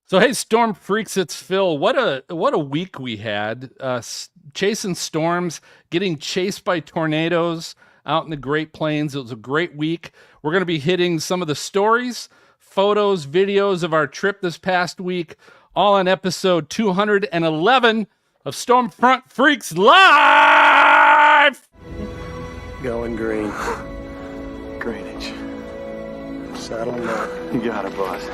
So hey, Storm Freaks, it's Phil. What a week we had. Chasing storms, getting chased by tornadoes out in the Great Plains. It was a great week. We're going to be hitting some of the stories, photos, videos of our trip this past week, all on episode 211 of Stormfront Freaks Live! Going green. Greenwich. Saddle them up. You got it, boss.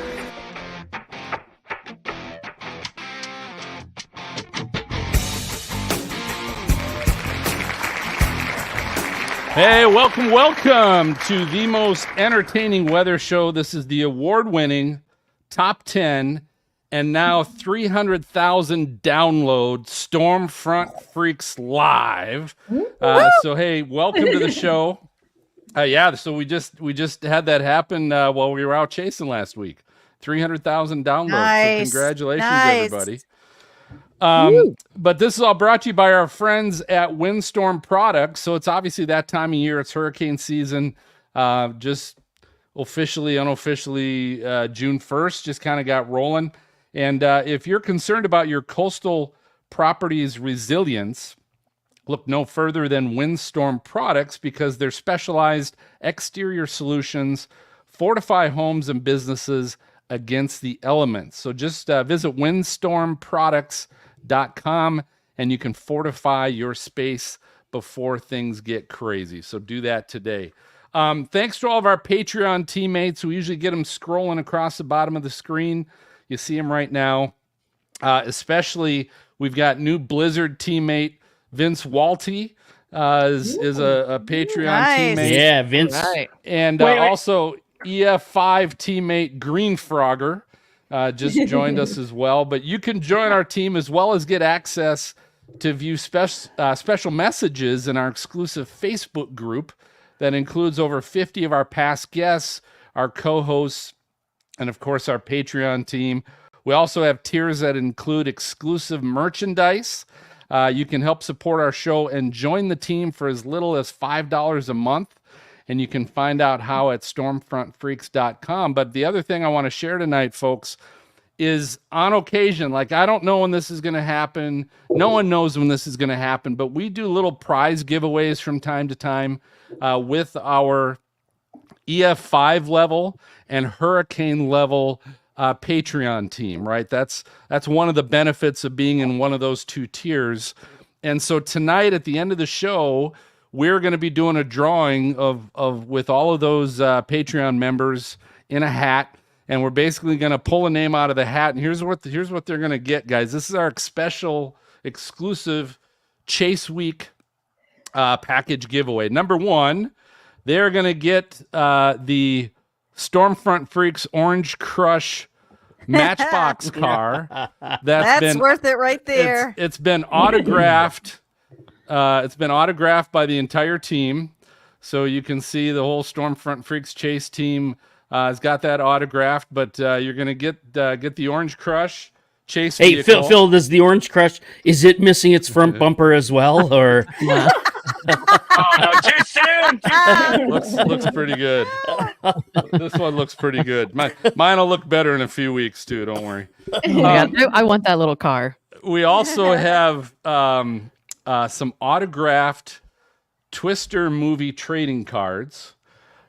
Hey, welcome to the most entertaining weather show. This is the award-winning top 10 and now 300,000 download Stormfront Freaks Live. So hey, welcome to the show. So we just had that happen while we were out chasing last week. 300,000 downloads. Nice. So congratulations, Nice. everybody. But this is all brought to you by our friends at Windstorm Products. So it's obviously that time of year. It's hurricane season. Just officially, unofficially, June 1st just kind of got rolling. And if you're concerned about your coastal property's resilience, look no further than Windstorm Products, because their specialized exterior solutions fortify homes and businesses against the elements. So just visit windstormproducts.com and you can fortify your space before things get crazy. So do that today. Thanks to all of our Patreon teammates. We usually get them scrolling across the bottom of the screen. You see them right now. Especially, we've got new Blizzard teammate Vince Walty is a Patreon Nice. teammate. Yeah, Vince. Right. And also EF5 teammate Green Frogger just joined us as well. But you can join our team as well as get access to view special messages in our exclusive Facebook group that includes over 50 of our past guests, our co-hosts, and of course our Patreon team. We also have tiers that include exclusive merchandise. You can help support our show and join the team for as little as $5 a month. And you can find out how at stormfrontfreaks.com. But the other thing I want to share tonight, folks, is on occasion, like I don't know when this is going to happen. No one knows when this is going to happen, but we do little prize giveaways from time to time with our EF5 level and hurricane level Patreon team, right? That's one of the benefits of being in one of those two tiers. And so tonight at the end of the show, we're going to be doing a drawing of with all of those Patreon members in a hat, and we're basically going to pull a name out of the hat. And here's what they're going to get, guys. This is our special exclusive Chase Week package giveaway. Number one, they're going to get the Stormfront Freaks Orange Crush Matchbox car. That's worth it right there. It's been autographed. It's been autographed by the entire team, so you can see the whole Stormfront Freaks Chase team has got that autographed. But you're gonna get the Orange Crush Chase vehicle. Hey, Phil, does the Orange Crush, is it missing its front bumper as well, or? Oh no, too soon! Looks pretty good. This one looks pretty good. Mine will look better in a few weeks too. Don't worry. I want that little car. We also have some autographed Twister movie trading cards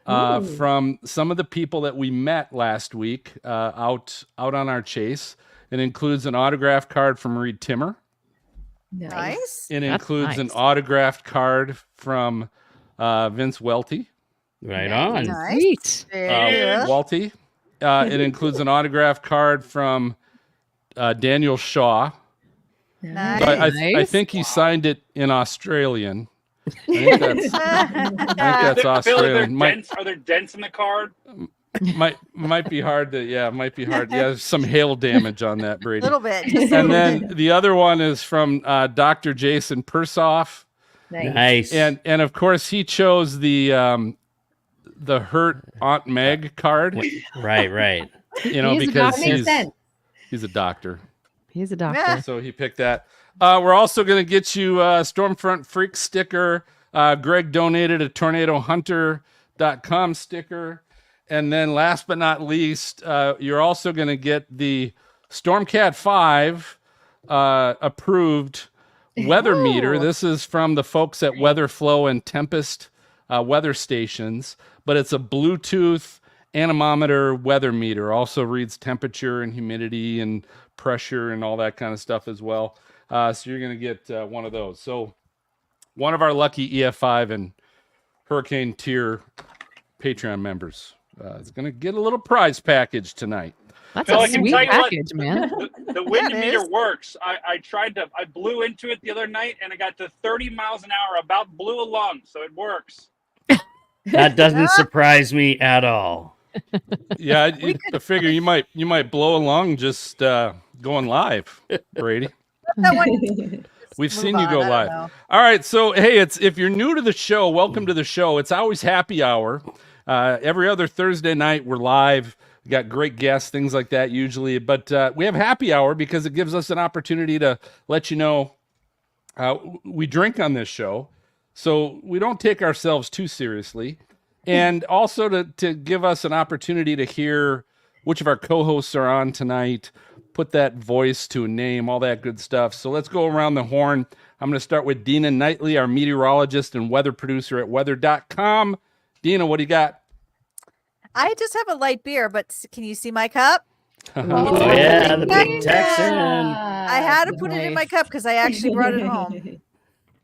from some of the people that we met last week out on our chase. It includes an autographed card from Reed Timmer. Nice. It That's includes an nice. autographed card from Vince Welty. Right on. Nice. Sweet. Yeah. Welty. It includes an autographed card from Daniel Shaw. Nice. But I Nice. think he signed it in Australian. I think that's Australian. Are there dents in the card? Might be hard to, yeah, might be hard. Yeah, there's some hail damage on that, A Brady. little bit. Just a And little then bit. the other one is from Dr. Jason Persoff. Nice. And of course he chose the Hurt Aunt Meg card, Right. you know, He's a because doctor. he's a doctor. He's a doctor. Yeah. So he picked that. We're also going to get you a Stormfront Freak sticker. Greg donated a TornadoHunter.com sticker. And then last but not least, you're also going to get the Stormcat 5 approved weather meter. This is from the folks at Weatherflow and Tempest weather stations, but it's a Bluetooth anemometer weather meter. Also reads temperature and humidity and pressure and all that kind of stuff as well. So you're going to get one of those. So one of our lucky EF5 and Hurricane Tier Patreon members is going to get a little prize package tonight. That's Phil, a I can sweet tell you what, package, man. The wind Yeah, it meter is. works. I blew into it the other night and I got to 30 miles an hour, about blew a lung, so it works. That doesn't surprise me at all. Yeah, I figure you might blow along just going live, Brady. That one- We've Move seen you on, go I don't live. know. All right, so hey, if you're new to the show, welcome to the show. It's always happy hour. Every other Thursday night we're live. We got great guests, things like that usually, but we have happy hour because it gives us an opportunity to let you know we drink on this show, so we don't take ourselves too seriously, and also to give us an opportunity to hear which of our co-hosts are on tonight, put that voice to a name, all that good stuff. So let's go around the horn. I'm going to start with Dina Knightley, our meteorologist and weather producer at weather.com. Dina, what do you got? I just have a light beer, but can you see my cup? Oh, yeah, the big Texan. I had to put it in my cup because I actually brought it home.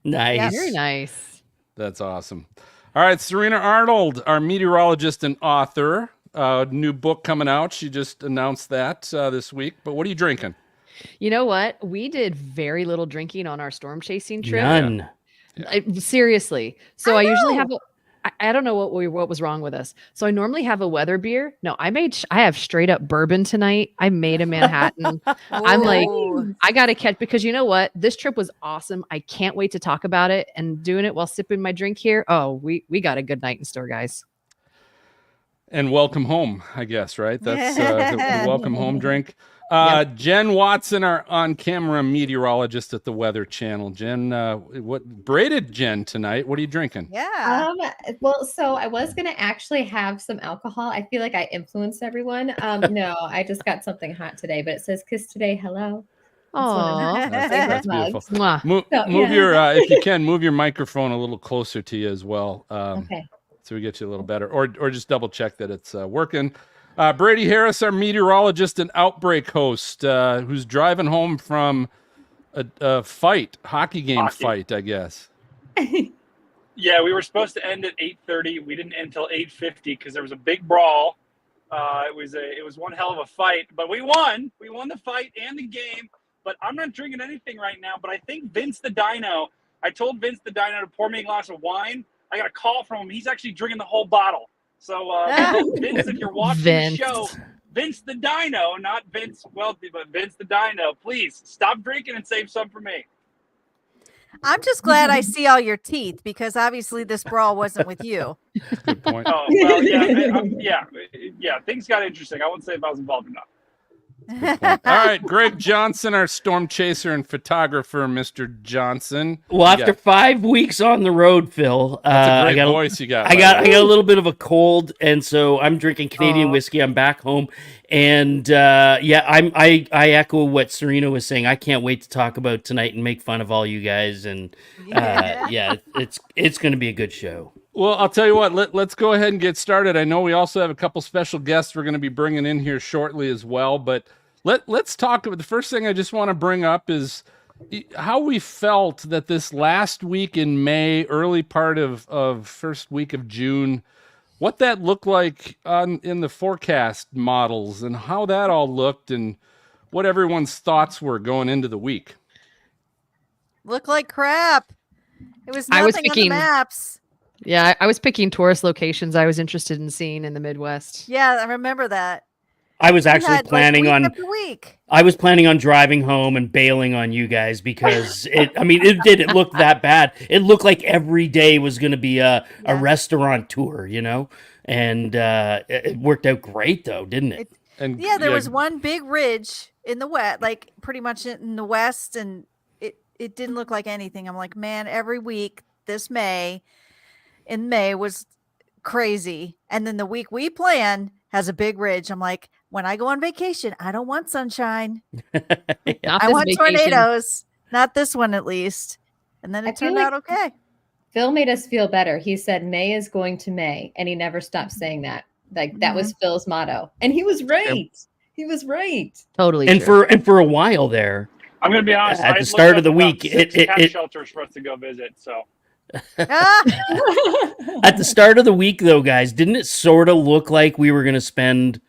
Nice. Very nice. That's awesome. All right, Serena Arnold, our meteorologist and author. New book coming out. She just announced that this week. But what are you drinking? You know what? We did very little drinking on our storm chasing trip. None. Seriously. So I usually know. have I don't know what was wrong with us. So I normally have a weather beer. No, I have straight up bourbon tonight. I made a Manhattan. I'm like, Ooh. I got to catch, because you know what? This trip was awesome. I can't wait to talk about it, and doing it while sipping my drink here. Oh, we got a good night in store, guys. And welcome home, I guess, right? That's the welcome home drink. Yep. Jen Watson, our on-camera meteorologist at the Weather Channel. Jen, what braided Jen tonight? What are you drinking? Yeah. Well, so I was gonna actually have some alcohol. I feel like I influenced everyone. No, I just got something hot today, but it says "Kiss today, hello." Aw. That's beautiful. Mwah. Move So, your, if you can, move your microphone a little closer to you as well. Okay. So we get you a little better, or just double check that it's working. Brady Harris, our meteorologist and Outbreak host, who's driving home from a hockey game fight, I guess. Yeah, we were supposed to end at 8:30. We didn't end until 8:50 because there was a big brawl. It was one hell of a fight, but we won. We won the fight and the game. But I'm not drinking anything right now. But I think Vince the Dino. I told Vince the Dino to pour me a glass of wine. I got a call from him. He's actually drinking the whole bottle. So Vince, if you're watching Vince. the show, Vince the Dino, not Vince Wealthy, but Vince the Dino, please stop drinking and save some for me. I'm just glad I see all your teeth because obviously this brawl wasn't with you. Good point. Oh, well, yeah. Things got interesting. I wouldn't say if I was involved or not. All right, Greg Johnson, our storm chaser and photographer, Mr. Johnson. Well, after 5 weeks on the road, Phil, That's a great I got voice you got. I got a little bit of a cold, and so I'm drinking Canadian whiskey. I'm back home, and I echo what Serena was saying. I can't wait to talk about tonight and make fun of all you guys, and it's going to be a good show. Well, I'll tell you what, let's go ahead and get started. I know we also have a couple special guests we're going to be bringing in here shortly as well, but let's talk about the first thing I just want to bring up is how we felt that this last week in May, early part of first week of June, what that looked like in the forecast models and how that all looked and what everyone's thoughts were going into the week. Look like crap. It was nothing I was on the picking- maps. Yeah, I was picking tourist locations I was interested in seeing in the Midwest. Yeah, I remember that. I was We actually had, planning week on. after week. I was planning on driving home and bailing on you guys because it didn't look that bad. It looked like every day was going to be a restaurant tour, and it worked out great though, didn't it? And Yeah, there was one big ridge in the west, like pretty much in the west, and it didn't look like anything. I'm like, man, every week in May was crazy. And then the week we plan has a big ridge. I'm like, when I go on vacation, I don't want sunshine. Not I this want vacation. tornadoes. Not this one, at least. And then I it feel turned like- out okay. Phil made us feel better. He said May is going to May, and he never stopped saying that. Like that was Phil's motto. And he was right. He was right. Totally And true. for a while there, I'm going to be honest. At I the looked start of up the about week, 6 it- cat it- shelters for us to go visit. So Ah, at the start of the week though, guys, didn't it sort of look like we were going to spend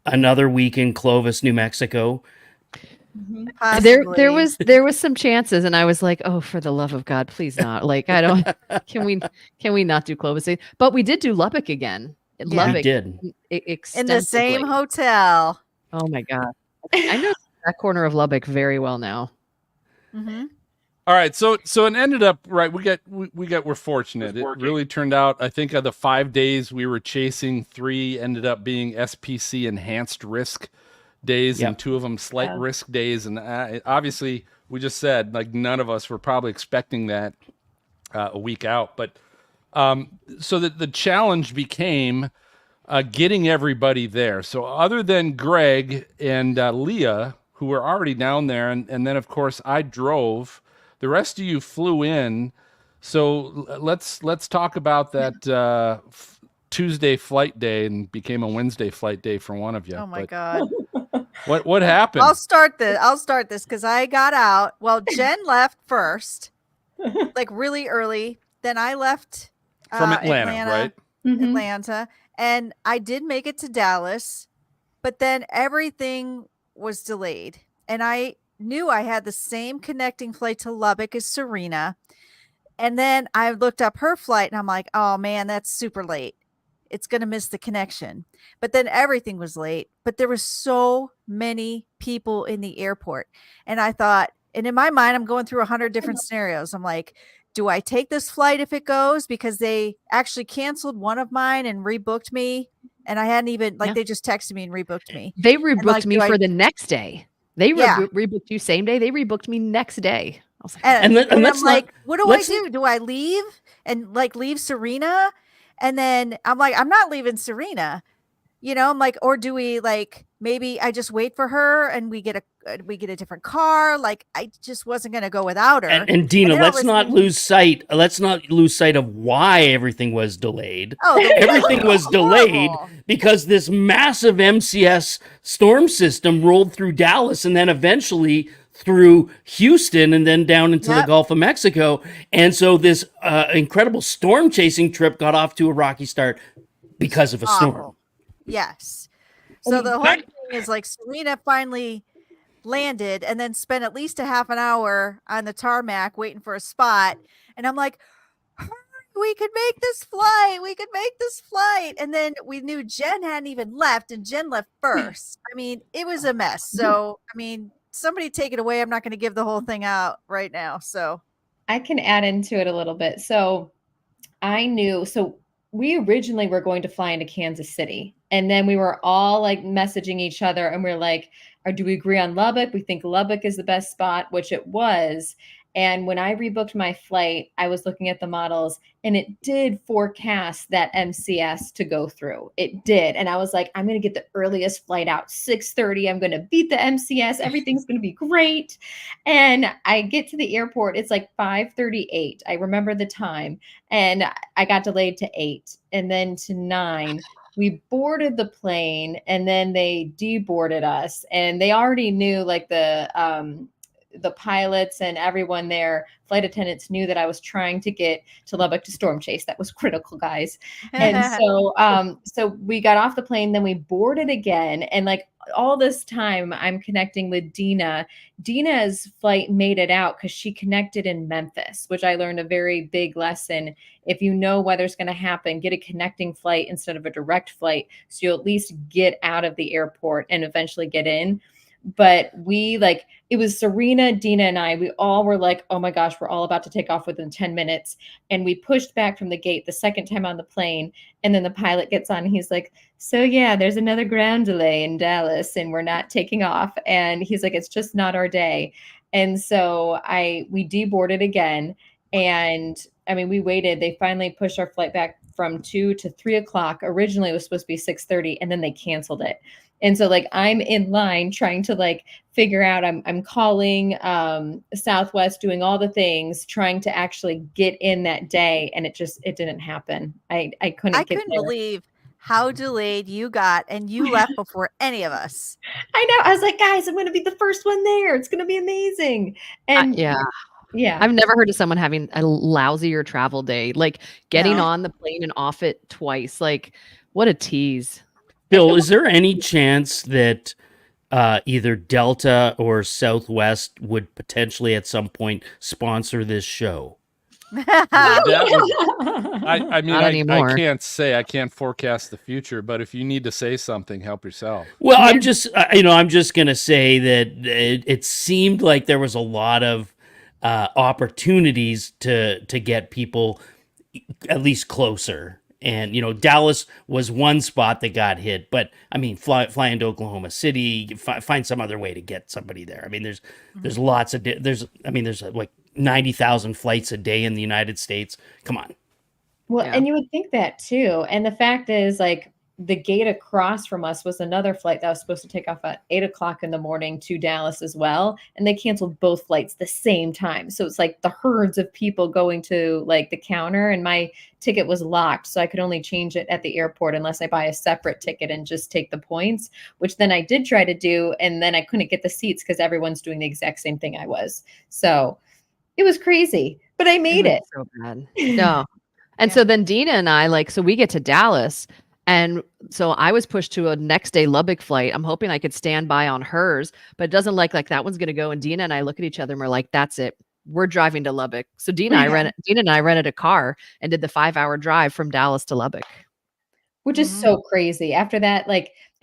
another week in Clovis, New Mexico? There possibly. there was some chances, and I was like, oh, for the love of God, please not. Like, I don't. Can we not do Clovis? But we did do Lubbock again. Yeah. We Lubbock did. In the same extensively. hotel. Oh my God, I know that corner of Lubbock very well now. Hmm. All right, so it ended up right. We're fortunate. It working. really turned out. I think of the 5 days we were chasing, 3 ended up being SPC enhanced risk days, Yep. and 2 of them slight Yeah. risk days. And obviously, we just said like none of us were probably expecting that a week out. But so that the challenge became getting everybody there. So other than Greg and Leah, who were already down there, and then of course I drove. The rest of you flew in. So let's talk about that Tuesday flight day and became a Wednesday flight day for one of you. Oh my But God. what happened? I'll start this because I got out. Well, Jen left first, like really early. Then I left From Atlanta, right? Mhm. Atlanta, and I did make it to Dallas, but then everything was delayed, and I knew I had the same connecting flight to Lubbock as Serena, and then I looked up her flight, and I'm like, oh man, that's super late. It's going to miss the connection. But then everything was late, but there were so many people in the airport, and I thought, and in my mind, I'm going through 100 different scenarios. I'm like, do I take this flight if it goes? Because they actually canceled one of mine and rebooked me. And I hadn't even, like, Yeah. they just texted me and rebooked me. They rebooked like, me do for I- the next day. They Yeah. rebooked you same day. They rebooked me next day. I was like, And, And and let's I'm not- like, what do I let's- do? Do I leave and like leave Serena? And then I'm like, I'm not leaving Serena. You know, I'm like, or do we like maybe I just wait for her and we get a different car? Like I just wasn't gonna go without her. And Dina, then I let's was not thinking- lose sight. Let's not lose sight of why everything was delayed. Oh, the Everything weather was delayed horrible. because this massive MCS storm system rolled through Dallas and then eventually through Houston and then down into the Yep. Gulf of Mexico. And so this incredible storm chasing trip got off to a rocky start because of a storm. Awful. Yes. So the whole thing is like Serena finally landed and then spent at least a half an hour on the tarmac waiting for a spot. And I'm like, "Hurry, we could make this flight. We could make this flight. And then we knew Jen hadn't even left and Jen left first. I mean, it was a mess. So, I mean, somebody take it away. I'm not going to give the whole thing out right now. So, I can add into it a little bit. So I knew, so we originally were going to fly into Kansas City. And then we were all like messaging each other and we're like, or do we agree on Lubbock? We think Lubbock is the best spot, which it was. And when I rebooked my flight, I was looking at the models and it did forecast that MCS to go through. It did. And I was like, I'm going to get the earliest flight out, 6:30. I'm going to beat the MCS. Everything's going to be great. And I get to the airport. It's like 5:38. I remember the time. And I got delayed to 8 and then to 9. We boarded the plane and then they deboarded us. And they already knew like the pilots and everyone there, flight attendants knew that I was trying to get to Lubbock to Stormchase. That was critical, guys. And so we got off the plane, then we boarded again. And like all this time I'm connecting with Dina. Dina's flight made it out because she connected in Memphis, which I learned a very big lesson. If you know weather's going to happen, get a connecting flight instead of a direct flight. So you'll at least get out of the airport and eventually get in. But we like, it was Serena, Dina, and I, we all were like, oh my gosh, we're all about to take off within 10 minutes. And we pushed back from the gate the second time on the plane. And then the pilot gets on and he's like, so yeah, there's another ground delay in Dallas and we're not taking off. And he's like, it's just not our day. And so we deboarded again. And I mean, we waited, they finally pushed our flight back from 2 to 3 o'clock. Originally it was supposed to be 6:30 and then they canceled it. And so like I'm in line trying to like figure out, I'm calling Southwest, doing all the things, trying to actually get in that day. And it didn't happen. I couldn't get there. Believe how delayed you got, and you left before any of us. I know. I was like, guys, I'm going to be the first one there. It's going to be amazing. And yeah. Yeah. I've never heard of someone having a lousier travel day, like getting on the plane and off it twice. Like, what a tease. Bill, is there any chance that either Delta or Southwest would potentially at some point sponsor this show? I mean, I can't say, I can't forecast the future, but if you need to say something, help yourself. Well, I'm just going to say that it seemed like there was a lot of opportunities to get people at least closer. And, Dallas was one spot that got hit, but I mean, fly into Oklahoma City, find some other way to get somebody there. I mean, there's lots of, there's like 90,000 flights a day in the United States. Come on. Well, and you would think that too. And the fact is, like, the gate across from us was another flight that was supposed to take off at 8:00 in the morning to Dallas as well. And they canceled both flights the same time. So it's like the herds of people going to like the counter, and my ticket was locked. So I could only change it at the airport unless I buy a separate ticket and just take the points, which then I did try to do. And then I couldn't get the seats because everyone's doing the exact same thing I was. So it was crazy, but I made it. So bad. No. And so then Dina and I, so we get to Dallas. And so I was pushed to a next day Lubbock flight. I'm hoping I could stand by on hers, but it doesn't like that one's going to go. And Dina and I look at each other and we're like, that's it. We're driving to Lubbock. So Dina and I rented a car and did the 5-hour drive from Dallas to Lubbock. Which is so crazy. After that,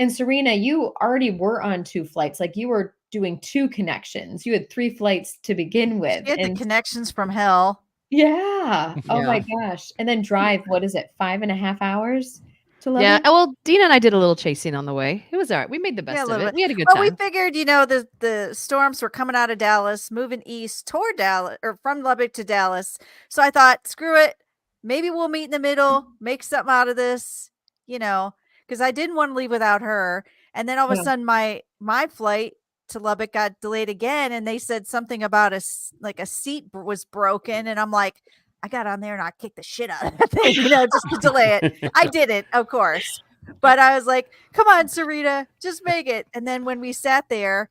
and Serena, you already were on 2 flights. Like, you were doing 2 connections. You had 3 flights to begin with. You had the connections from hell. Yeah. Oh my gosh. And then drive, what is it, 5.5 hours? Yeah, well, Dina and I did a little chasing on the way. It was all right. We made the best of it. We had a good time. We figured, the storms were coming out of Dallas, moving east toward Dallas, or from Lubbock to Dallas. So I thought, screw it. Maybe we'll meet in the middle, make something out of this, because I didn't want to leave without her. And then all of a sudden, my flight to Lubbock got delayed again, and they said something about a seat was broken, and I'm like, I got on there and I kicked the shit out of that thing, just to delay it. I didn't, of course. But I was like, come on, Serena, just make it. And then when we sat there,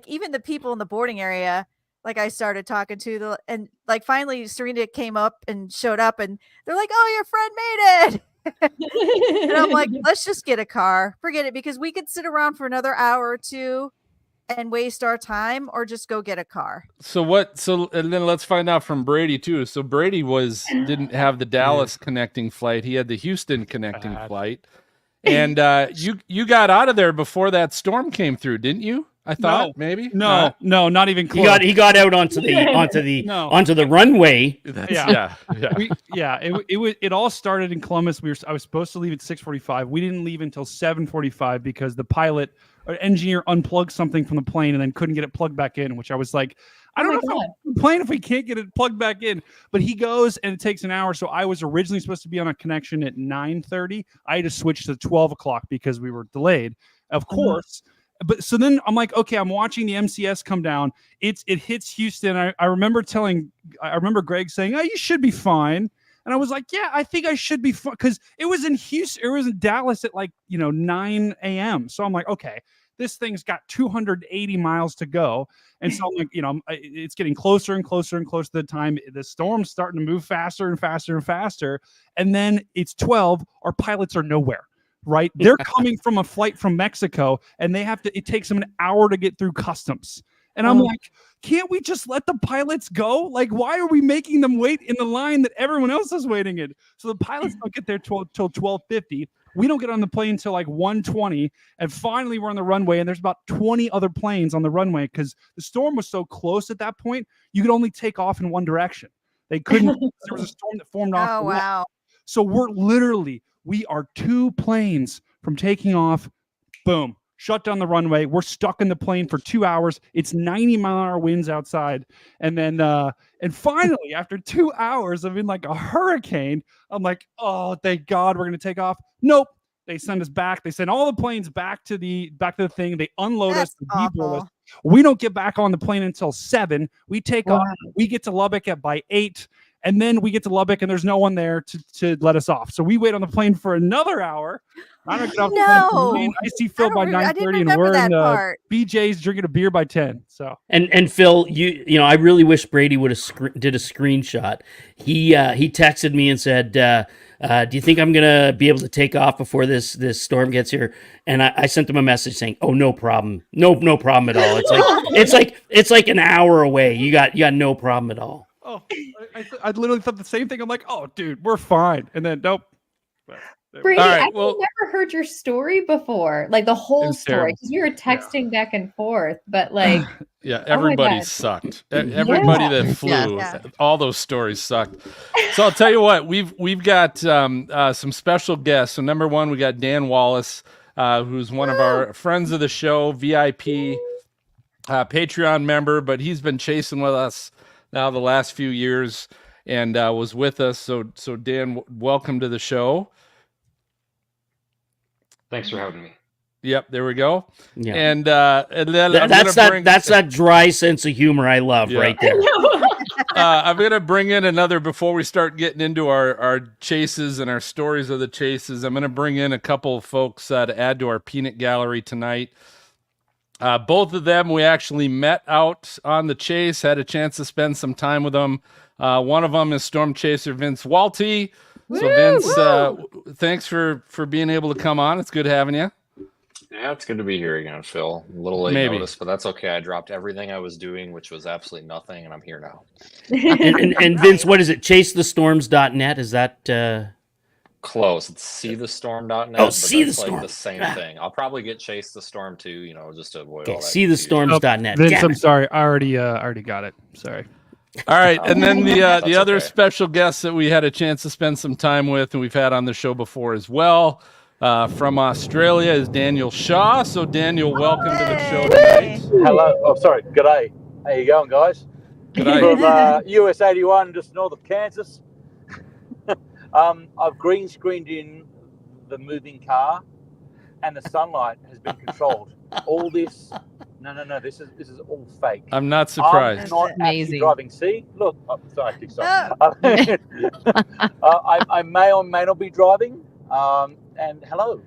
even the people in the boarding area, I started talking to and finally Serena came up and showed up, and they're like, oh, your friend made it. And I'm like, let's just get a car. Forget it, because we could sit around for another hour or two and waste our time, or just go get a car. And then let's find out from Brady too. So Brady didn't have the Dallas connecting flight. He had the Houston connecting flight. And you got out of there before that storm came through, didn't you? I thought maybe. No, not even close. He got out onto the runway. It all started in Columbus. I was supposed to leave at 6:45. We didn't leave until 7:45 because the pilot or engineer unplugged something from the plane and then couldn't get it plugged back in, which I was like, I don't know if I'm playing if we can't get it plugged back in. But he goes and it takes an hour. So I was originally supposed to be on a connection at 9:30. I had to switch to 12 o'clock because we were delayed, of course. But so then I'm like, okay, I'm watching the MCS come down. It hits Houston. I remember Greg saying, oh, you should be fine. And I was like, yeah, I think I should be fine, because it was in Houston, it was in Dallas at 9 a.m. So I'm like, okay, this thing's got 280 miles to go. And so I'm like, it's getting closer and closer and closer to the time. The storm's starting to move faster and faster and faster. And then it's 12. Our pilots are nowhere. Right? They're coming from a flight from Mexico, and it takes them an hour to get through customs. And I'm like, can't we just let the pilots go? Why are we making them wait in the line that everyone else is waiting in? So the pilots don't get there till 12:50. We don't get on the plane until 1:20. And finally we're on the runway, and there's about 20 other planes on the runway because the storm was so close at that point, you could only take off in one direction. They couldn't. There was a storm that formed off. Oh, wow. So we are 2 planes from taking off. Boom. Shut down the runway. We're stuck in the plane for 2 hours. It's 90-mile-an-hour winds outside. And then, and finally, after 2 hours of in a hurricane, I'm like, oh, thank God we're going to take off. Nope. They send us back. They send all the planes back to the thing. They unload us, That's deboard us. awful. We don't get back on the plane until 7. We take Wow. off. We get to Lubbock by 8, and then we get to Lubbock, and there's no one there to let us off. So we wait on the plane for another hour. I don't get off the No. plane. I see Phil by I didn't 9:30, and remember we're that in part. BJ's drinking a beer by 10. So And Phil, you know, I really wish Brady would have did a screenshot. He texted me and said, "Do you think I'm gonna be able to take off before this storm gets here?" And I sent him a message saying, "Oh, no problem, no problem at all. It's like an hour away. You got no problem at all." oh, I literally thought the same thing. I'm like, oh, dude, we're fine. And then nope. Brady, All right, I've well- never heard your story before, like the whole It's story, terrible. because we were texting back and forth. But like, Yeah, Oh my everybody God. sucked. Everybody that flew, Yeah. all those stories sucked. So I'll tell you what, we've got some special guests. So number one, we got Dan Wallace, who's one of our friends of the show, VIP, Patreon member, but he's been chasing with us now the last few years and was with us. So Dan, welcome to the show. Thanks for having me. Yep, there we go. Yeah, And then I'm that's gonna bring- that dry sense of humor I love Yeah. right there. I'm gonna bring in another before we start getting into our chases and our stories of the chases. I'm gonna bring in a couple of folks to add to our peanut gallery tonight. Both of them we actually met out on the chase, had a chance to spend some time with them. One of them is Stormchaser Vince Walty. So Vince, thanks for being able to come on. It's good having you. Yeah, it's good to be here again, Phil. A little late Maybe. notice, but that's okay. I dropped everything I was doing, which was absolutely nothing, and I'm here now. And Vince, what is it? ChaseTheStorms.net? Is that Close. It's seethestorm.net. Oh, but See the that's Storm. Like the same thing. I'll probably get Chase the Storm too, you know, just to avoid okay? all that. confusion. SeeTheStorms.net. Vince, Damn I'm it. sorry. I already got it. Sorry. All right, and then the That's other okay. special guest that we had a chance to spend some time with, and we've had on the show before as well, from Australia, is Daniel Shaw. So Daniel, welcome to the show Hey. tonight. Hello. Oh, sorry. G'day. How you going, guys? G'day. From US 81, just north of Kansas. I've green screened in the moving car, and the sunlight has been controlled. All this, no. This is all fake. I'm not I'm surprised. not actually Amazing. driving. See, look. Oh, sorry, I I may or may not be driving. And hello,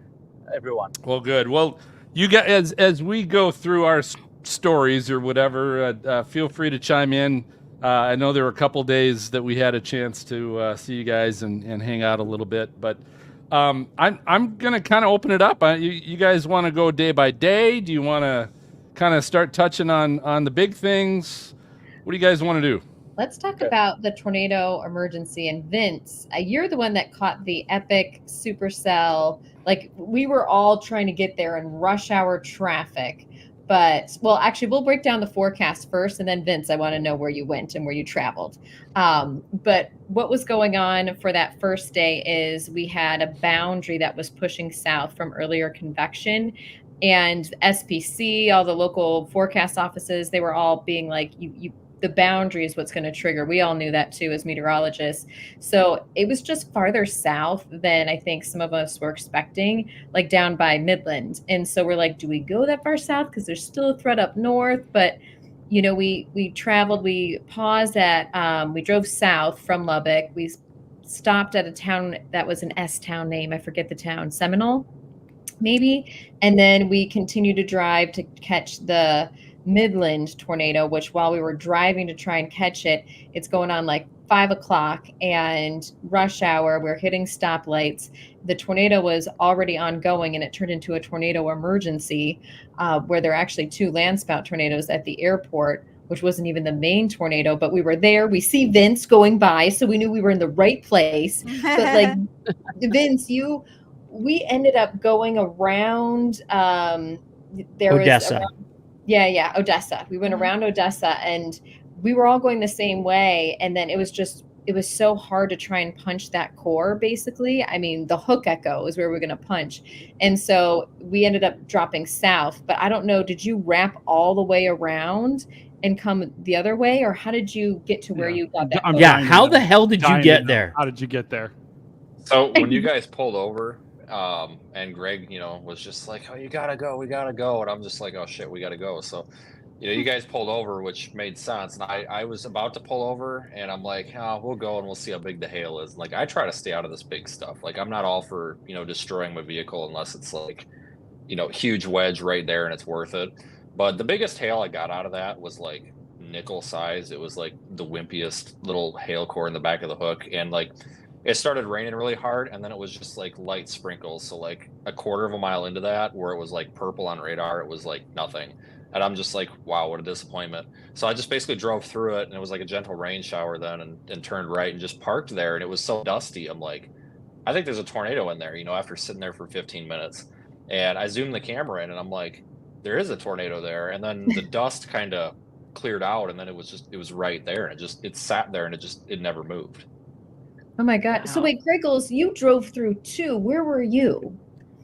everyone. Well, good. Well, you guys, as we go through our stories or whatever, feel free to chime in. I know there were a couple days that we had a chance to see you guys and hang out a little bit, but I'm gonna kind of open it up. You guys want to go day by day? Do you want to kind of start touching on the big things? What do you guys want to do? let's talk about the tornado emergency. And Vince, you're the one that caught the epic supercell. Like, we were all trying to get there in rush hour traffic. But, well, actually, we'll break down the forecast first. And then, Vince, I want to know where you went and where you traveled. But what was going on for that first day is we had a boundary that was pushing south from earlier convection. And SPC, all the local forecast offices, they were all being like, the boundary is what's going to trigger. We all knew that too as meteorologists. So it was just farther south than I think some of us were expecting, like down by Midland. And so we're like, do we go that far south? Because there's still a threat up north. But, you know, we traveled, we paused at, we drove south from Lubbock. We stopped at a town that was an S town name. I forget the town, Seminole, maybe. And then we continued to drive to catch the Midland tornado, which while we were driving to try and catch it, it's going on like 5 o'clock and rush hour. We're hitting stoplights. The tornado was already ongoing and it turned into a tornado emergency where there are actually 2 landspout tornadoes at the airport, which wasn't even the main tornado, but we were there. We see Vince going by, so we knew we were in the right place. But like, Vince, we ended up going around, Odessa. Odessa. We went around Odessa and we were all going the same way. And then it was so hard to try and punch that core, basically. I mean, the hook echo is where we're going to punch. And so we ended up dropping south. But I don't know, did you wrap all the way around and come the other way? Or how did you get to where you got that? I'm hook? Yeah, dying to how know. the hell did you Dying to get know. there? How did you get there? So when you guys pulled over And Greg, was just like, "Oh, you gotta go, we gotta go," and I'm just like, "Oh shit, we gotta go." So, you guys pulled over, which made sense, and I was about to pull over, and I'm like, "Oh, we'll go and we'll see how big the hail is." Like, I try to stay out of this big stuff. Like, I'm not all for destroying my vehicle unless it's like huge wedge right there and it's worth it. But the biggest hail I got out of that was like nickel size. It was like the wimpiest little hail core in the back of the hook, and like it started raining really hard, and then it was just like light sprinkles. So like a quarter of a mile into that, where it was like purple on radar, it was like nothing. And I'm just like, wow, what a disappointment. So I just basically drove through it, and it was like a gentle rain shower then, and turned right and just parked there. And it was so dusty. I'm like, I think there's a tornado in there, after sitting there for 15 minutes. And I zoomed the camera in, and I'm like, there is a tornado there. And then the dust kind of cleared out, and then it was right there, and it sat there, and it never moved. Oh my God. So wait, Griggles, you drove through too. Where were you?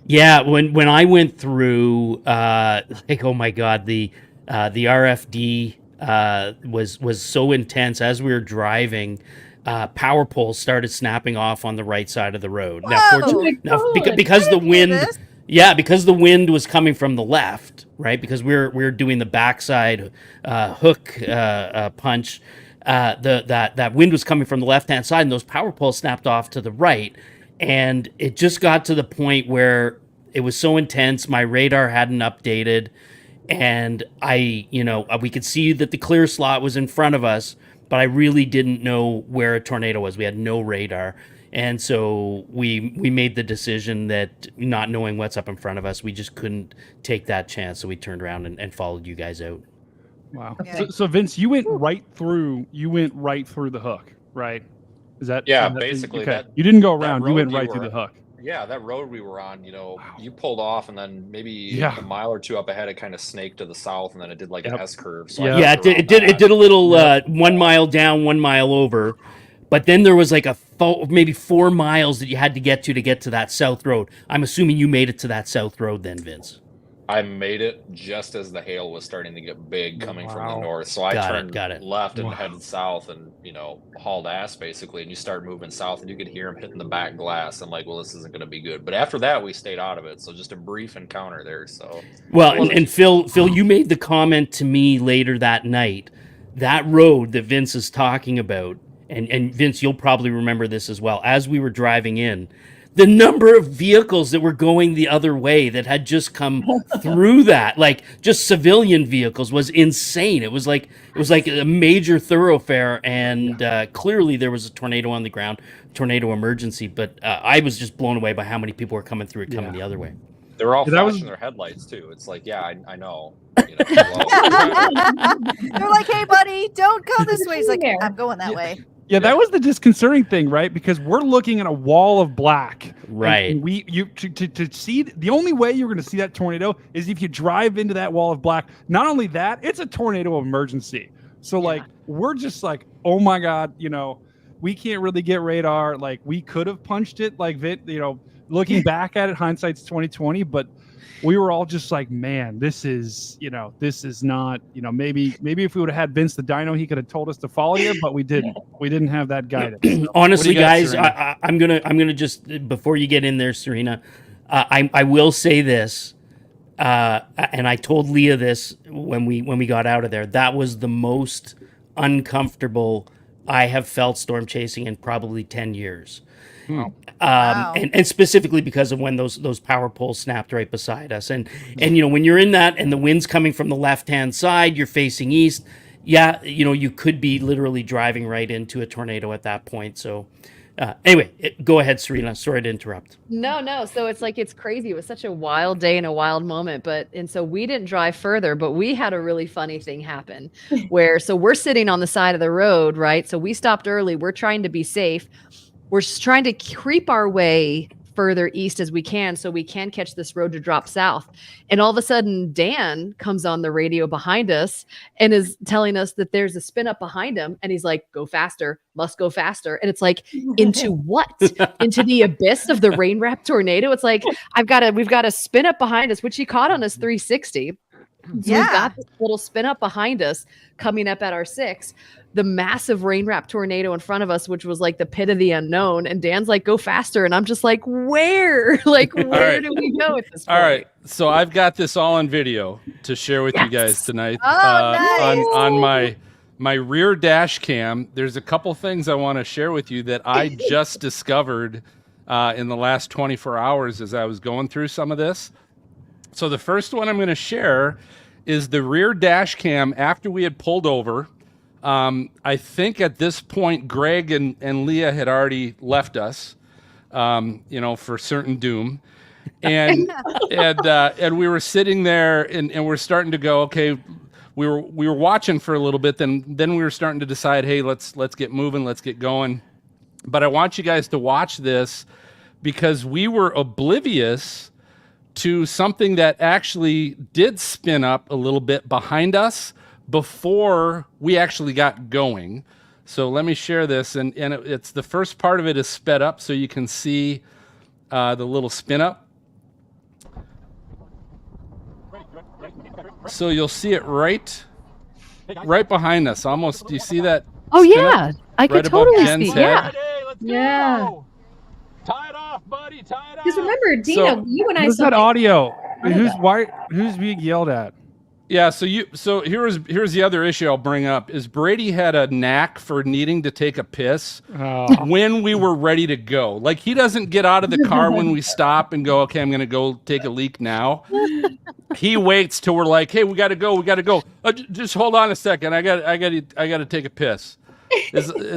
Yeah, when I went through, oh my God, the RFD was so intense as we were driving. Power poles started snapping off on the right side of the road. Because the wind, because the wind was coming from the left, right? Because we're doing the backside hook punch. That wind was coming from the left-hand side, and those power poles snapped off to the right. And it just got to the point where it was so intense, my radar hadn't updated, and we could see that the clear slot was in front of us, but I really didn't know where a tornado was. We had no radar. And so we made the decision that, not knowing what's up in front of us, we just couldn't take that chance. So we turned around and followed you guys out. Wow. Okay. So Vince, you went right through the hook, right? Is that Basically okay? You didn't go around, you went right through the hook. Yeah, that road we were on, you pulled off, and then maybe a mile or two up ahead, it kind of snaked to the south, and then it did like an S curve. So it did a little 1 mile down, 1 mile over, but then there was like maybe 4 miles that you had to get to that south road. I'm assuming you made it to that south road then, Vince. I made it just as the hail was starting to get big coming from the north. So I turned left and headed south, and hauled ass basically. And you start moving south, and you could hear them hitting the back glass. I'm like, well, this isn't going to be good. But after that, we stayed out of it. So just a brief encounter there. So and Phil, you made the comment to me later that night, that road that Vince is talking about, and Vince, you'll probably remember this as well. As we were driving in, the number of vehicles that were going the other way that had just come through that, like just civilian vehicles, was insane. It was like a major thoroughfare, and clearly there was a tornado on the ground, tornado emergency. But I was just blown away by how many people were coming through it, coming the other way. They were all flashing their headlights too. It's like, I know. They're like, hey, buddy, don't go this way. He's like, I'm going that way. Yeah, that was the disconcerting thing, right? Because we're looking at a wall of black, right? And to see, the only way you're going to see that tornado is if you drive into that wall of black. Not only that, it's a tornado emergency. So like, we're just like, oh my God, we can't really get radar. Like, we could have punched it, like looking back at it, hindsight's 2020, but we were all just like, man, this is not, maybe if we would have had Vince the Dino, he could have told us to follow you, but we didn't. We didn't have that guidance. Honestly, guys, I'm gonna just, before you get in there, Serena, I will say this, and I told Leah this when we got out of there. That was the most uncomfortable I have felt storm chasing in probably 10 years. Wow. And specifically because of when those power poles snapped right beside us, and when you're in that and the wind's coming from the left hand side, you're facing east. You could be literally driving right into a tornado at that point. So anyway, go ahead, Serena. Sorry to interrupt. No. So it's crazy. It was such a wild day and a wild moment. And so we didn't drive further, but we had a really funny thing happen where, so we're sitting on the side of the road, right? So we stopped early. We're trying to be safe. We're just trying to creep our way further east as we can so we can catch this road to drop south. And all of a sudden, Dan comes on the radio behind us and is telling us that there's a spin up behind him. And he's like, go faster, must go faster. And it's like, into what? Into the abyss of the rain wrapped tornado? It's like, we've got a spin up behind us, which he caught on his 360. So we've got this little spin up behind us coming up at our 6. the massive rain wrap tornado in front of us, which was like the pit of the unknown. And Dan's like, go faster. And I'm just like, where? Like, where do we go at this point? All right. So I've got this all on video to share with you guys tonight. nice. On my rear dash cam. There's a couple things I want to share with you that I just discovered in the last 24 hours as I was going through some of this. So the first one I'm going to share is the rear dash cam after we had pulled over. I think at this point, Greg and Leah had already left us, for certain doom. And we were sitting there and we're starting to go, okay, we were watching for a little bit. Then we were starting to decide, hey, let's get moving. Let's get going. But I want you guys to watch this because we were oblivious to something that actually did spin up a little bit behind us before we actually got going. So let me share this, and it's the first part of it is sped up so you can see the little spin up. So you'll see it right behind us, almost. Do you see that? Oh spin yeah, up? I could Right above totally Jen's see. head? Yeah, Yeah. Tie it off, buddy. Tie it off. Because remember, Dino, you and I Who's saw that audio? Who's being yelled at? Yeah, so here's the other issue I'll bring up is Brady had a knack for needing to take a piss when we were ready to go. Like he doesn't get out of the car when we stop and go, okay, I'm gonna go take a leak now. He waits till we're like, hey, we gotta go. Just hold on a second. I gotta take a piss.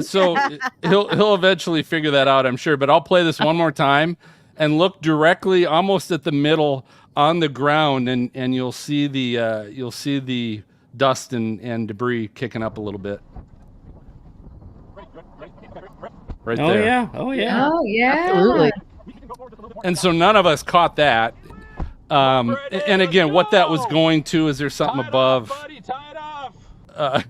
So he'll eventually figure that out, I'm sure. But I'll play this one more time and look directly almost at the middle on the ground, and you'll see the dust and debris kicking up a little bit. Right Oh there. yeah. Oh yeah. Oh yeah. absolutely. And so none of us caught that. And again, what that was going to is there's something above. Buddy, tie it off.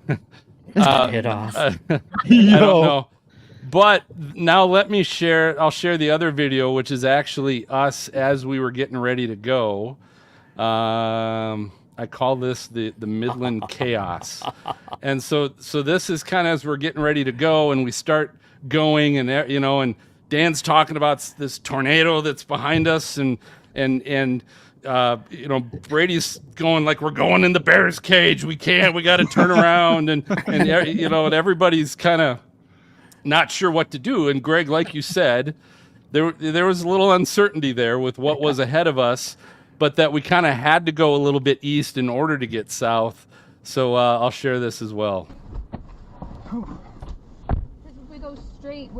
Hit off. I don't know. But now I'll share the other video, which is actually us as we were getting ready to go. I call this the Midland chaos. And so this is kind of as we're getting ready to go and we start going and Dan's talking about this tornado that's behind us and Brady's going like we're going in the bear's cage. We got to turn around and everybody's kind of not sure what to do. And Greg, like you said, there was a little uncertainty there with what was ahead of us, but that we kind of had to go a little bit east in order to get south. So I'll share this as well. If we go straight,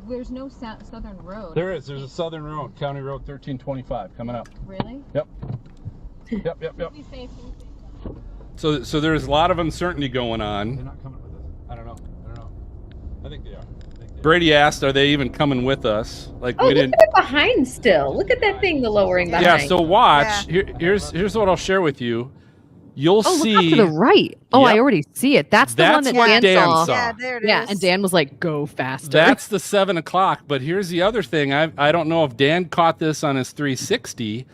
there's no southern road. There is. There's a southern road, County Road 1325 coming up. Really? Yep. Yep. Be safe. So there's a lot of uncertainty going on. They're not coming with us. I don't know. I think they are. Brady asked, "Are they even coming with us?" Like Oh, we look didn't. at it behind still. Look at that thing, the lowering behind. Yeah. So watch. Here's what I'll share with you. You'll Oh, see. look up to the right. Oh, I Yep. already see it. That's the one That's that what Dan, Dan saw. saw. Yeah, there it is. Yeah, and Dan was like, "Go faster." That's the 7 o'clock. But here's the other thing. I don't know if Dan caught this on his 360.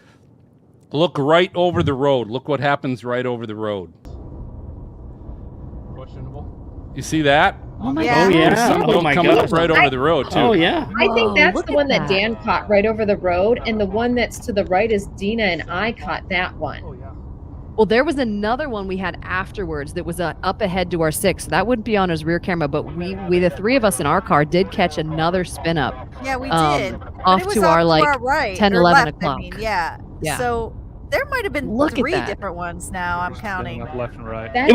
Look right over the road. Look what happens right over the road. Questionable. You see that? Oh my Yeah. Oh god. There's yeah. some Oh my coming god. up right over the road too. Oh yeah. I think Whoa, that's look the at one that that. Dan caught right over the road, and the one that's to the right is Dina and I caught that one. Oh yeah. Well, there was another one we had afterwards that was up ahead to our 6. So that wouldn't be on his rear camera, but we the three of us in our car did catch another spin up Yeah, we Um, did. But off it was to our like right, 10, or 11 left, o'clock. I mean, yeah. Yeah. So there might have been Look at 3 that. different ones now. I'm counting. Up left and right. That- It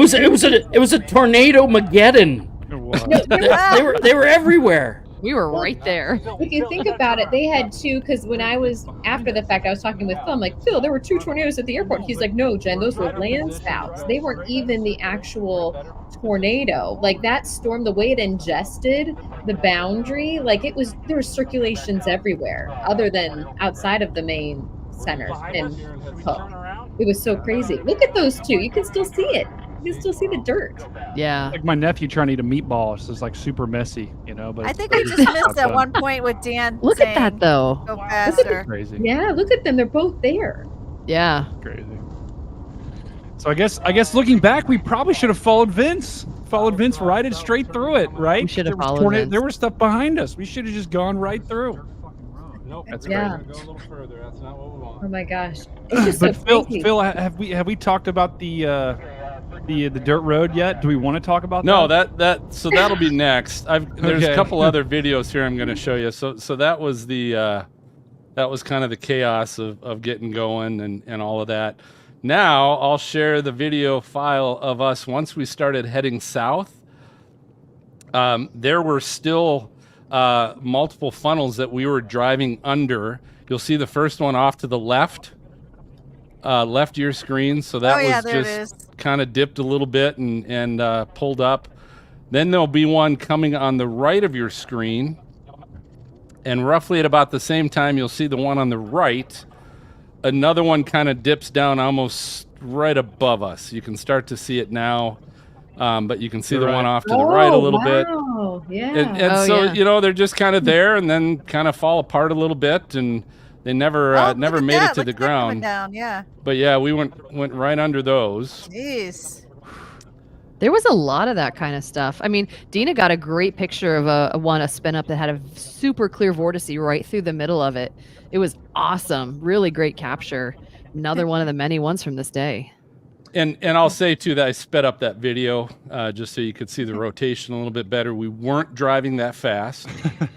was a tornado Mageddon. It was. No, there was- They were everywhere. We were right there. If you think about it, they had 2, because when I was, after the fact, I was talking with Phil. I'm like, Phil, there were 2 tornadoes at the airport. He's like, no, Jen, those were landspouts. They weren't even the actual tornado. Like that storm, the way it ingested the boundary, like there were circulations everywhere other than outside of the main center in Hook. It was so crazy. Look at those 2. You can still see it. You can still see the dirt. Yeah. Like my nephew trying to eat a meatball. It's just like super messy, But I it's think we crazy. just missed at one point with Dan. Look at that though. Go faster. Crazy. Yeah, look at them. They're both there. Yeah. Crazy. So I guess looking back, we probably should have followed Vince. followed Vince right and straight through it, right? We should have There was followed Vince. There was stuff behind us. We should have just gone right through. Nope. That's Yeah. Go a little further. That's not what we want. Oh my gosh. It's just so But Phil, crazy. have we talked about the dirt road yet? Do we want to talk about No, that? so that'll be next. There's a Okay. couple other videos here I'm going to show you. So that was that was kind of the chaos of getting going and all of that. Now I'll share the video file of us once we started heading south. There were still multiple funnels that we were driving under. You'll see the first one off to the left of your screen. So that was there it just kind of dipped a little bit and pulled up. Then there'll be one coming on the right of your screen. And roughly at about the same time, you'll see the one on the right. Another one kind of dips down almost right above us. You can start to see it now. But you can see the one off to the right a little bit. Oh, yeah. And so, they're just kind of there and then kind of fall apart a little bit. And they never made it to the ground. Down, yeah. But yeah, we went right under those. Jeez. There was a lot of that kind of stuff. I mean, Dina got a great picture of a spin up that had a super clear vortice right through the middle of it. It was awesome. Really great capture. Another one of the many ones from this day. And I'll say too that I sped up that video just so you could see the rotation a little bit better. We weren't driving that fast.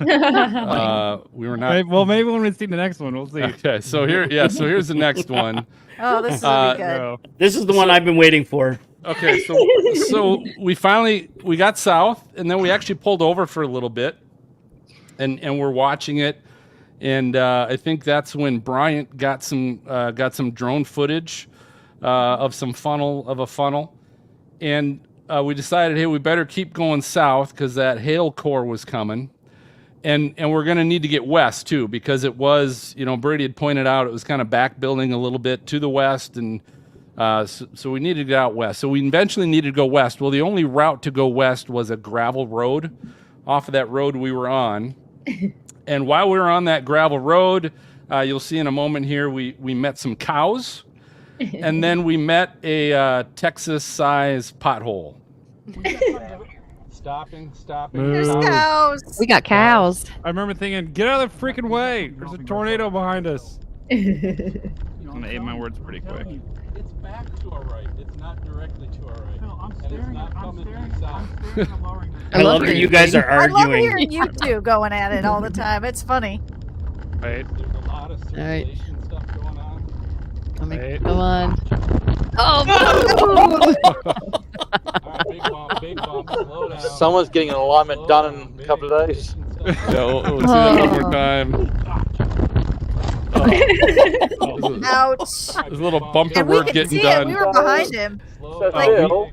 We were not. Well, maybe when we see the next one, we'll see. Okay, so here's the next one. Oh, this is gonna be good. This is the one I've been waiting for. Okay, so we got south, and then we actually pulled over for a little bit, and we're watching it, and I think that's when Bryant got some drone footage of a funnel, and we decided, hey, we better keep going south because that hail core was coming, and we're going to need to get west too because it was, Brady had pointed out it was kind of back building a little bit to the west, and so we needed to get out west. So we eventually needed to go west. Well, the only route to go west was a gravel road off of that road we were on, and while we were on that gravel road, you'll see in a moment here we met some cows. And then we met a Texas-sized pothole. Stopping. There's cows. We got cows. I remember thinking, get out of the freaking way. There's a tornado behind us. I'm going to aim my words pretty quick. It's back to our right. It's not directly to our right. No, I'm staring I love that you guys are I love arguing. hearing you two going at it all the time. It's funny. Right. There's a lot of circulation stuff going on. Come on. Oh, All right, big bump, slow down. Someone's getting an alignment done in a couple of days. Yeah, we'll see that one more time. Ouch. There's a little bumper And we work could getting see done. it. We were behind him. So, Like- Phil,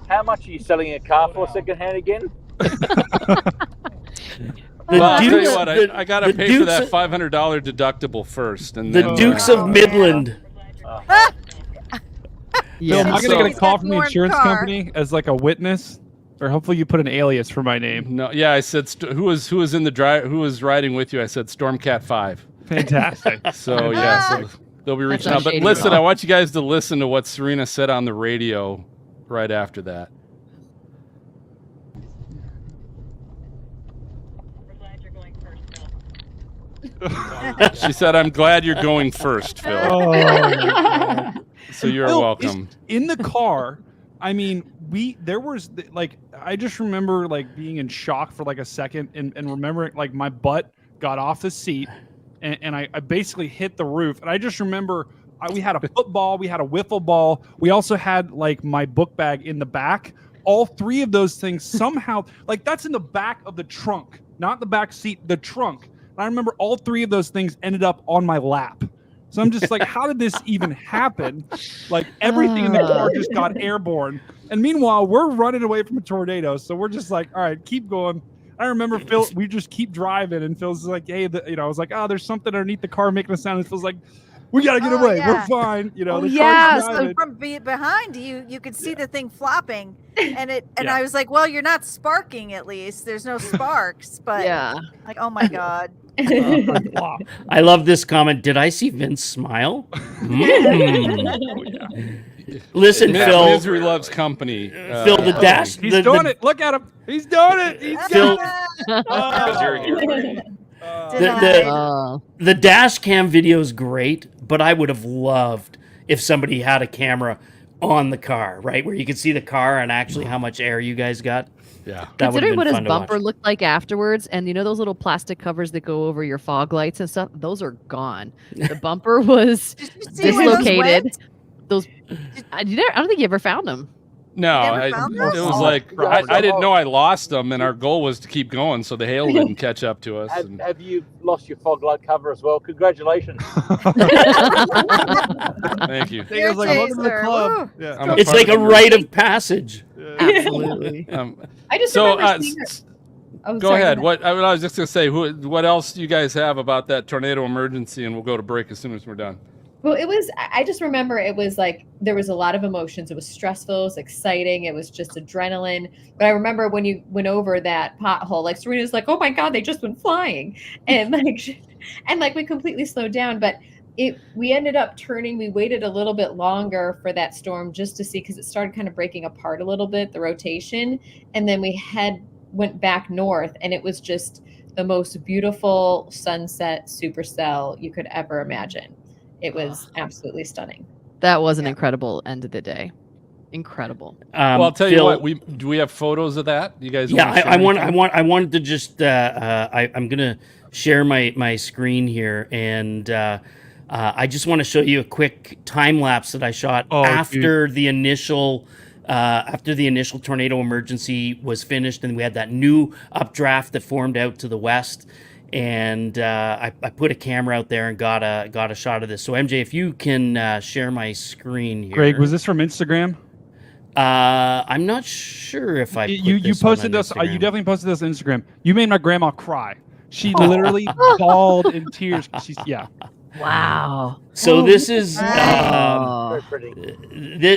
how much are you selling a car for secondhand again? Well, I'll tell you Dukes- what, I got to the pay for Dukes that of- $500 deductible first, and The then Dukes Oh, of Midland. Phil, am I So- going to get a call from the He's got insurance your car. company as like a witness? Or hopefully you put an alias for my name. No, yeah, I said who was in the drive, who was riding with you? I said Stormcat 5. Fantastic. So yeah, so they'll be reaching out. But shady listen, at all. I want you guys to listen to what Serena said on the radio right after that. She said, "I'm glad you're going first, Phil." Oh, my God. So you're Phil, welcome. In the car, I mean, there was like, I just remember like being in shock for like a second and remembering like my butt got off the seat and I basically hit the roof. And I just remember we had a football, we had a wiffle ball. We also had like my book bag in the back. All three of those things somehow, like that's in the back of the trunk, not the back seat, the trunk. And I remember all three of those things ended up on my lap. So I'm just like, how did this even happen? Like everything in the car just got airborne. And meanwhile, we're running away from a tornado. So we're just like, all right, keep going. I remember Phil, we just keep driving and Phil's like, hey, I was like, oh, there's something underneath the car making a sound. And Phil's like, we got to get away. Yeah. We're fine. The car's So driving. from behind you could see the thing flopping, and Yeah. I was like, well, you're not sparking at least. There's no sparks, but Yeah. like, oh my god. I love this comment. Did I see Vince smile? Mm. Listen, Phil. Misery loves company. Phil, the dash. He's doing it. Look at him. He's doing it. He's Phil, Because you're here, Brady. the dash cam video is great, but I would have loved if somebody had a camera on the car, right, where you could see the car and actually how much air you guys got. Yeah. That would have Considering been what his fun to watch. bumper looked like afterwards, and you know those little plastic covers that go over your fog lights and stuff, those are gone. The bumper was see where those dislocated. went? Those, I don't think you ever found them. No, never found those? it was like I didn't know I lost them, and our goal was to keep going, so the hail didn't catch up to us. And Have you lost your fog light cover as well? Congratulations. thank you. He was like, welcome to the Chaser, club. woo. Yeah. I'm a It's part like of a the rite of passage. Absolutely. I just So remember seeing her- Oh, go sorry, ahead. What I was just gonna say. What else do you guys have about that tornado emergency? And we'll go to break as soon as we're done. Well, I just remember it was like there was a lot of emotions. It was stressful, it was exciting, it was just adrenaline. But I remember when you went over that pothole, like Serena's like, oh my God, they just went flying. And like we completely slowed down. But we ended up turning, we waited a little bit longer for that storm just to see, because it started kind of breaking apart a little bit, the rotation. And then we went back north, and it was just the most beautiful sunset supercell you could ever imagine. It was absolutely stunning. That was an incredible end of the day. Incredible. Well, I'll tell you Phil, what. Do we have photos of that? You guys? Yeah, wanna share I anything? wanted to just. I'm gonna share my screen here, and I just want to show you a quick time lapse that I shot after the initial tornado emergency was finished, and we had that new updraft that formed out to the west. And I put a camera out there and got a shot of this. So MJ, if you can share my screen here. Greg, was this from Instagram? I'm not sure if I put you this one posted on this. You Instagram. definitely posted this on Instagram. You made my grandma cry. She literally bawled in tears. Wow. So this is Very pretty.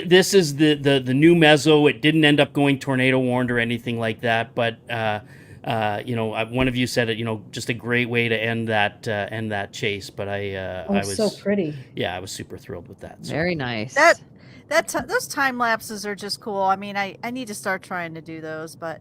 this is the new mezzo. It didn't end up going tornado warned or anything like that, but one of you said it. Just a great way to end that chase. But I was so pretty. Yeah, I was super thrilled with that. So. Very nice. Those time lapses are just cool. I mean, I need to start trying to do those, but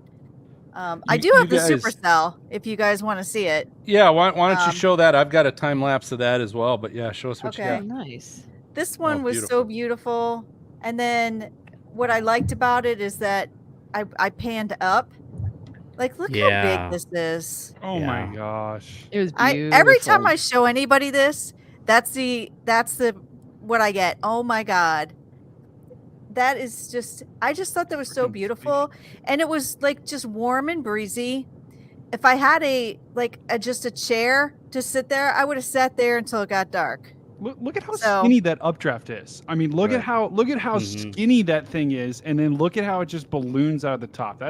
I do have the supercell if you guys want to see it. Yeah, why don't you show that? I've got a time lapse of that as well. But yeah, show us what you got. Nice. This one was so beautiful, and then what I liked about it is that I panned up. Like, look how big this is. Oh my gosh. It was beautiful. Every time I show anybody this, that's the what I get. Oh my God. That is just, I just thought that was so beautiful. And it was like just warm and breezy. If I had just a chair to sit there, I would have sat there until it got dark. Look at how skinny that updraft is. I mean, look at how skinny that thing is, and then look at how it just balloons out of the top.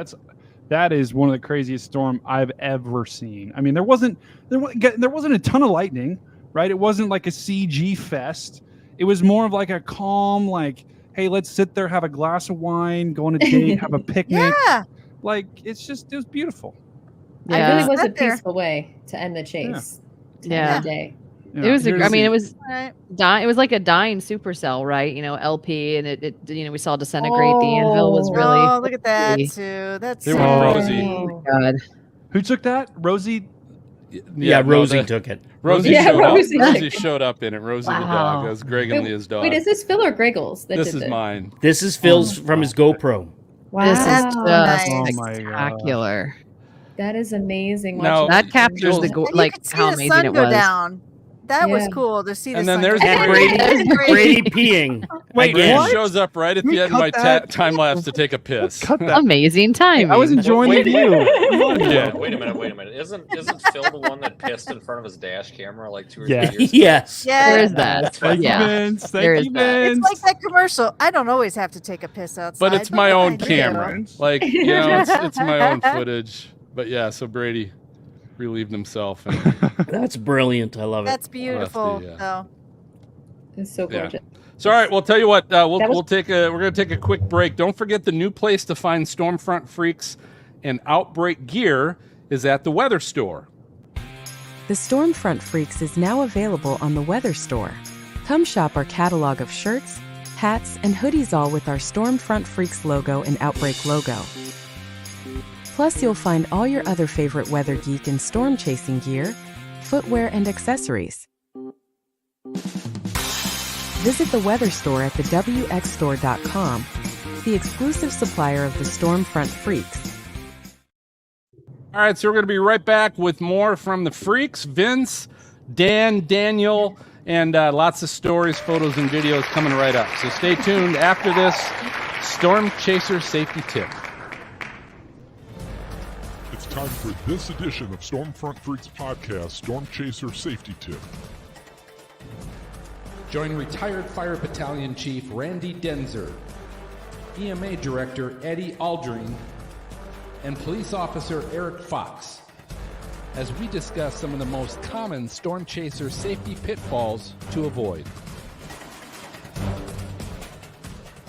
That is one of the craziest storm I've ever seen. I mean, there wasn't a ton of lightning, right? It wasn't like a CG fest. It was more of like a calm, like, hey, let's sit there, have a glass of wine, go on a date, have a picnic. Yeah. Like, it was beautiful. Yeah. It really was a Sat there. peaceful way to end the chase. Yeah. The day. Yeah, It was. here's I mean, the- it was. Right. It was like a dying supercell, right? LP, and it we saw disintegrate. The anvil was really. Oh, look at that pretty. too. That's There so was pretty. Rosie. Oh my God. Who took that? Rosie? Yeah, Rosie took it. Rosie Yeah, showed Rosie up. took Rosie it. showed up in it. Rosie the Wow. dog. That was Greg and Wait, Leah's dog. Wait, is this Phil or Griggles that This did is mine. This is Phil's from his GoPro. Wow. This is just nice. Oh my God. spectacular. That is amazing. Now- watching That captures the And you like could see how the amazing sun it go was. down. That was Yeah. cool to see the And then sun there's go And down. Brady peeing. Wait, Brady what? shows up right at We the end of my cut that? time lapse to take a piss. Cut that. Amazing timing. I was enjoying Wait, the view. Yeah. Wait a minute. Isn't Phil the one that pissed in front of his dash camera like 2 or 3 Yeah. years ago? Yes. There Yeah. is that. Thank Yeah. you, Vince. There Thank is you, that. It's Vince. like that commercial. I don't always have to take a piss outside. But it's my when own I do- camera. Like, it's my own footage. But yeah, so Brady relieved himself. And That's brilliant. I love it. That's beautiful. yeah. So It's so Yeah. gorgeous. So all right, we'll tell you what. That was- We're gonna take a quick break. Don't forget the new place to find Stormfront freaks and Outbreak gear is at the Weather Store. The Stormfront Freaks is now available on the Weather Store. Come shop our catalog of shirts, hats, and hoodies, all with our Stormfront Freaks logo and Outbreak logo. Plus, you'll find all your other favorite weather geek and storm chasing gear, footwear, and accessories. Visit the weather store at thewxstore.com, the exclusive supplier of the Stormfront Freaks. All right, so we're going to be right back with more from the Freaks. Vince, Dan, Daniel, and lots of stories, photos, and videos coming right up. So stay tuned. After this, Stormchaser safety tip. It's time for this edition of Stormfront Freaks podcast, Stormchaser safety tip. Join retired Fire Battalion Chief Randy Denzer, EMA Director Eddie Aldring, and Police Officer Eric Fox as we discuss some of the most common Stormchaser safety pitfalls to avoid.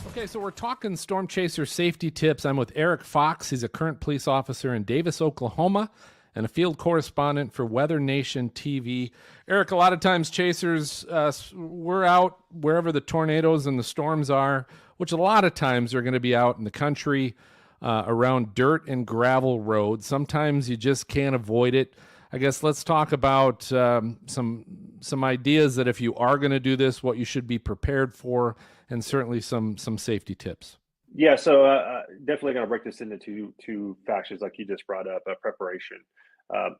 Okay, so we're talking Stormchaser safety tips. I'm with Eric Fox. He's a current police officer in Davis, Oklahoma, and a field correspondent for Weather Nation TV. Eric, a lot of times chasers, we're out wherever the tornadoes and the storms are, which a lot of times are going to be out in the country around dirt and gravel roads. Sometimes you just can't avoid it. I guess let's talk about some ideas that if you are going to do this, what you should be prepared for, and certainly some safety tips. Yeah, so definitely going to break this into two factions like you just brought up, preparation.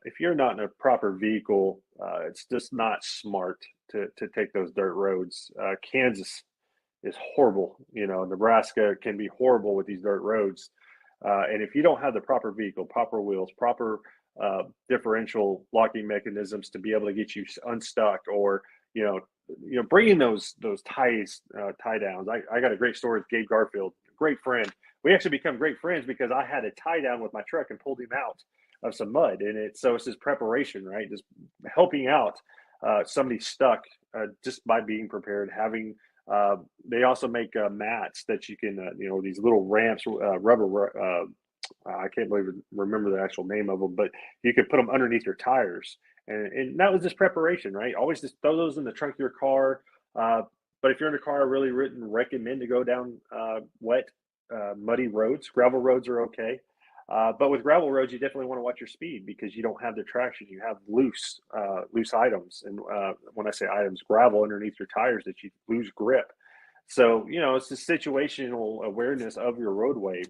If you're not in a proper vehicle, it's just not smart to take those dirt roads. Kansas is horrible. Nebraska can be horrible with these dirt roads. And if you don't have the proper vehicle, proper wheels, proper differential locking mechanisms to be able to get you unstuck, or bringing those tie downs. I got a great story with Gabe Garfield, great friend. We actually become great friends because I had a tie down with my truck and pulled him out of some mud. And it's this preparation, right? Just helping out somebody stuck just by being prepared. Having they also make mats that you can, these little ramps, rubber. I can't remember the actual name of them, but you could put them underneath your tires. And that was just preparation, right? Always just throw those in the trunk of your car. But if you're in a car, I really wouldn't recommend to go down wet, muddy roads. Gravel roads are okay. But with gravel roads, you definitely want to watch your speed because you don't have the traction. You have loose items. And when I say items, gravel underneath your tires that you lose grip. So, it's the situational awareness of your roadway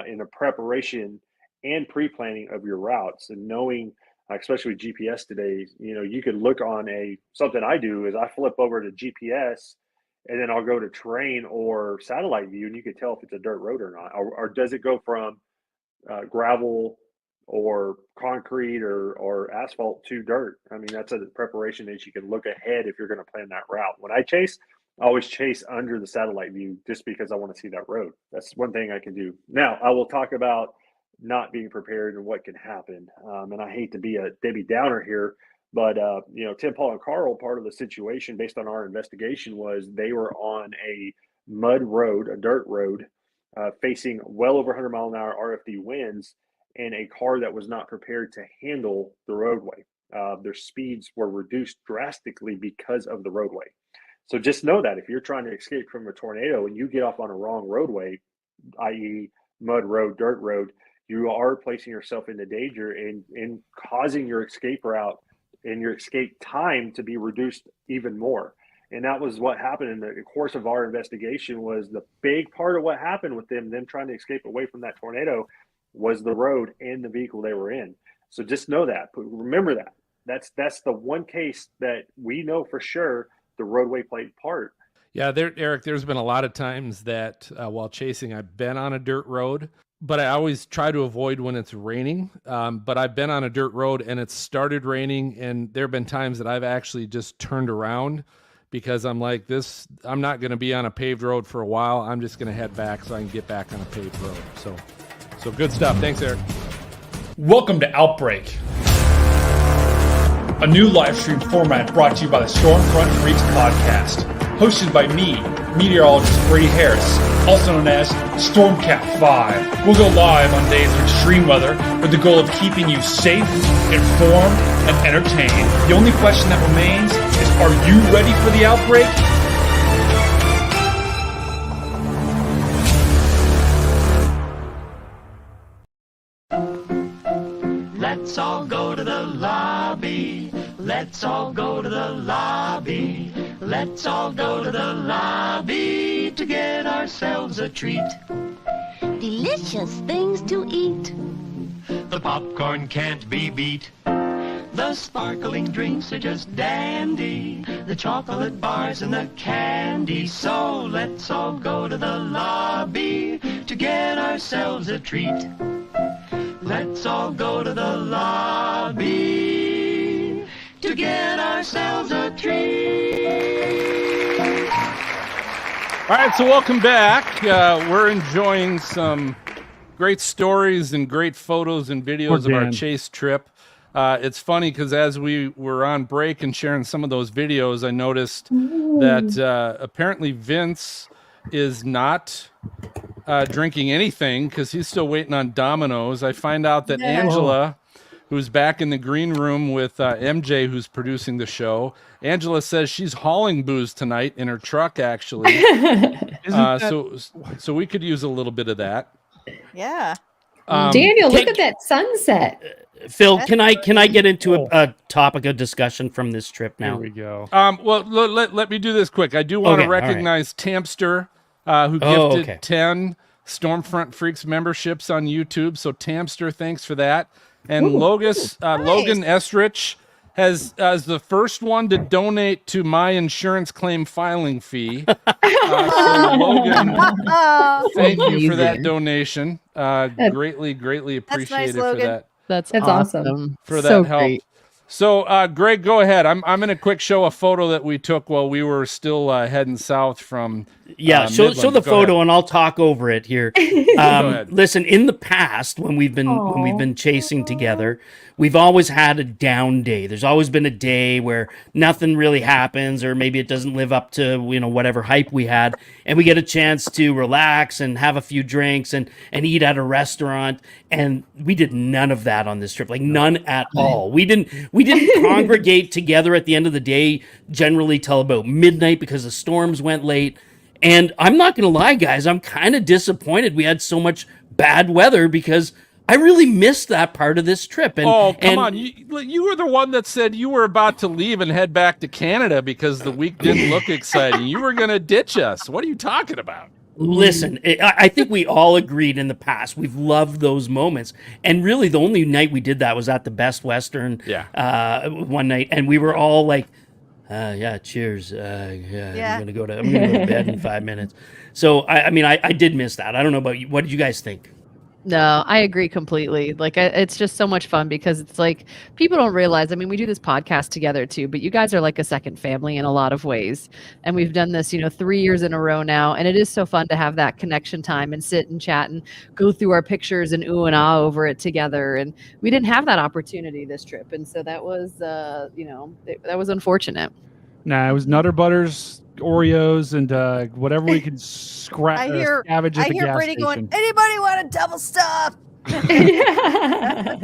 in the preparation and pre-planning of your routes, and knowing, especially with GPS today, you could look on something I do is I flip over to GPS and then I'll go to terrain or satellite view, and you can tell if it's a dirt road or not, or does it go from gravel or concrete or asphalt to dirt. I mean, that's a preparation that you can look ahead if you're going to plan that route. When I chase, I always chase under the satellite view just because I want to see that road. That's one thing I can do. Now, I will talk about not being prepared and what can happen. And I hate to be a Debbie Downer here, but Tim, Paul, and Carl, part of the situation based on our investigation was they were on a mud road, a dirt road, facing well over 100 mile an hour RFD winds, and a car that was not prepared to handle the roadway. Their speeds were reduced drastically because of the roadway. So just know that if you're trying to escape from a tornado and you get off on a wrong roadway, i.e. mud road, dirt road, you are placing yourself into danger and causing your escape route and your escape time to be reduced even more. And that was what happened in the course of our investigation. Was the big part of what happened with them trying to escape away from that tornado was the road and the vehicle they were in. So just know that. But remember that. That's the one case that we know for sure the roadway played part. Yeah, Eric, there's been a lot of times that while chasing, I've been on a dirt road, but I always try to avoid when it's raining. But I've been on a dirt road and it started raining, and there have been times that I've actually just turned around because I'm like, I'm not going to be on a paved road for a while. I'm just going to head back so I can get back on a paved road. So good stuff. Thanks, Eric. Welcome to Outbreak, a new live stream format brought to you by the Stormfront Freaks podcast, hosted by me, meteorologist Brady Harris, also known as Stormcat 5. We'll go live on days of extreme weather with the goal of keeping you safe, informed, and entertained. The only question that remains is, are you ready for the outbreak? Let's all go to the lobby. Let's all go to the lobby. Let's all go to the lobby to get ourselves a treat. Delicious things to eat. The popcorn can't be beat. The sparkling drinks are just dandy. The chocolate bars and the candy. So let's all go to the lobby to get ourselves a treat. Let's all go to the lobby to get ourselves a treat. All right, so welcome back. We're enjoying some great stories and great photos and videos of our chase trip. It's funny because as we were on break and sharing some of those videos, I noticed that apparently Vince is not drinking anything because he's still waiting on Domino's. I find out that Angela, who's back in the green room with MJ, who's producing the show, Angela says she's hauling booze tonight in her truck, actually. So we could use a little bit of that. Yeah. Daniel, look at that sunset. Phil, can I get into a topic of discussion from this trip now? Here we go. Well, let me do this quick. I do want to recognize Tamster, who gifted 10 Stormfront Freaks memberships on YouTube. So Tamster, thanks for that. And Logan Estrich has as the first one to donate to my insurance claim filing fee. So Logan, thank you for that donation. Greatly appreciated for that. That's awesome. For that help. Great. So, Greg, go ahead. I'm going to quick show a photo that we took while we were still heading south from show Midland. the photo and I'll talk over it here. Listen, in the past when we've been chasing together, we've always had a down day. There's always been a day where nothing really happens, or maybe it doesn't live up to whatever hype we had, and we get a chance to relax and have a few drinks and eat at a restaurant. And we did none of that on this trip, like none at all. We didn't congregate together at the end of the day generally till about midnight because the storms went late. And I'm not going to lie, guys, I'm kind of disappointed we had so much bad weather because I really missed that part of this trip. And, come on. You were the one that said you were about to leave and head back to Canada because the week didn't look exciting. You were going to ditch us. What are you talking about? Listen, I think we all agreed in the past. We've loved those moments. And really, the only night we did that was at the Best Western one night. And we were all like, cheers. I'm going to go to bed in 5 minutes. So, I did miss that. I don't know about you. What did you guys think? No, I agree completely. Like, it's just so much fun because it's like people don't realize. I mean, we do this podcast together too, but you guys are like a second family in a lot of ways. And we've done this, 3 years in a row now. And it is so fun to have that connection time and sit and chat and go through our pictures and ooh and ah over it together. And we didn't have that opportunity this trip. And so that was, that was unfortunate. Nah, it was Nutter Butters, Oreos, and whatever we could scavenge at the gas Brady station. going, anybody want a double stuff?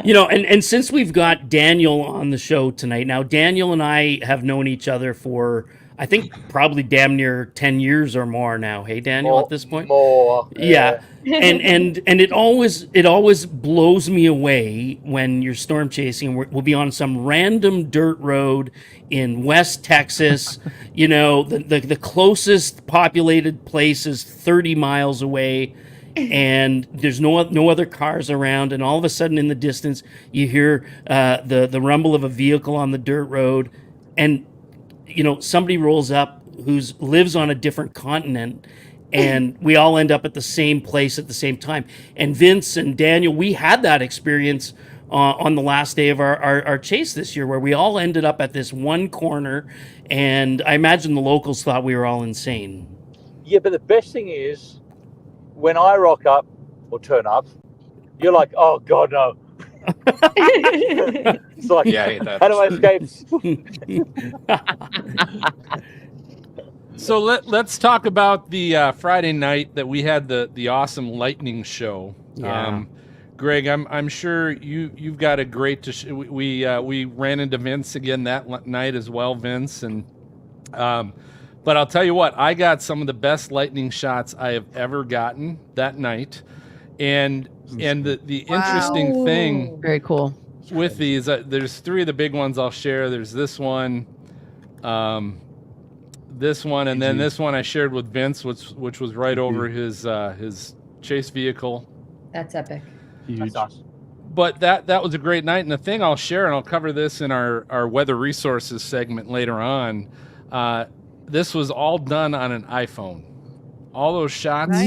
And since we've got Daniel on the show tonight, now Daniel and I have known each other for, I think, probably damn near 10 years or more now. Hey, Daniel, at this point? More. Yeah. And it always blows me away when you're storm chasing. We'll be on some random dirt road in West Texas. The closest populated place is 30 miles away. And there's no other cars around, and all of a sudden in the distance you hear the rumble of a vehicle on the dirt road, and somebody rolls up who lives on a different continent, and we all end up at the same place at the same time. And Vince and Daniel, we had that experience on the last day of our chase this year, where we all ended up at this one corner, and I imagine the locals thought we were all insane. Yeah, but the best thing is, when I rock up or turn up, you're like, oh, God, no. It's like, how do I escape? So let's talk about the Friday night that we had the awesome lightning show. Yeah. Greg, I'm sure you've got a great. We ran into Vince again that night as well, Vince, and but I'll tell you what, I got some of the best lightning shots I have ever gotten that night, and the interesting thing, very cool. with these, there's 3 of the big ones I'll share. There's this one, this one, and then this one I shared with Vince, which was right over his chase vehicle. That's epic. That's awesome. But that was a great night. And the thing I'll share, and I'll cover this in our weather resources segment later on, this was all done on an iPhone. All those shots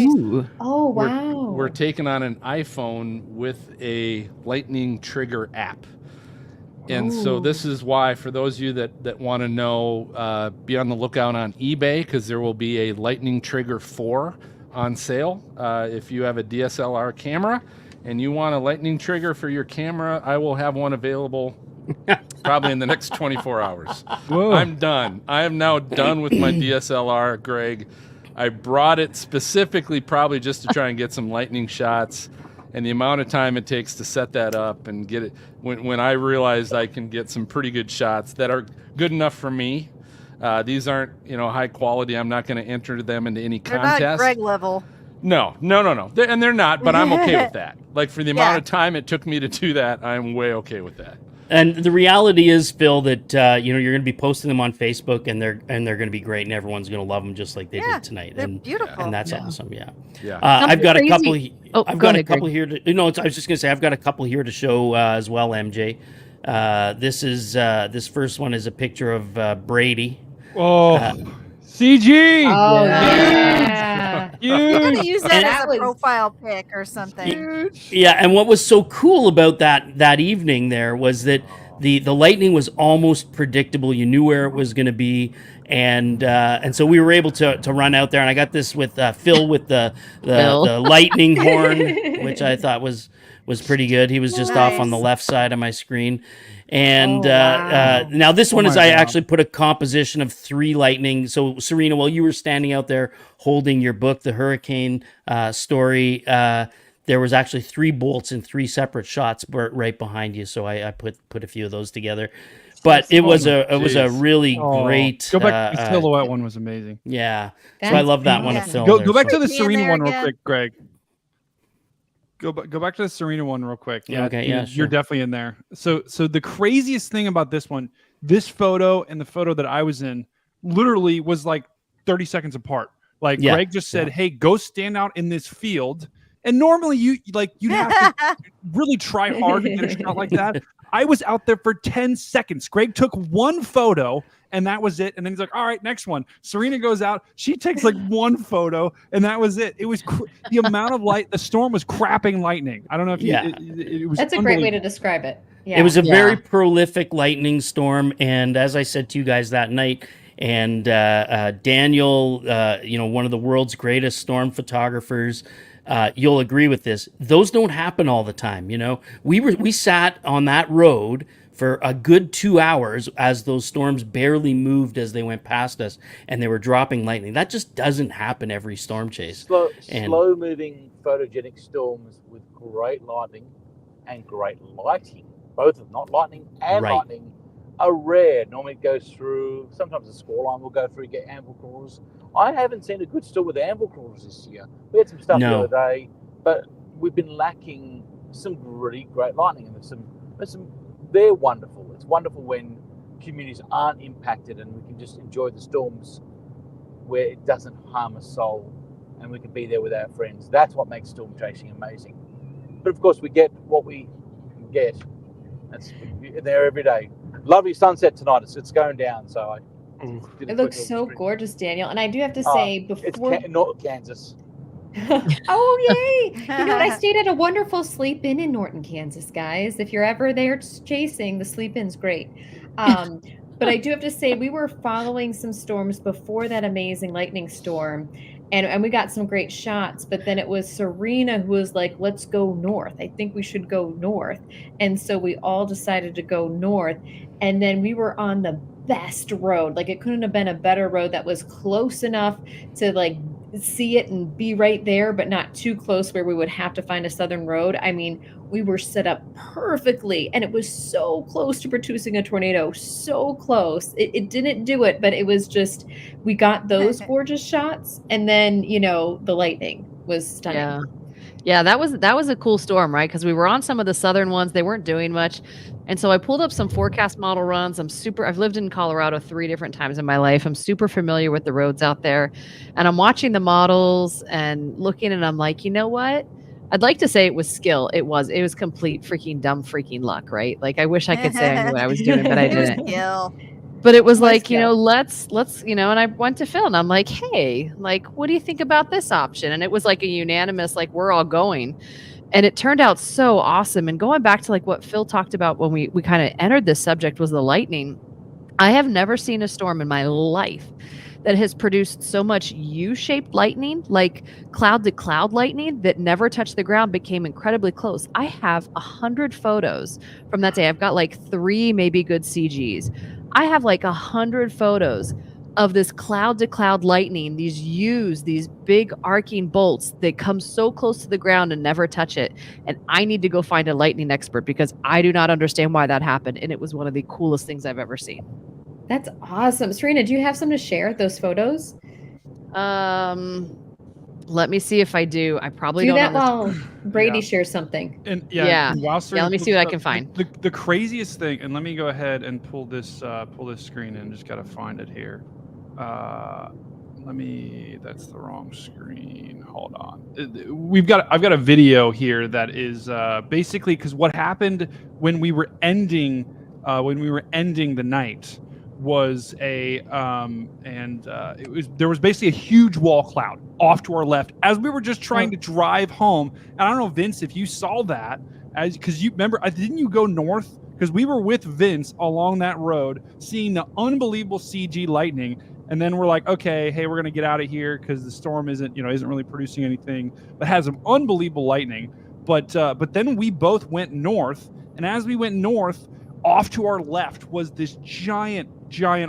were taken on an iPhone with a lightning trigger app. And so this is why, for those of you that want to know, be on the lookout on eBay, because there will be a Lightning Trigger 4 on sale. If you have a DSLR camera and you want a lightning trigger for your camera, I will have one available probably in the next 24 hours. Whoa. I'm done. I am now done with my DSLR, Greg. I brought it specifically probably just to try and get some lightning shots, and the amount of time it takes to set that up and get it. When I realized I can get some pretty good shots that are good enough for me. These aren't, high quality. I'm not going to enter them into any contest. They're not Greg level. No. They're not, but I'm okay with that. Like, for the amount of time it took me to do that, I'm way okay with that. And the reality is, Phil, that you're going to be posting them on Facebook, and they're going to be great, and everyone's going to love them just like they did tonight. They're beautiful. And that's awesome. Yeah. I've got a couple. I've got a couple Greg. here. I was just going to say I've got a couple here to show as well, MJ. This first one is a picture of Brady. Oh, CG! Oh, yeah. We're going to use that as a was profile pic or something. Yeah, and what was so cool about that evening there was that the lightning was almost predictable. You knew where it was going to be, and so we were able to run out there. And I got this with Phil with the lightning horn, which I thought was pretty good. He was just off on the left side of my screen. And now this one is I actually put a composition of 3 lightning. So Serena, while you were standing out there holding your book, the hurricane story, there was actually 3 bolts in 3 separate shots right behind you. So I put a few of those together. But it was a really great. Go back. The silhouette one was amazing. Yeah, so I love that one of Phil. Go back to the Serena one real quick, Greg. Go back to the Serena one real quick. Yeah, okay, yeah, sure. You're definitely in there. So the craziest thing about this one, this photo and the photo that I was in, literally was like 30 seconds apart. Like Greg just said, "Hey, go stand out in this field." And normally you'd have to really try hard to get a shot like that. I was out there for 10 seconds. Greg took 1 photo, and that was it. And then he's like, all right, next one. Serena goes out. She takes like 1 photo, and that was it. It was the amount of light. The storm was crapping lightning. I don't know if it was. That's a great way to describe it. Yeah. It was a very prolific lightning storm. And as I said to you guys that night, and Daniel, one of the world's greatest storm photographers, you'll agree with this. Those don't happen all the time. We sat on that road for a good 2 hours as those storms barely moved as they went past us, and they were dropping lightning. That just doesn't happen every storm chase. Slow moving photogenic storms with great lightning and great lighting, both of not lightning and lightning, are rare. Normally it goes through, sometimes the score line will go through, get amble crawlers. I haven't seen a good storm with amble crawlers this year. We had some stuff the other day, but we've been lacking some really great lightning, and there's some. They're wonderful. It's wonderful when communities aren't impacted and we can just enjoy the storms where it doesn't harm a soul, and we can be there with our friends. That's what makes storm chasing amazing. But of course, we get what we get. We're there every day. Lovely sunset tonight. It's going down, so it looks so gorgeous, Daniel. And I do have to say, before North Kansas. Oh, yay! You know what? I stayed at a wonderful sleep inn in Norton, Kansas, guys. If you're ever there chasing, the sleep in's great. But I do have to say, we were following some storms before that amazing lightning storm, and we got some great shots. But then it was Serena who was like, let's go north. I think we should go north. And so we all decided to go north. And then we were on the best road. Like, it couldn't have been a better road that was close enough to like see it and be right there, but not too close where we would have to find a southern road. I mean, we were set up perfectly, and it was so close to producing a tornado, so close. It didn't do it, but it was just, we got those gorgeous shots, and then, the lightning was stunning. Yeah, that was a cool storm, right? Because we were on some of the southern ones; they weren't doing much, and so I pulled up some forecast model runs. I've lived in Colorado 3 different times in my life. I'm super familiar with the roads out there, and I'm watching the models and looking, and I'm like, you know what? I'd like to say it was skill. It was complete freaking dumb freaking luck, right? Like I wish I could say I knew what I was doing, but I It was didn't. skill. But it was Let's like, go. let's, and I went to Phil and I'm like, hey, like, what do you think about this option? And it was like a unanimous, like, we're all going. And it turned out so awesome. And going back to like what Phil talked about when we kind of entered this subject was the lightning. I have never seen a storm in my life that has produced so much U-shaped lightning, like cloud to cloud lightning that never touched the ground, became incredibly close. I have 100 photos from that day. I've got like 3 maybe good CGs. I have like 100 photos of this cloud to cloud lightning, these U's, these big arcing bolts that come so close to the ground and never touch it. And I need to go find a lightning expert because I do not understand why that happened. And it was one of the coolest things I've ever seen. That's awesome. Serena, do you have some to share, those photos? Let me see if I do. I probably Do don't. that on while Brady shares something. And Yeah. and while Yeah, Serena let me pulls see what I up, can find. The craziest thing, and let me go ahead and pull this screen in. Just gotta find it here. That's the wrong screen. Hold on. I've got a video here that is basically because what happened when we were ending the night was there was basically a huge wall cloud off to our left as we were just trying to drive home. And I don't know, Vince, if you saw that, because you remember, didn't you go north? Because we were with Vince along that road, seeing the unbelievable CG lightning, and then we're like, okay, hey, we're gonna get out of here because the storm isn't really producing anything, but has some unbelievable lightning. But then we both went north, and as we went north, off to our left was this giant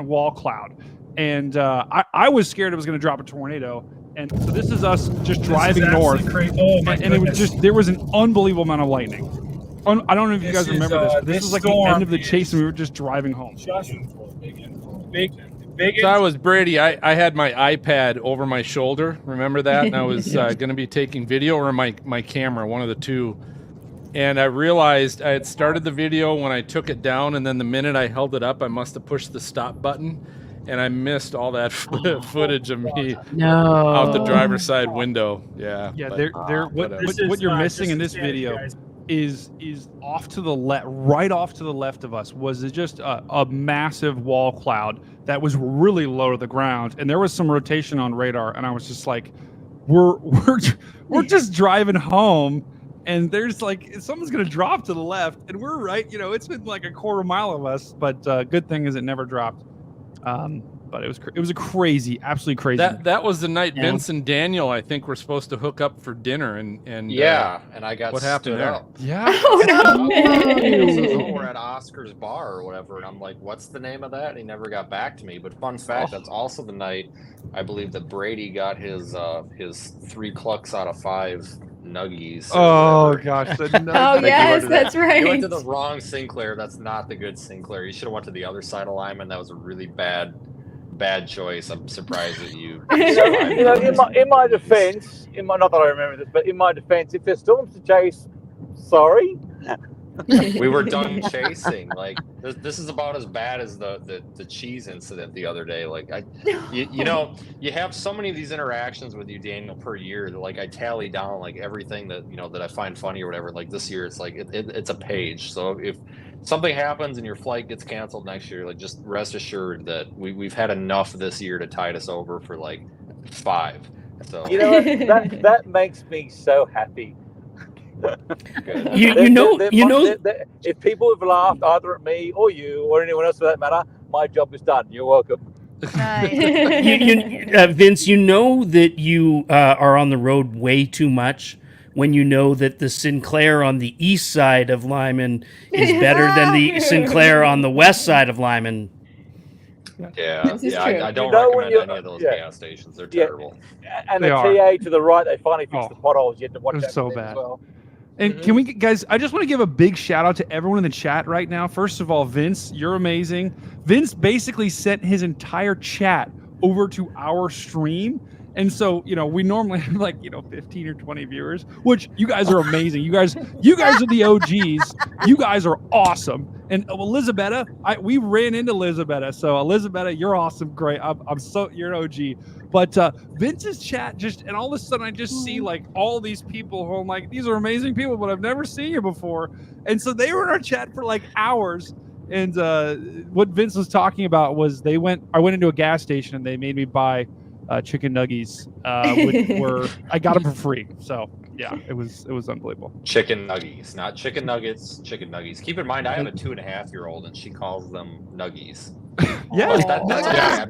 wall cloud, and I was scared it was going to drop a tornado. And so this is us just driving north, and it was just, there was an unbelievable amount of lightning. I don't know if you guys remember this, but this was like the end of the chase, and we were just driving home. So I was Brady. I had my iPad over my shoulder. Remember that? And I was going to be taking video, or my camera, one of the two. And I realized I had started the video when I took it down, and then the minute I held it up, I must have pushed the stop button, and I missed all that footage of me out the driver's side window. Yeah. Yeah, but, what you're missing in this video is off to the left, right off to the left of us was just a massive wall cloud that was really low to the ground, and there was some rotation on radar, and I was just like, we're just driving home. And there's like, someone's going to drop to the left, and we're right. It's been like a quarter mile of us, but good thing is it never dropped. But it was a crazy, absolutely crazy. That was the night Vince and Daniel, I think, were supposed to hook up for dinner, and and I got what happened there? up. Yeah. We're at Oscar's bar or whatever, and I'm like, "What's the name of that?" And he never got back to me. But fun fact, that's also the night I believe that Brady got his 3 clucks out of 5 nuggies. Oh gosh! Oh yes, that's right. You went to the wrong Sinclair. That's not the good Sinclair. You should have went to the other side of Lyman. That was a really bad choice. I'm surprised that you. In my defense, not that I remember this, but in my defense, if there's storms to chase, sorry. We were done chasing. Like this is about as bad as the cheese incident the other day. Like you have so many of these interactions with you, Daniel, per year that like I tally down like everything that that I find funny or whatever. Like this year, it's like it's a page. So if something happens and your flight gets canceled next year, like just rest assured that we've had enough this year to tide us over for like 5. So that makes me so happy. If people have laughed either at me or you or anyone else for that matter, my job is done. You're welcome. Vince, you know that you are on the road way too much when you know that the Sinclair on the east side of Lyman is better than the Sinclair on the west side of Lyman. Yeah, I don't recommend any of those gas stations. They're terrible. And the TA to the right, they finally fixed the potholes. You had to watch that so thing bad. as well. And can we, guys, I just want to give a big shout out to everyone in the chat right now. First of all, Vince, you're amazing. Vince basically sent his entire chat over to our stream, And so, we normally have 15 or 20 viewers, which you guys are amazing. You guys are the OGs. You guys are awesome. And Elizabetta, we ran into Elizabetta. So Elizabetta, you're awesome. Great. You're an OG. But Vince's chat and all of a sudden I just see all these people who I'm like, these are amazing people, but I've never seen you before. And so they were in our chat for hours. And what Vince was talking about was I went into a gas station and they made me buy chicken nuggies, which I got them for free. So yeah, it was unbelievable. Chicken nuggies, not chicken nuggets. Chicken nuggies. Keep in mind, I have a 2.5-year-old, and she calls them nuggies. Yeah,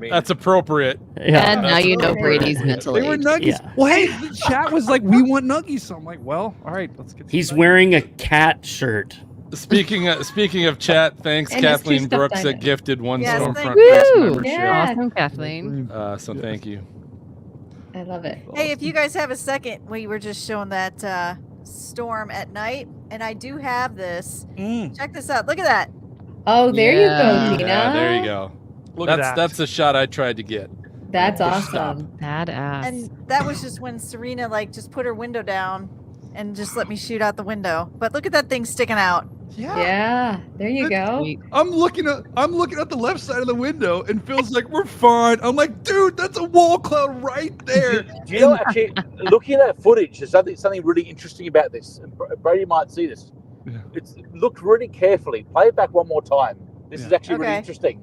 that's appropriate. Yeah, and now you know Brady's mental age. They were nuggies. Yeah. Well, hey, the chat was like, "We want nuggies." So I'm like, "Well, all right, let's get." He's wearing a cat shirt. Speaking of chat, thanks And Kathleen Brooks that gifted one Yes, Stormfront thank Freaks you. membership. Yeah. Awesome, Kathleen. So thank you. I love it. Hey, if you guys have a second, we were just showing that storm at night, and I do have this. Check this out. Look at that. Oh, there you go, Dina. Yeah, there you go. That's the shot I tried to get. That's awesome. Badass. And that was just when Serena just put her window down and just let me shoot out the window. But look at that thing sticking out. Yeah, there you go. I'm looking at the left side of the window and feels like we're fine. I'm like, dude, that's a wall cloud right there. Do you know, actually, looking at that footage, there's something really interesting about this. And Brady might see this. Yeah. Look really carefully. Play it back one more time. This is actually really interesting.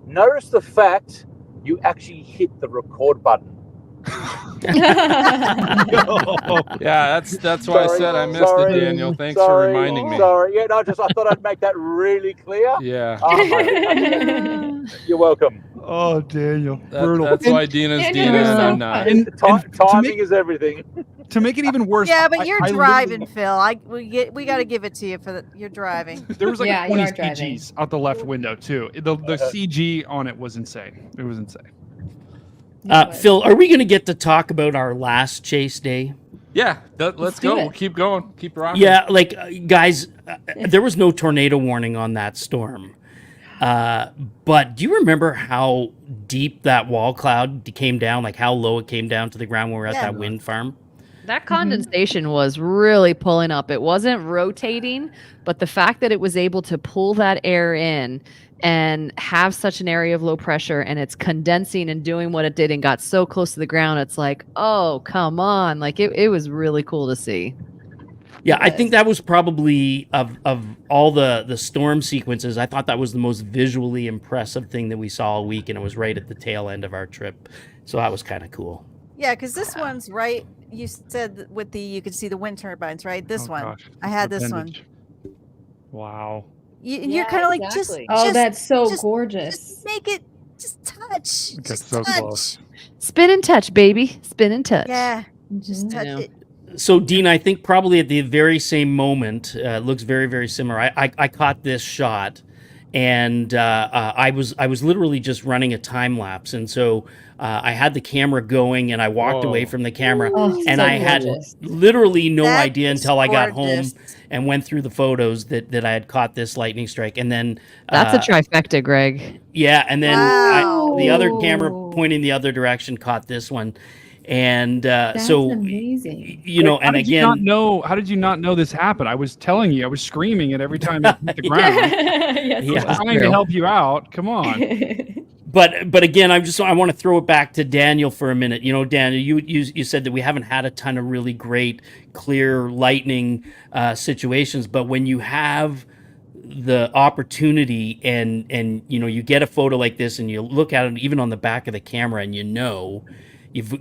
Notice the fact you actually hit the record button. Yeah, that's why I said I missed it, Daniel. Thanks for reminding me. Sorry, I thought I'd make that really clear. Yeah. You're welcome. Oh, Daniel, brutal. That's why Dina's Dina and I'm not. Timing is everything. To make it even worse, Yeah, but you're I driving, Phil. We got to give it to you for your driving. There was 20 you are driving. CGs out the left window too. The CG on it was insane. It was insane. Phil, are we going to get to talk about our last chase day? Yeah, let's go. We'll keep going. Keep rocking. Yeah, guys, there was no tornado warning on that storm. But do you remember how deep that wall cloud came down, how low it came down to the ground when we were at that wind farm? That condensation was really pulling up. It wasn't rotating, but the fact that it was able to pull that air in and have such an area of low pressure and it's condensing and doing what it did and got so close to the ground, it's like, oh, come on. It was really cool to see. Yeah, I think that was probably of all the storm sequences, I thought that was the most visually impressive thing that we saw all week, and it was right at the tail end of our trip. So that was kind of cool. Yeah, because this one's right. You said you could see the wind turbines, right? This one. Gosh, I had this one. Wow. You're kind of like, just. Oh, that's so just gorgeous. Just make it. Just touch. That's Just so touch. close. Spin and touch, baby. Spin and touch. Yeah. Just touch it. So, Dean, I think probably at the very same moment, looks very, very similar. I caught this shot, and I was literally just running a time lapse, and so I had the camera going, and I walked away from the camera, and I had literally no idea until I got home and went through the photos that I had caught this lightning strike, and then That's a trifecta, Greg. Yeah, and then the other camera pointing the other direction caught this one. And so amazing. And how did again, how did you not know this happened? I was telling you, I was screaming it every time it hit the ground. Yes, I was trying to help you out. Come on. But again, I want to throw it back to Daniel for a minute. Daniel, you said that we haven't had a ton of really great, clear lightning situations, but when you have the opportunity and you get a photo like this and you look at it even on the back of the camera and you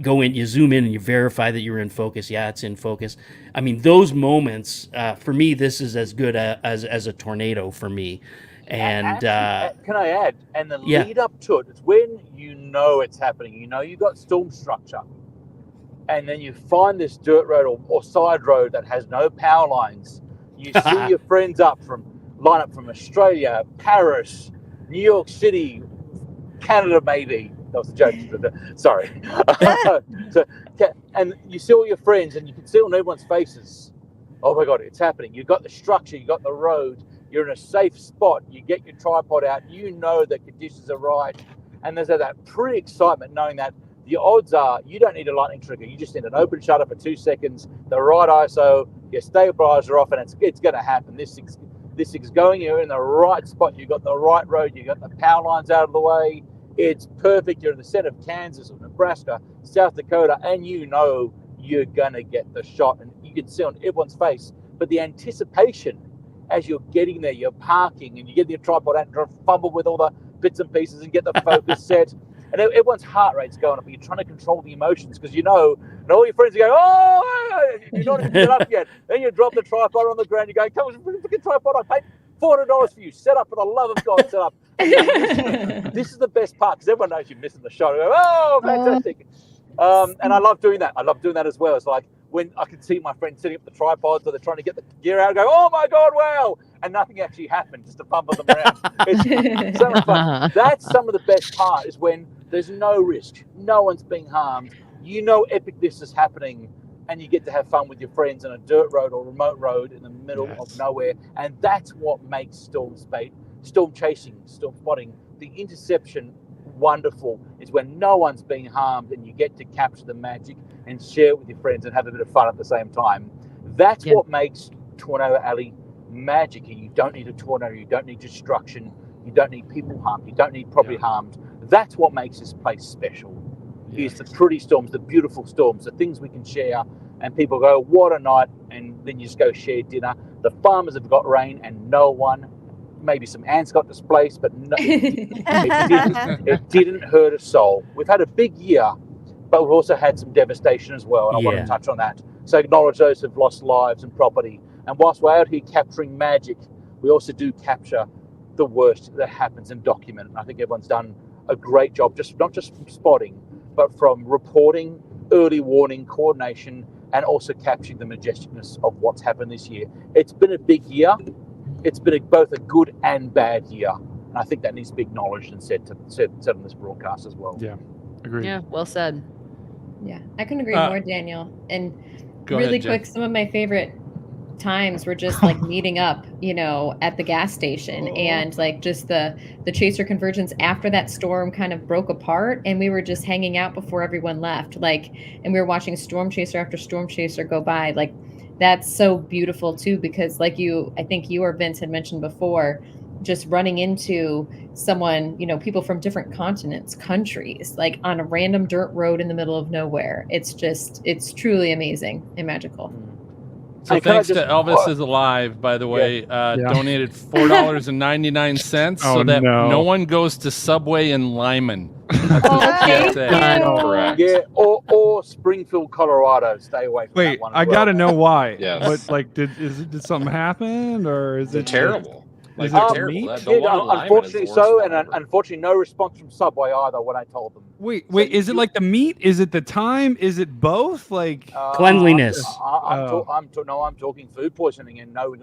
go in, you zoom in, and you verify that you're in focus. Yeah, it's in focus. I mean, those moments, for me, this is as good as a tornado for me. And can I add? And the lead up to it, it's when you know it's happening. You got storm structure, and then you find this dirt road or side road that has no power lines. You see your friends line up from Australia, Paris, New York City, Canada, maybe. That was a joke. Sorry. And you see all your friends, and you can see on everyone's faces, oh my God, it's happening. You've got the structure, you got the road, you're in a safe spot, you get your tripod out, the conditions are right. And there's that pre-excitement knowing that the odds are you don't need a lightning trigger. You just need an open shutter for 2 seconds, the right ISO, your stabilizer off, and it's going to happen. This thing's going. You're in the right spot. You got the right road. You got the power lines out of the way. It's perfect. You're in the center of Kansas or Nebraska, South Dakota, and you know you're going to get the shot, and you can see on everyone's face. But the anticipation as you're getting there, you're parking, and you get your tripod out and try to fumble with all the bits and pieces and get the focus set. And everyone's heart rate's going up. You're trying to control the emotions because you know, and all your friends are going, oh, you're not even set up yet. Then you drop the tripod on the ground. You go, come on, put the tripod. I paid $400 for you. Set up, for the love of God, set up. This is the best part because everyone knows you're missing the shot. Go, oh, fantastic. And I love doing that. I love doing that as well. It's like when I can see my friends setting up the tripods or they're trying to get the gear out and go, oh my God, wow. And nothing actually happened, just to fumble them around. It's so much fun. That's some of the best part is when there's no risk. No one's being harmed. You know epicness is happening and you get to have fun with your friends on a dirt road or remote road in the middle of nowhere. And that's what makes storm chasing, storm spotting, the interception wonderful is when no one's being harmed and you get to capture the magic and share it with your friends and have a bit of fun at the same time. That's what makes Tornado Alley magic. And you don't need a tornado, you don't need destruction, you don't need people harmed, you don't need property harmed. That's what makes this place special. Is the pretty storms, the beautiful storms, the things we can share, and people go, what a night, and then you just go share dinner. The farmers have got rain and no one, maybe some ants got displaced, but no, it didn't hurt a soul. We've had a big year, but we've also had some devastation as well, and I want to touch on that. So acknowledge those who've lost lives and property. And whilst we're out here capturing magic, we also do capture the worst that happens and document it. And I think everyone's done a great job, not just from spotting, but from reporting, early warning, coordination, and also capturing the majesticness of what's happened this year. It's been a big year. It's been both a good and bad year. And I think that needs to be acknowledged and said on this broadcast as well. Yeah, agreed. Yeah, well said. Yeah, I couldn't agree more, Daniel. And really ahead, quick, some of my favorite times were just like meeting up, at the gas station and like just the Chaser convergence after that storm kind of broke apart, and we were just hanging out before everyone left, and we were watching Stormchaser after Stormchaser go by. Like, that's so beautiful too, because I think you or Vince had mentioned before, just running into someone, people from different continents, countries, like on a random dirt road in the middle of nowhere. It's truly amazing and magical. So thanks to Elvis is Alive, by the way, donated $4.99 so that no one goes to Subway in Lyman. That's correct. Yeah, or Springfield, Colorado. Stay away from that one. I gotta know why. Yes. But did something happen, or is it terrible? Is They're it terrible. Unfortunately so, and unfortunately no response from Subway either when I told them. Wait, is it like the meat? Is it the time? Is it both? Like cleanliness? I'm talking food poisoning and no.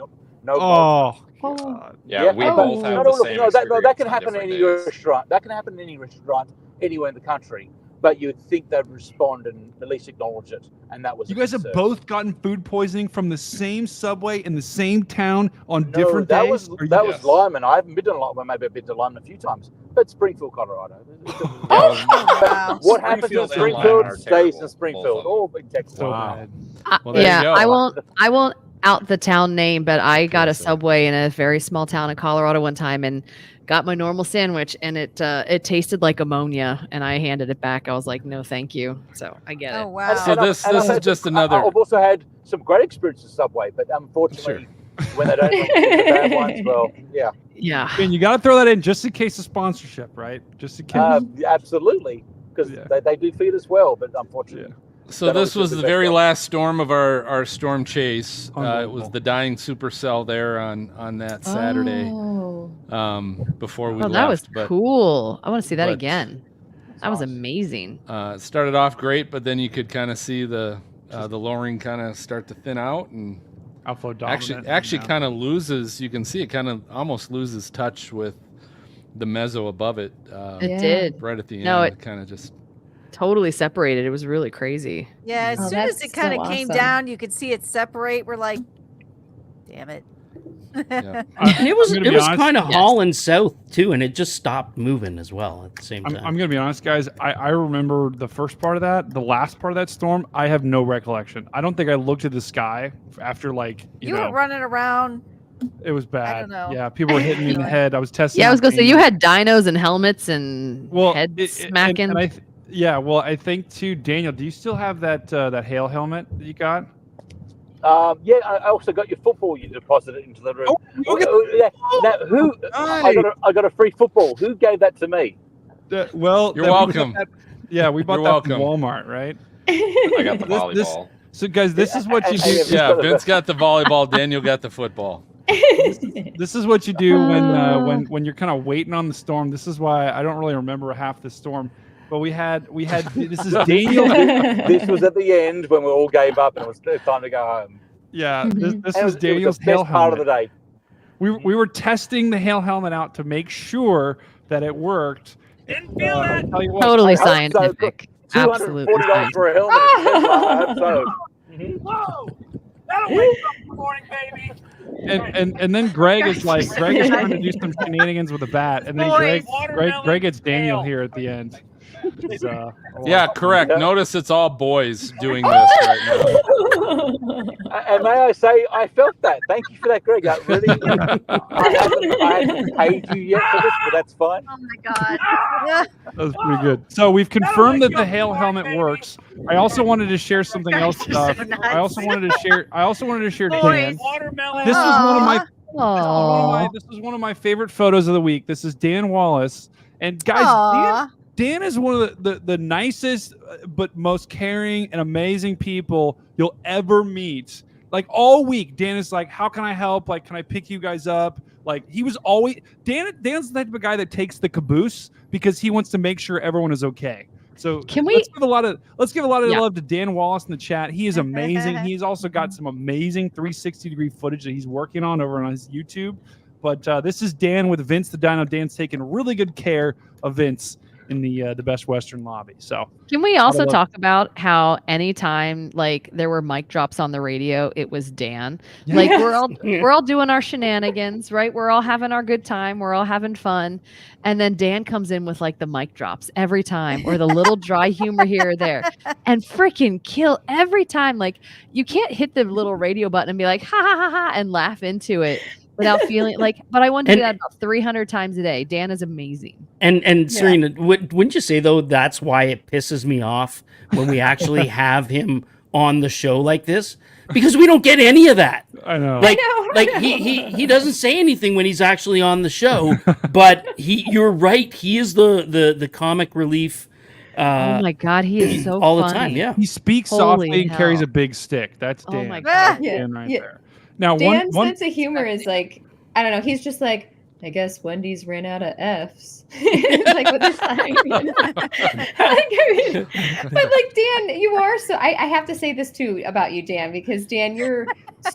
Oh, God. Yeah, we both have the same experience. That can happen in any restaurant. That can happen in any restaurant anywhere in the country. But you'd think they'd respond and at least acknowledge it, and that was. You guys have both gotten food poisoning from the same Subway in the same town on different days? That was Lyman. I haven't been to Lyman. Maybe I've been to Lyman a few times, but Springfield, Colorado. Wow. What happens in Springfield stays in Springfield. Oh, big Texas. Wow. Well, I won't out the town name, but I got a Subway in a very small town in Colorado one time and got my normal sandwich, and it tasted like ammonia, and I handed it back. I was like, no, thank you. So I get it. Oh, wow. So this is just another. I've also had some great experiences with Subway, but unfortunately, when they don't make the bad ones, well, yeah. Yeah. And you got to throw that in just in case of sponsorship, right? Just in case. Absolutely, because they do feed us well, but unfortunately. So this was the very last storm of our storm chase. It was the dying supercell there on that Saturday. Before we left. That was cool. I want to see that again. That was amazing. It started off great, but then you could kind of see the lowering kind of start to thin out, and outflow dominant. Actually kind of loses. You can see it kind of almost loses touch with the mezzo above it. It did right at the end. No, it kind of just totally separated. It was really crazy. Yeah, as soon as it kind of came down, you could see it separate. We're like, damn it. Yeah. And it was I'm gonna be honest. kind of hauling south too, and it just stopped moving as well at the same time. I'm gonna be honest, guys. I remember the first part of that. The last part of that storm, I have no recollection. I don't think I looked at the sky after like You know. were running around. It was bad. don't know. Yeah, people were hitting me in the head. I was testing. Yeah, I was out gonna say you things. had dinos and helmets and head smacking. And yeah, well, I think too, Daniel. Do you still have that that hail helmet that you got? Yeah, I also got your football you deposited into the room. Now, who? I got a free football. Who gave that to me? Well, You're welcome. We bought You're that welcome. from Walmart, right? I got the volleyball. So, guys, this is what you do. Yeah, Vince got the volleyball. Daniel got the football. This is what you do when you're kind of waiting on the storm. This is why I don't really remember half the storm. But we had this is Daniel. This was at the end when we all gave up and it was time to go home. Yeah, this And was Daniel's the best hail part of helmet. the day. We were testing the hail helmet out to make sure that it worked. Didn't feel it. Tell you what, Totally I hope so. scientific. Absolutely. $240 for a helmet. I hope so. Whoa! That'll wake up in the morning, baby. And then Greg is trying to do some shenanigans with a bat, and then Greg gets Daniel here at the end. Yeah, correct. Notice it's all boys doing this right now. And may I say, I felt that. Thank you for that, Greg. That really, I haven't paid you yet for this, but that's fine. Oh my god. That was pretty good. So we've confirmed that the hail helmet works. I also wanted to share something else. I also wanted to share Dan. This is one of my. This is one of my favorite photos of the week. This is Dan Wallace, and guys, Dan is one of the nicest but most caring and amazing people you'll ever meet. Like all week, Dan is like, "How can I help? Like, can I pick you guys up?" Like he was always Dan's the type of guy that takes the caboose because he wants to make sure everyone is okay. So let's give a lot of love to Dan Wallace in the chat. He is amazing. He's also got some amazing 360-degree footage that he's working on over on his YouTube. But this is Dan with Vince the Dino. Dan's taking really good care of Vince in the Best Western lobby. So Can we also talk about how anytime like there were mic drops on the radio, it was Dan. Yeah. Like we're all doing our shenanigans, right? We're all having our good time, we're all having fun. And then Dan comes in with like the mic drops every time, or the little dry humor here or there, and freaking kill every time. Like you can't hit the little radio button and be like, ha ha ha ha, and laugh into it without feeling like, but I want to do that about 300 times a day. Dan is amazing. And Serena, wouldn't you say though that's why it pisses me off when we actually have him on the show like this? Because we don't get any of that. I know. Like he doesn't say anything when he's actually on the show, but you're right, he is the comic relief. Oh my god, he is so all funny. the time. Yeah, he speaks Holy softly and hell. carries a big stick. That's Dan. Oh my That's god. Dan right there. Now, Dan's one sense of humor is like, I don't know. He's just like, I guess Wendy's ran out of F's. It's like with this but like Dan, you are so. I have to say this too about you, Dan, because Dan, you're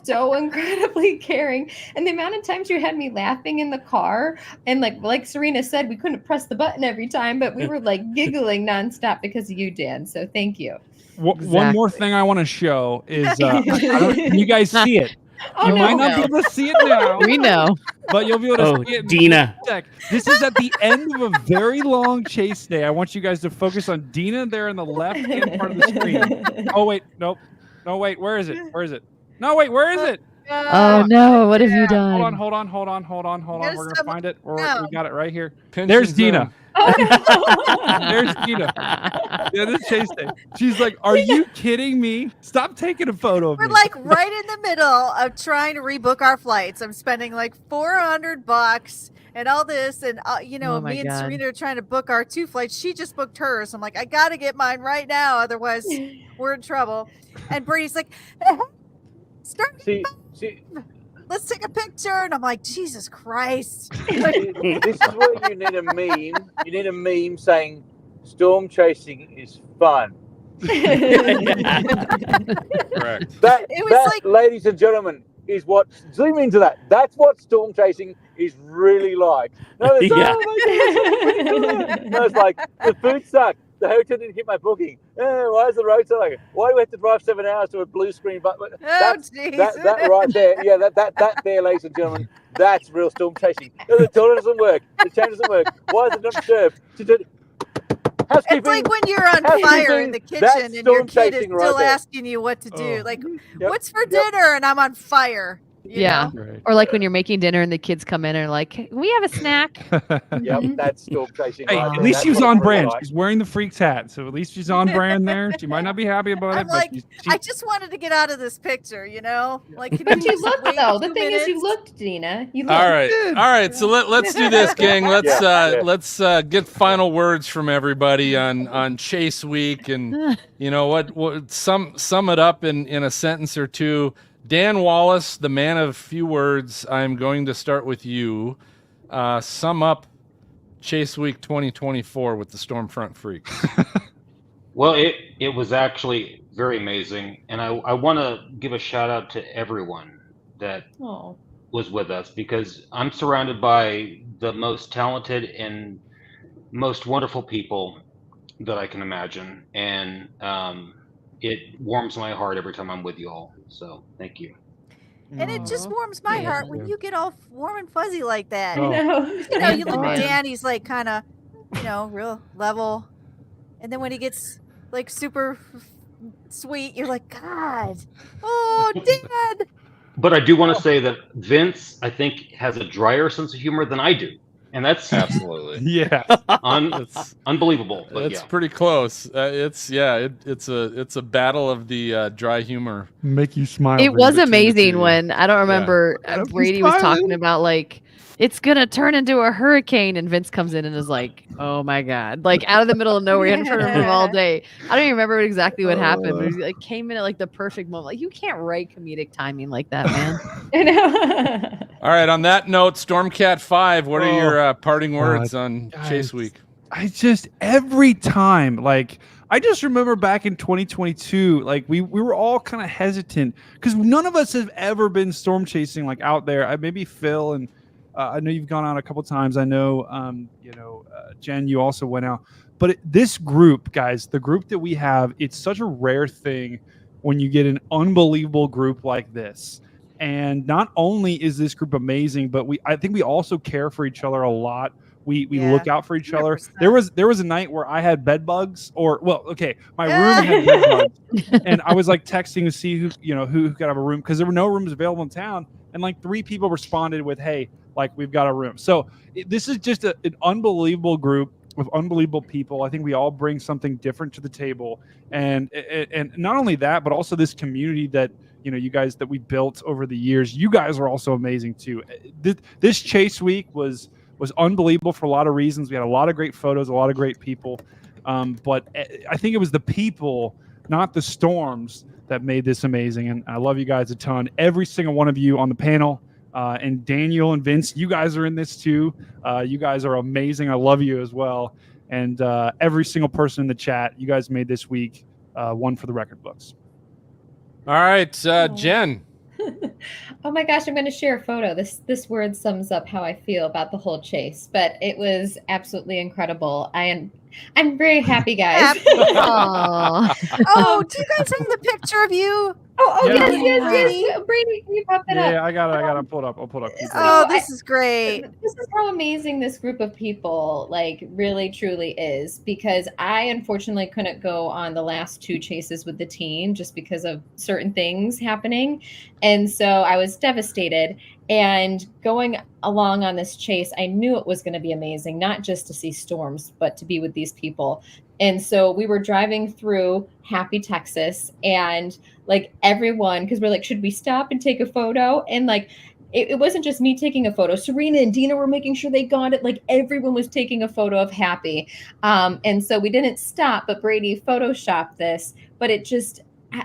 so incredibly caring, and the amount of times you had me laughing in the car, and like Serena said, we couldn't press the button every time, but we were like giggling nonstop because of you, Dan. So thank you. One more thing I want to show is can you guys see it? Oh, you no. might not be able to see it now. We know. But you'll be able to see it in Dina. a sec. This is at the end of a very long chase day. I want you guys to focus on Dina there in the left-hand part of the screen. Oh, wait. Nope. No, wait. Where is it? Where is it? No, wait. Where is it? Oh no, what have you done? Hold on. We're going to find it. We got it right here. Pinch There's and Dina. zoom. There's Dina. Yeah, this chase day. She's like, "Are you kidding me? Stop taking a photo of We're me." like right in the middle of trying to rebook our flights. I'm spending like $400 and all this, and Oh my me and God. Serena are trying to book our 2 flights. She just booked hers. I'm like, I gotta get mine right now, otherwise we're in trouble. And Brady's like, See, let's take a picture, and I'm like, Jesus Christ. this is where you need a meme. You need a meme saying, "Storm chasing is fun." Correct. That, It was that, like- ladies and gentlemen, is what zoom into that. That's what storm chasing is really like. No, it's, Yeah. no, it's like the food sucked. the hotel didn't hit my booking. Why is the rotor like? Why do we have to drive 7 hours to a blue screen? But jeez. that right there, yeah, that there, ladies and gentlemen, that's real storm chasing. No, the toilet doesn't work. The chain doesn't work. Why is it not served? It's like when you're on fire in the kitchen and your kid is still asking you what to do. Like, what's for dinner? And I'm on fire. You know? Or like when you're making dinner and the kids come in and are like, "Can we have a snack?" Yep, that's storm chasing. Hey, at least she's on brand. She's wearing the Freaks hat, so at least she's on brand there. She might not be happy about I'm it, like, but I just wanted to get out of this picture, you know? Like, But you looked though. The thing is, you looked, Dina. You looked. All right. So let's do this, gang. Let's get final words from everybody on Chase Week, and you know what sum it up in a sentence or two. Dan Wallace, the man of few words, I'm going to start with you. Sum up Chase Week 2024 with the Stormfront Freaks. Well, it was actually very amazing, and I want to give a shout out to everyone that was with us, because I'm surrounded by the most talented and most wonderful people that I can imagine, and it warms my heart every time I'm with you all. So thank you. And it just warms my heart when you get all warm and fuzzy like that. I know. You know, you look at Dan, he's like kind of, you know, real level. And then when he gets like super sweet, you're like, God, oh, Dan. But I do want to say that Vince, I think, has a drier sense of humor than I do. And that's absolutely unbelievable. But it's pretty close. It's a battle of the dry humor. Make you smile. It was amazing when I don't remember Brady was talking about like it's gonna turn into a hurricane, and Vince comes in and is like, "Oh my god!" Like out of the middle of nowhere, he hadn't heard from him all day. I don't even remember exactly what happened, but he like came in at like the perfect moment. Like you can't write comedic timing like that, man. I know. All right. On that note, Stormcat 5, what are your parting words on Chase Week? I just every time, like I just remember back in 2022, like we were all kind of hesitant because none of us have ever been storm chasing like out there. Maybe Phil and I know you've gone out a couple times. I know Jen, you also went out. But this group, guys, the group that we have, it's such a rare thing when you get an unbelievable group like this. And not only is this group amazing, but I think we also care for each other a lot. We look out for each 100%. Other. There was a night where I had bed bugs, my room had bed bugs, and I was like texting to see who could have a room because there were no rooms available in town, and like 3 people responded with, "Hey, like we've got a room." So this is just an unbelievable group of unbelievable people. I think we all bring something different to the table, and not only that, but also this community that you guys that we built over the years. You guys are also amazing too. This Chase Week was unbelievable for a lot of reasons. We had a lot of great photos, a lot of great people, but I think it was the people, not the storms, that made this amazing. And I love you guys a ton. Every single one of you on the panel, and Daniel and Vince, you guys are in this too. You guys are amazing. I love you as well. And every single person in the chat, you guys made this week one for the record books. All right, Jen. Oh my gosh, I'm going to share a photo. This word sums up how I feel about the whole chase, but it was absolutely incredible. I'm very happy, guys. Oh, do you guys have the picture of you? Oh, yes. Brady, can you pop that up? Yeah, I got it. I'll pull it up. Oh, this is great. This is how amazing this group of people like really truly is, because I unfortunately couldn't go on the last 2 chases with the team just because of certain things happening. And so I was devastated, and going along on this chase, I knew it was going to be amazing, not just to see storms, but to be with these people. And so we were driving through Happy, Texas, and like everyone, because we're like, should we stop and take a photo? And like, it wasn't just me taking a photo. Serena and Dino were making sure they got it. Like everyone was taking a photo of Happy. And so we didn't stop, but Brady photoshopped this, but it just,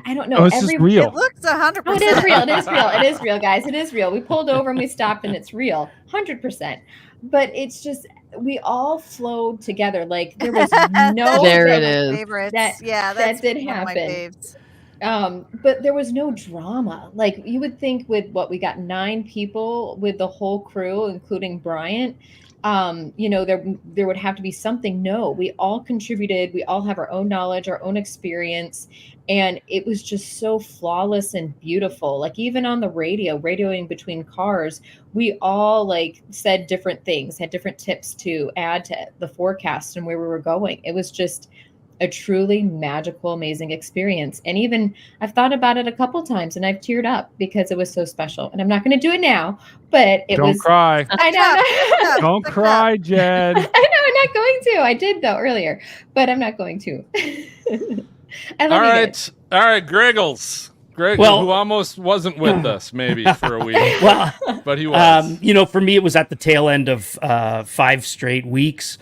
I don't know. Oh, this is real. It looks 100%. Oh, it is real. It is real. It is real, guys. It is real. We pulled over and we stopped, and it's real, 100%. But it's just, we all flowed together. Like there was no there it is. Favorites. That did happen. But there was no drama. Like you would think with what we got 9 people with the whole crew, including Bryant. there would have to be something. No, we all contributed. We all have our own knowledge, our own experience. And it was just so flawless and beautiful. Like even on the radioing between cars, we all like said different things, had different tips to add to the forecast and where we were going. It was just a truly magical, amazing experience. And even I've thought about it a couple times and I've teared up because it was so special. And I'm not going to do it now, but it was. Don't cry. I know. Don't cry, Jen. I know. I'm not going to. I did though earlier, but I'm not going to. I love you guys. All right, Griggles. Greg, Well- who almost wasn't with us maybe for a week. Well, but he was. For me, it was at the tail end of 5 straight weeks.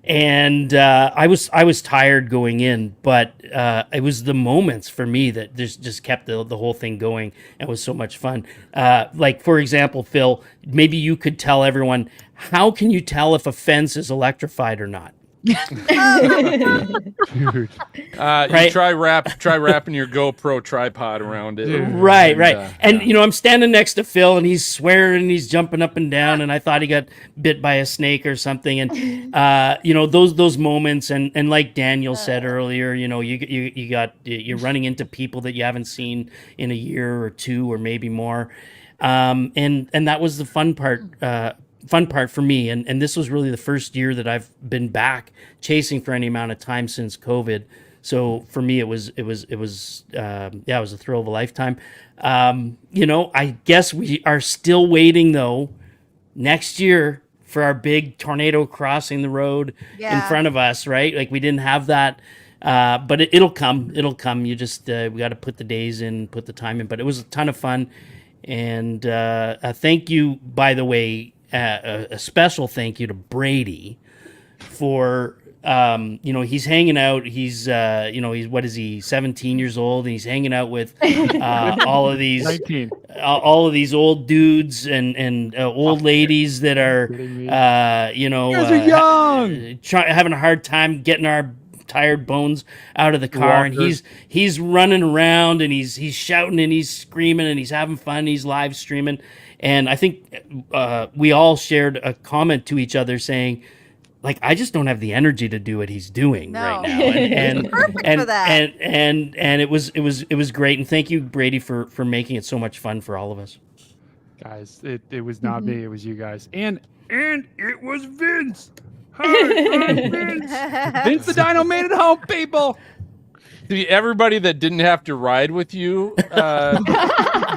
And I was tired going in, but it was the moments for me that just kept the whole thing going. It was so much fun. Like, for example, Phil, maybe you could tell everyone, how can you tell if a fence is electrified or not? Dude. You try wrapping your GoPro tripod around it. Right. And I'm standing next to Phil, and he's swearing, and he's jumping up and down, and I thought he got bit by a snake or something. And those moments, and like Daniel said earlier, you're running into people that you haven't seen in a year or two or maybe more, and that was the fun part for me, and this was really the first year that I've been back chasing for any amount of time since COVID. So for me, it was a thrill of a lifetime. I guess we are still waiting though next year for our big tornado crossing the road in front of us, right? Like we didn't have that, but it'll come. It'll come. You just we got to put the days in, put the time in. But it was a ton of fun, and thank you, by the way. A special thank you to Brady for he's hanging out. He's what is he, 17 years old, and he's hanging out with all of these 19. All of these old dudes and old ladies that are You guys are young. having a hard time getting our tired bones out of the car. And he's running around, and he's shouting, and he's screaming, and he's having fun. He's live streaming. And I think we all shared a comment to each other saying, like, I just don't have the energy to do what he's doing right now. And for that. And it was great. And thank you, Brady, for making it so much fun for all of us. Guys, it was not me, it was you guys. And it was Vince. Hi, I'm Vince. Vince the Dino made it home, people. See, everybody that didn't have to ride with you,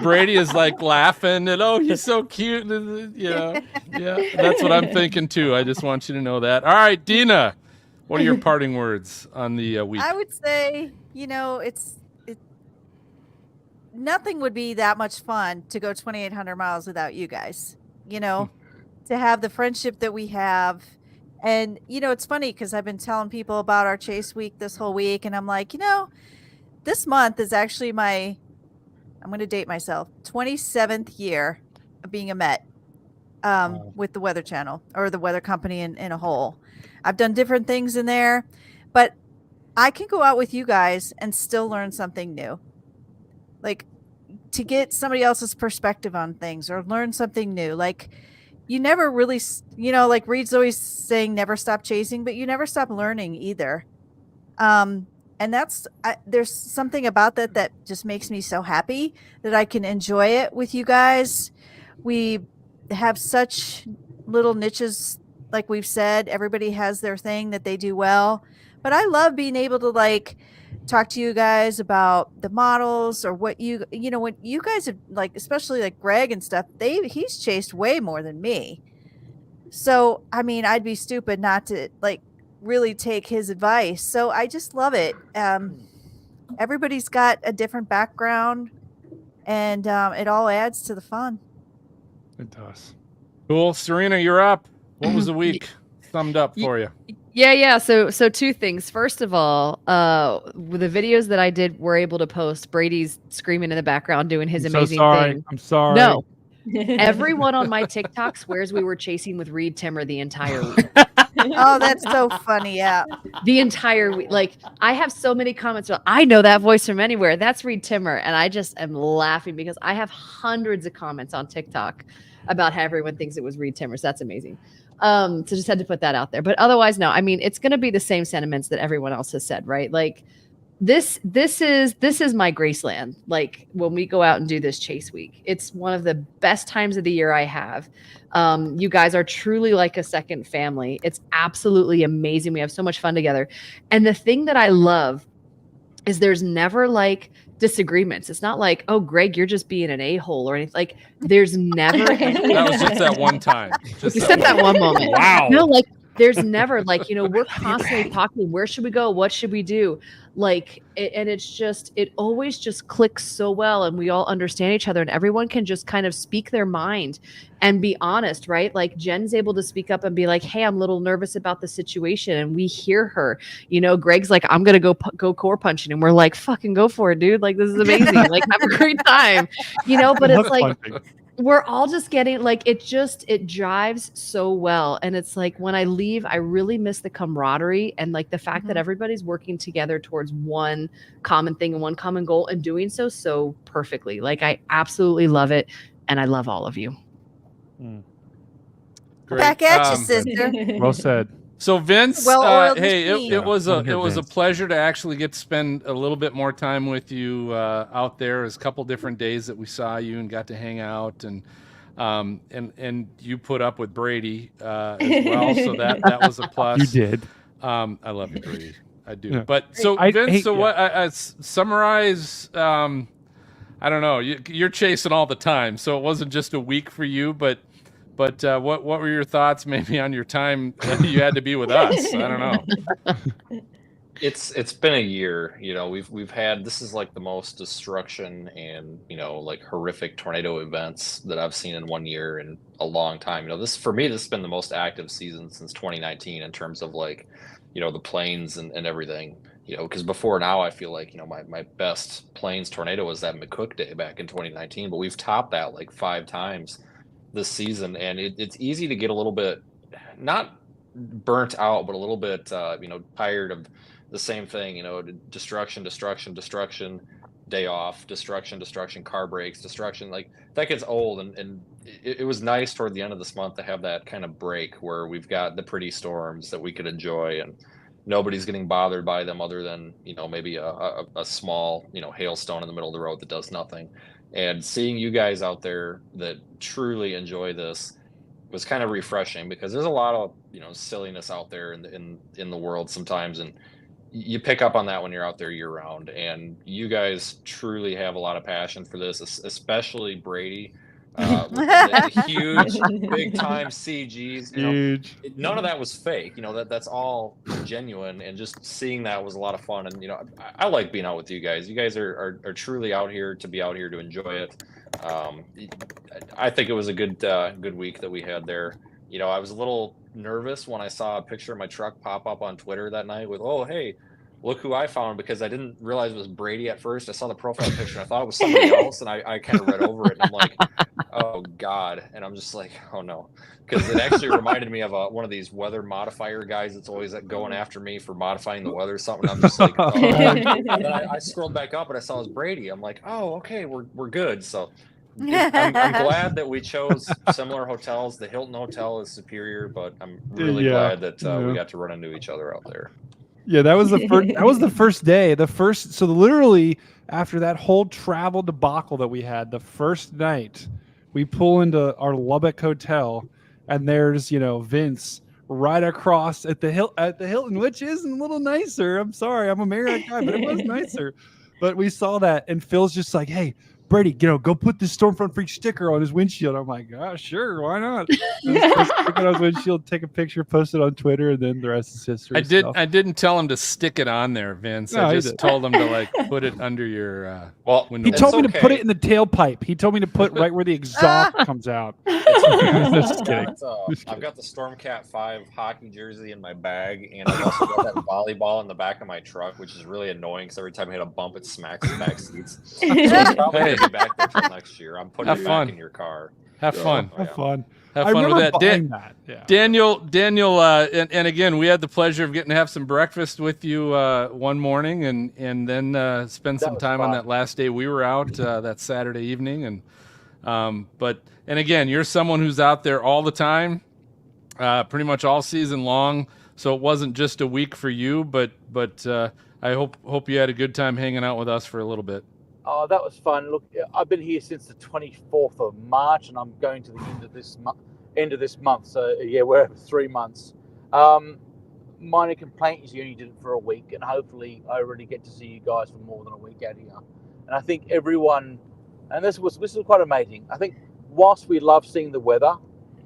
Brady is like laughing and he's so cute. Yeah, that's what I'm thinking too. I just want you to know that. All right, Dina, what are your parting words on the week? I would say, nothing would be that much fun to go 2,800 miles without you guys. To have the friendship that we have. And, it's funny because I've been telling people about our chase week this whole week. And I'm like, this month is actually I'm going to date myself, 27th year of being a Met with the Weather Channel or the Weather Company in a whole. I've done different things in there, but I can go out with you guys and still learn something new. Like to get somebody else's perspective on things or learn something new. Like, you never really, like Reed's always saying, never stop chasing, but you never stop learning either. And there's something about that just makes me so happy that I can enjoy it with you guys. We have such little niches, like we've said, everybody has their thing that they do well, but I love being able to talk to you guys about the models or what when you guys have especially like Greg and stuff, he's chased way more than me. So, I mean, I'd be stupid not to really take his advice. So I just love it. Everybody's got a different background and it all adds to the fun. It does. Cool. Serena, you're up. What was the week summed up for you? Yeah. So 2 things. First of all, with the videos that I did were able to post, Brady's screaming in the background doing his amazing thing. I'm sorry. No. Everyone on my TikTok swears we were chasing with Reed Timmer the entire week. Oh, that's so funny. Yeah. The entire week. I have so many comments about, I know that voice from anywhere. That's Reed Timmer. And I just am laughing because I have hundreds of comments on TikTok about how everyone thinks it was Reed Timmers. That's amazing. So just had to put that out there. But otherwise, no, I mean, it's going to be the same sentiments that everyone else has said, right? Like this is my Graceland. Like when we go out and do this chase week, it's one of the best times of the year I have. You guys are truly like a second family. It's absolutely amazing. We have so much fun together. And the thing that I love is there's never like disagreements. It's not like, oh, Greg, you're just being an a-hole or anything. Like there's never That was just that one time. Except that one moment. Wow. No, like there's never like, we're constantly talking, where should we go? What should we do? Like, and it's just, it always just clicks so well. And we all understand each other and everyone can just kind of speak their mind and be honest, right? Like Jen's able to speak up and be like, hey, I'm a little nervous about the situation. And we hear her, Greg's like, I'm going to go core punching. And we're like, fucking go for it, dude. Like, this is amazing. Like, have a great time, but it's like, we're all just getting like, it drives so well. And it's like, when I leave, I really miss the camaraderie and like the fact that everybody's working together towards one common thing and one common goal and doing so perfectly. Like, I absolutely love it. And I love all of you. Great. Back at you, sister. Well said. So Vince, Well-oiled hey, machine. it was a Vince. pleasure to actually get to spend a little bit more time with you out there. There's a couple different days that we saw you and got to hang out, and you put up with Brady as well, so that was a plus. You did. I love you, Brady. I do. Yeah. But so Vince, what? I summarize. I don't know. You're chasing all the time, so it wasn't just a week for you, but. What were your thoughts maybe on your time that you had to be with us? I don't know. It's been a year. We've had, this is like the most destruction and like horrific tornado events that I've seen in 1 year in a long time. This for me, this has been the most active season since 2019 in terms of like the planes and everything. Because before now, I feel like my best planes tornado was that McCook day back in 2019, but we've topped that like 5 times this season, and it's easy to get a little bit not burnt out, but a little bit tired of the same thing. Destruction, day off, destruction, car breaks, destruction. Like that gets old, and it was nice toward the end of this month to have that kind of break where we've got the pretty storms that we could enjoy, and nobody's getting bothered by them other than maybe a small hailstone in the middle of the road that does nothing. And seeing you guys out there that truly enjoy this was kind of refreshing, because there's a lot of silliness out there in the world sometimes, and you pick up on that when you're out there year round. And you guys truly have a lot of passion for this, especially Brady. With the huge, big time CGs. Huge. None of that was fake. That's all genuine, and just seeing that was a lot of fun. And I like being out with you guys. You guys are truly out here to enjoy it. I think it was a good week that we had there. I was a little nervous when I saw a picture of my truck pop up on Twitter that night with, oh, hey, look who I found, because I didn't realize it was Brady at first. I saw the profile picture and I thought it was somebody else, and I kind of read over it and I'm like, oh God. And I'm just like, oh no. Because it actually reminded me of one of these weather modifier guys that's always going after me for modifying the weather or something. I'm just like, oh. And then I scrolled back up and I saw it was Brady. I'm like, oh, okay, we're good. So I'm glad that we chose similar hotels. The Hilton Hotel is superior, but I'm really glad that we got to run into each other out there. Yeah, that was the first. That was the first day. So literally after that whole travel debacle that we had, the first night we pull into our Lubbock hotel, and there's Vince right across at the Hilton, which isn't a little nicer. I'm sorry, I'm a Marriott guy, but it was nicer. But we saw that, and Phil's just like, "Hey, Brady, go put this Stormfront Freak sticker on his windshield." I'm like, "Gosh, sure, why not?" Stick it on his windshield, take a picture, post it on Twitter, and then the rest is history. I didn't tell him to stick it on there, Vince. No, I just told him to put it under your window. He told me to put it in the tailpipe. He told me to put right where the exhaust comes out. Just kidding. I've got the Stormcat 5 hockey jersey in my bag, and I've also got that volleyball in the back of my truck, which is really annoying because every time I hit a bump, it smacks the back seats. So it's probably gonna be back there till next year. I'm putting it back in your car. Have fun. Have fun. Have fun with that. Yeah. Daniel, and again, we had the pleasure of getting to have some breakfast with you one morning, and then spend some time on that last day we were out that Saturday evening. And but And again, you're someone who's out there all the time, pretty much all season long. So it wasn't just a week for you, but I hope you had a good time hanging out with us for a little bit. Oh, that was fun. Look, I've been here since the 24th of March, and I'm going to the end of this month. So yeah, we're over 3 months. Minor complaint is you only did it for a week, and hopefully I really get to see you guys for more than a week out here. And I think everyone, and this was quite amazing. I think whilst we love seeing the weather,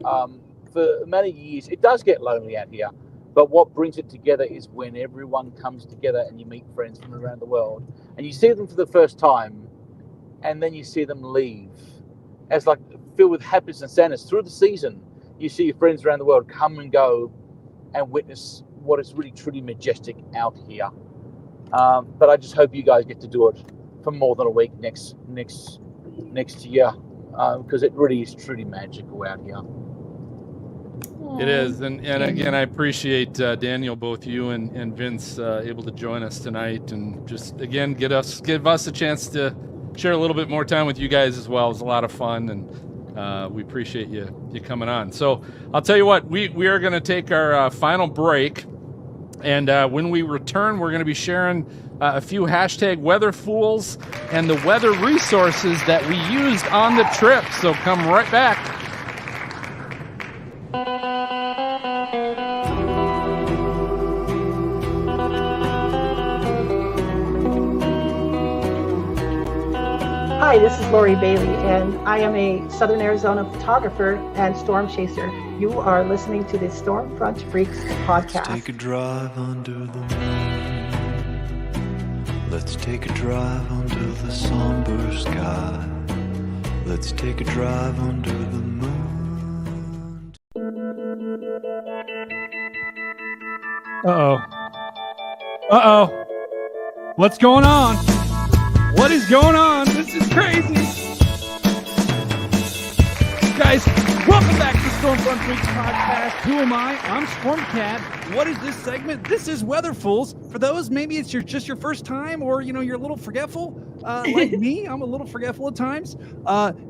for many years it does get lonely out here. But what brings it together is when everyone comes together and you meet friends from around the world and you see them for the first time, and then you see them leave. As like filled with happiness and sadness through the season, you see your friends around the world come and go and witness what is really truly majestic out here. But I just hope you guys get to do it for more than a week next year, because it really is truly magical out here. It is, and again, I appreciate Daniel, both you and Vince able to join us tonight, and just again give us a chance to share a little bit more time with you guys as well. It was a lot of fun, and we appreciate you coming on. So I'll tell you what, we are going to take our final break, and when we return, we're going to be sharing a few hashtag weather fools and the weather resources that we used on the trip. So come right back. Hi, this is Lori Bailey, and I am a Southern Arizona photographer and Stormchaser. You are listening to the Stormfront Freaks podcast. Let's take a drive under the moon. Let's take a drive under the somber sky. Let's take a drive under the moon. Uh-oh. What's going on? What is going on? This is crazy. Guys, welcome back to the Stormfront Freaks podcast. Who am I? I'm Stormcat. What is this segment? This is Weather Fools. For those, maybe it's just your first time, or you're a little forgetful. Like me, I'm a little forgetful at times.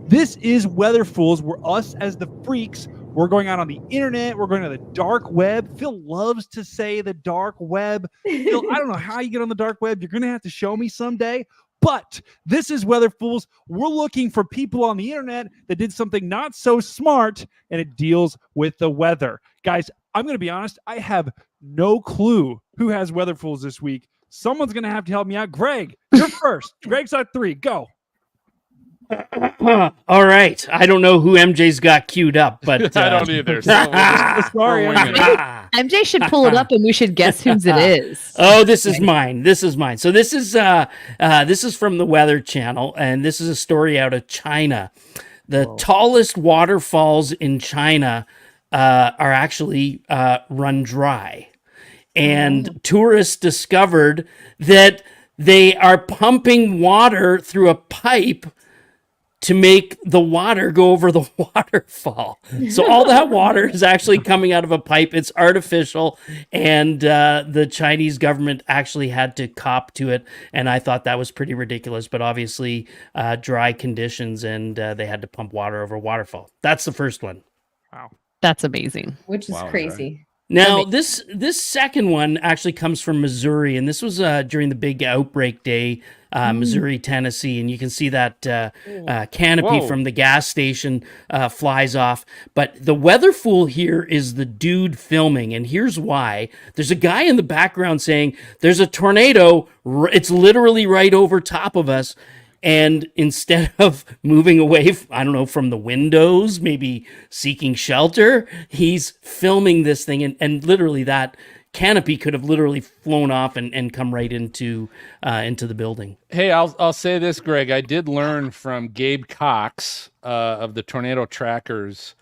This is Weather Fools. We're us as the freaks. We're going out on the internet. We're going to the dark web. Phil loves to say the dark web. Phil, I don't know how you get on the dark web. You're going to have to show me someday. But this is Weather Fools. We're looking for people on the internet that did something not so smart, and it deals with the weather. Guys, I'm going to be honest. I have no clue who has Weather Fools this week. Someone's going to have to help me out. Greg, you're first. Greg's at 3. Go. All right. I don't know who MJ's got queued up, but I don't either. So sorry, MJ should pull it up and we should guess whose it is. Oh, this is mine. This is mine. So this is from the Weather Channel, and this is a story out of China. The tallest waterfalls in China are actually run dry. And tourists discovered that they are pumping water through a pipe to make the water go over the waterfall. So all that water is actually coming out of a pipe. It's artificial, and the Chinese government actually had to cop to it, and I thought that was pretty ridiculous, but obviously dry conditions, and they had to pump water over a waterfall. That's the first one. Wow. That's amazing. Which is crazy. Now, this second one actually comes from Missouri, and this was during the big outbreak day, Missouri, Tennessee, and you can see that canopy from the gas station flies off. But the weather fool here is the dude filming, and here's why. There's a guy in the background saying, there's a tornado, it's literally right over top of us. And instead of moving away, from the windows, maybe seeking shelter, he's filming this thing. And literally that canopy could have literally flown off and come right into the building. Hey, I'll say this, Greg. I did learn from Gabe Cox of the Tornado Trackers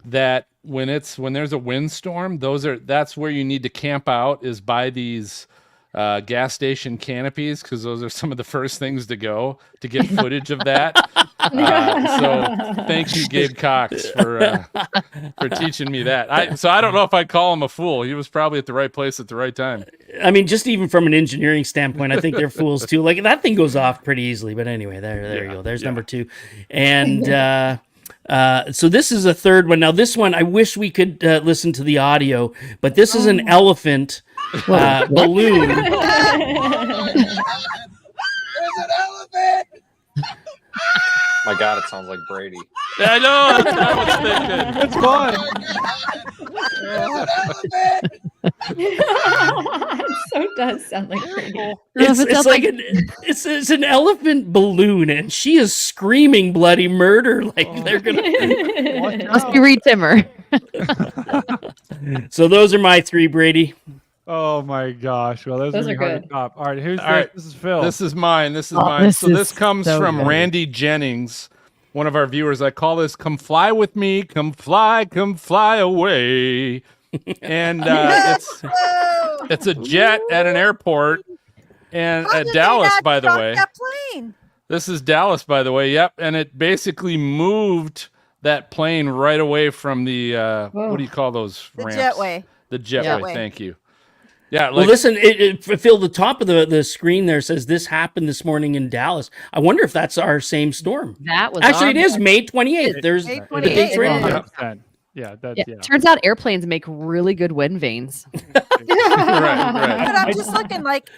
that when there's a windstorm, that's where you need to camp out, is by these gas station canopies, because those are some of the first things to go to get footage of that. So thank you, Gabe Cox, for teaching me that. I don't know if I'd call him a fool. He was probably at the right place at the right time. I mean, just even from an engineering standpoint, I think they're fools too. Like, that thing goes off pretty easily. But anyway, there you go. There's number 2. And So this is a third one. Now this one, I wish we could listen to the audio, but this is an elephant balloon. There's an elephant! My God, it sounds like Brady. I know. That's what I was thinking. It's fun. It so does sound like Brady. It's an elephant balloon, and she is screaming bloody murder like they're gonna. Must be Reed Timmer. So those are my three, Brady. Oh my gosh! Well, those are hard to top. All right, who's All right. this is Phil. This is mine. This is Oh, mine. this So this is comes so from good. Randy Jennings, one of our viewers. I call this "Come Fly with Me, Come Fly Away," and it's a jet at an airport, and at Dallas, by the way. That plane. This is Dallas, by the way. Yep, and it basically moved that plane right away from the what do you call those The ramps? jetway. The jetway. Jetway. Thank you. Yeah. Well, listen, Phil, the top of the screen there says this happened this morning in Dallas. I wonder if that's our same storm. That was Actually, it our- is May 28th. There's May the 28th. date's right Yeah. there. Yeah, that's Yeah, turns out airplanes make really good wind vanes. But I'm just looking like,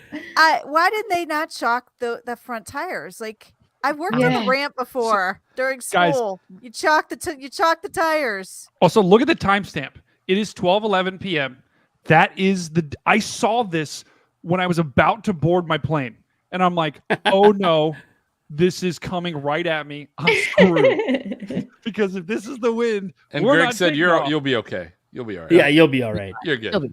why did they not shock the front tires? Like I've worked on Yeah. the ramp before during Guys- school. You chalk the tires. Also, look at the timestamp. It is 12:11 p.m. That is I saw this when I was about to board my plane, and I'm like, oh no, this is coming right at me. I'm screwed. Because if this is the wind, And we're Greg not said taking you'll off. be okay. You'll be all right. Yeah, you'll be all right. You're good. You'll be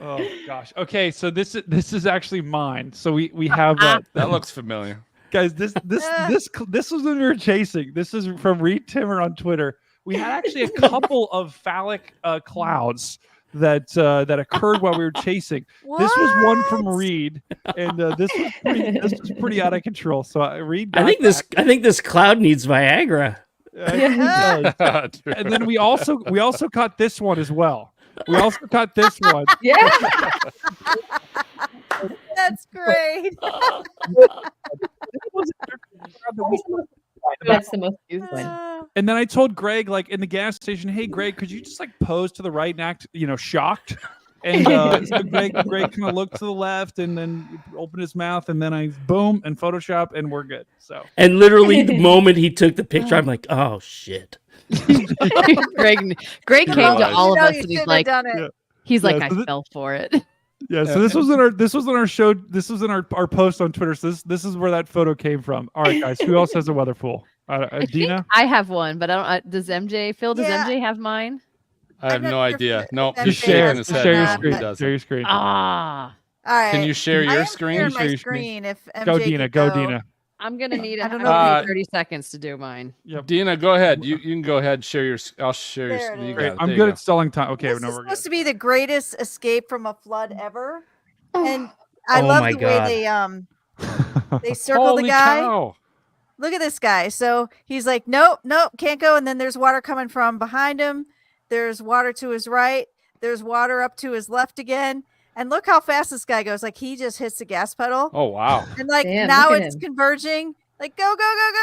Oh gosh. Okay, so this is actually mine. So we have That looks familiar. guys. This was when we were chasing. This is from Reed Timmer on Twitter. We had actually a couple of phallic clouds that occurred while we were chasing. This was one from Reed, and this was pretty out of control. So Reed, I think this cloud needs Viagra. And then we also caught this one as well. We also caught this one. Yeah. That's great. That's the most used one. And then I told Greg, like in the gas station, "Hey, Greg, could you just like pose to the right and act, shocked?" And so Greg kind of looked to the left and then opened his mouth, and then I boom and Photoshop, and we're good. So And literally, the moment he took the picture, I'm like, "Oh shit!" Greg came to all of us and he's like, Yeah, I so fell for it. Yeah, so this was in our show. This was in our post on Twitter. So this is where that photo came from. All right, guys, who else has a weather pool? Dina. I have one, but I don't. Does MJ have mine? I have no idea. No, Just he's share shaking his head. your No, he screen. doesn't. Share your screen. Ah. All right. Can you share I your am screen? sharing Share my your screen. screen. If MJ Go Dina. could Go Dina. I'm gonna need I don't know. 30 seconds to do mine. Dina, go ahead. You can go ahead. Share your. I'll share There your. it You is. got it. I'm There good you at stalling time. Okay, This no, is we're good. supposed to be the greatest escape from a flood ever, and I Oh love my the God. way they circle Holy the guy. cow. Look at this guy. So he's like, nope, can't go. And then there's water coming from behind him. There's water to his right. There's water up to his left again. And look how fast this guy goes. Like he just hits the gas pedal. Oh wow. And like Damn, now look at it's him. converging. Like go,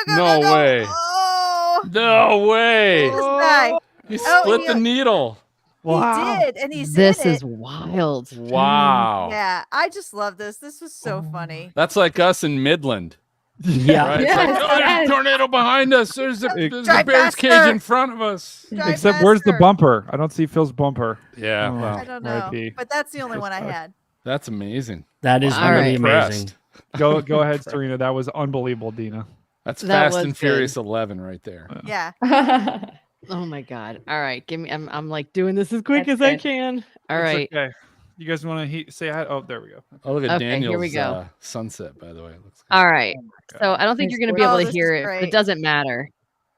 No go. way. Oh, No way. this guy. He Oh, split he- the needle. He did, and he's This in is it. wild. Wow. Yeah, I just love this. This was so funny. That's like us in Midland. Yeah. Right? It's Yes, like, oh, there's yes. a tornado behind us. There's a Drive bear's cage faster. in front of us. Drive Except where's the faster. bumper? I don't see Phil's bumper. Yeah, Oh, well, I don't know, RIP. but that's the only one I had. that's amazing. That is All really right. amazing. Impressed. Go ahead, Serena. That was unbelievable, Dina. That's That Fast was and good. Furious 11 right there. Yeah. Oh my god. All right, give me. I'm like doing this as quick That's as I good. can. All It's right. Okay. You guys want to say hi? Oh, there we go. Oh, look at Okay, here Daniel's we go. sunset, by the way. It looks good. All right. So I don't think you're going to be able to this hear is it. But great. it doesn't matter.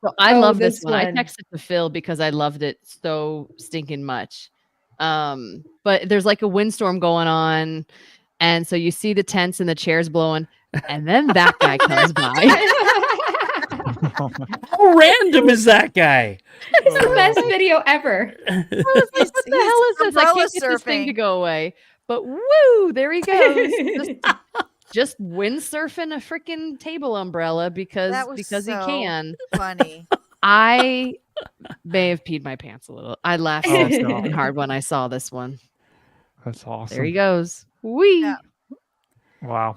So I Oh, love this this one. I one. texted to Phil because I loved it so stinking much. But there's like a windstorm going on, and so you see the tents and the chairs blowing, and then that guy comes by. How random is that guy? It's the best video ever. I was like, what the hell is this? I umbrella can't get this thing surfing. to go away. But woo, there he goes. Just just windsurfing a freaking table umbrella because That was he so can. funny. I may have peed my pants a little. I laughed Oh, so God. hard when I saw this one. That's awesome. There he goes. Wee. Yeah. Wow.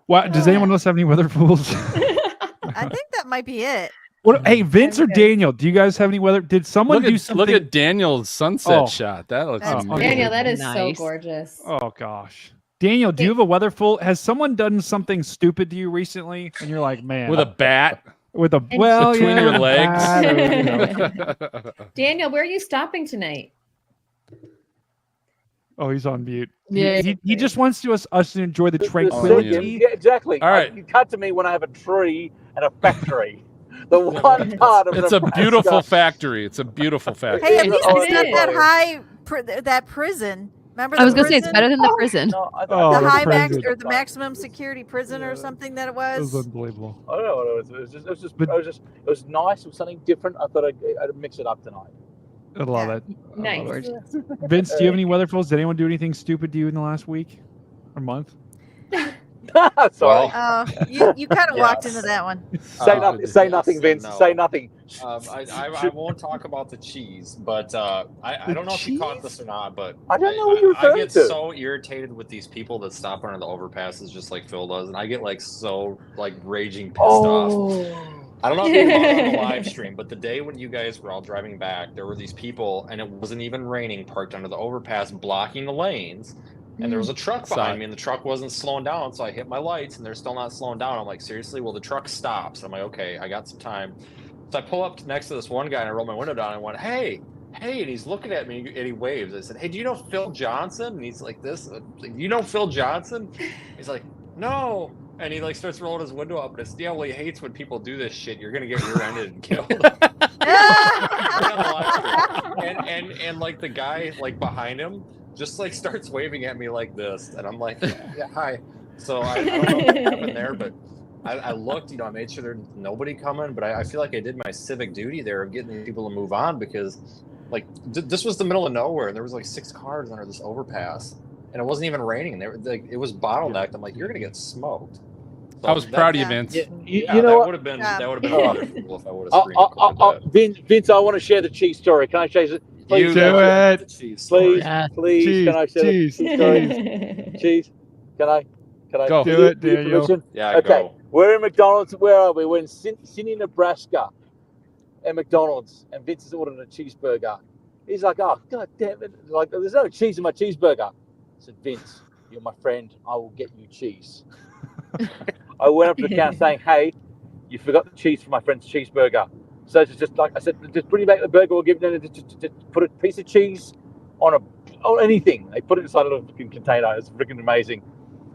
Wow. Does anyone else have any weather fools? I think that might be it. What? Hey, Vince or Daniel, do you guys have any weather? Did someone do something? Look at Daniel's sunset Oh. shot. That looks That's amazing. Daniel, that is Nice. so gorgeous. Oh gosh. Daniel, do you have a weather fool? Has someone done something stupid to you recently? And you're like, man. With a bat With a well, between yeah, your a legs. bat or, you know. Daniel, where are you stopping tonight? Oh, he's on mute. Yeah. He just wants us to enjoy the The tranquility. second- yeah, exactly. All right. You cut to me when I have a tree and a factory. The one part of It's a Nebraska- beautiful factory. It's a beautiful factory. Hey, at least Oh, it's not it that is. high. That prison. Remember I was the gonna say it's prison? better than the prison. No, Oh, the the high max prison. or the maximum security prison or something that it It was was. unbelievable. I don't know what it was. It But- was nice. It was something different. I thought I'd mix it up tonight. I love Yeah. it. Nice. Vince, do you have any weather fools? Did anyone do anything stupid to you in the last week or month? Sorry. Oh, you kind of walked Yes. into that one. Say nothing. Say nothing, Vince. no. Say nothing. I won't talk about the cheese, but I don't know if you caught this or not, but I don't know what you're I referring get to. so irritated with these people that stop under the overpasses just like Phil does, and I get like so like raging pissed off. I don't know if you caught it on the live stream, but the day when you guys were all driving back, there were these people, and it wasn't even raining, parked under the overpass, blocking the lanes. And there was a truck behind me, and the truck wasn't slowing down, so I hit my lights, and they're still not slowing down. I'm like, seriously? Well, the truck stops. I'm like, okay, I got some time. So I pull up next to this one guy, and I roll my window down, and I went, hey, and he's looking at me, and he waves. I said, hey, do you know Phil Johnson? And he's like this. Like, you know Phil Johnson? He's like, no. And he like starts rolling his window up, and it's, yeah, well, he hates when people do this shit. You're gonna get rear-ended and killed. and like the guy like behind him just like starts waving at me like this, and I'm like, yeah, hi. So I don't know what happened there, but I looked, I made sure there's nobody coming, but I feel like I did my civic duty there of getting people to move on, because like this was the middle of nowhere, and there was like 6 cars under this overpass, and it wasn't even raining. They were like, it was bottlenecked. I'm like, you're gonna get smoked. So I was proud of you, Vince. You Yeah, know that what? would have been wonderful if I would have screened Vince, I want to share the cheese story. Can I share it? Please, Do it. Please, Yeah. please. Cheese, Can I share cheese, the cheese story? Cheese. Can I? Go. Do it, Give Daniel. permission? Yeah, Okay. go. We're in McDonald's. Where are we? We're in Sydney, Nebraska, at McDonald's, and Vince has ordered a cheeseburger. He's like, "Oh, God damn it! Like, there's no cheese in my cheeseburger." I said, "Vince, you're my friend. I will get you cheese." I went up to the counter saying, "Hey, you forgot the cheese for my friend's cheeseburger." So it's just like I said, just bring back the burger. We'll give it. Just put a piece of cheese on anything. They put it inside a fucking container. It's freaking amazing.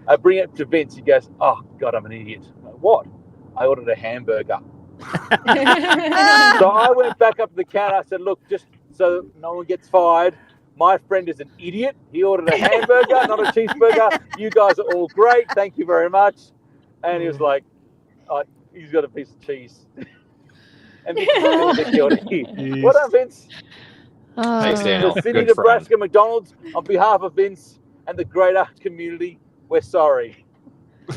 I bring it to Vince. He goes, "Oh God, I'm an idiot." I'm like, what? I ordered a hamburger. So I went back up to the counter. I said, "Look, just so no one gets fired, my friend is an idiot. He ordered a hamburger, not a cheeseburger. You guys are all great. Thank you very much." And he was like, "He's got a piece of cheese." And Vince was what up, Vince? Thanks, Daniel. The Sydney, Good friend. Nebraska McDonald's, on behalf of Vince and the great art community, we're sorry.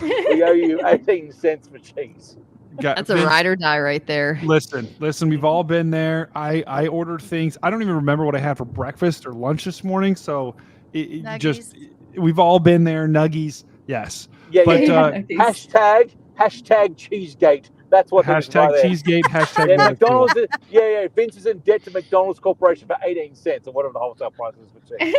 We owe you 18 cents for cheese. That's a ride or die right there. Listen, we've all been there. I ordered things. I don't even remember what I had for breakfast or lunch this morning. So it just, we've all been there. Nuggies. Yes. Yeah, But, hashtag Cheesegate. That's what hashtag Cheesegate. Hashtag yeah, weather fool. McDonald's. Yeah. Vince is in debt to McDonald's Corporation for 18 cents or whatever the wholesale price is for cheese.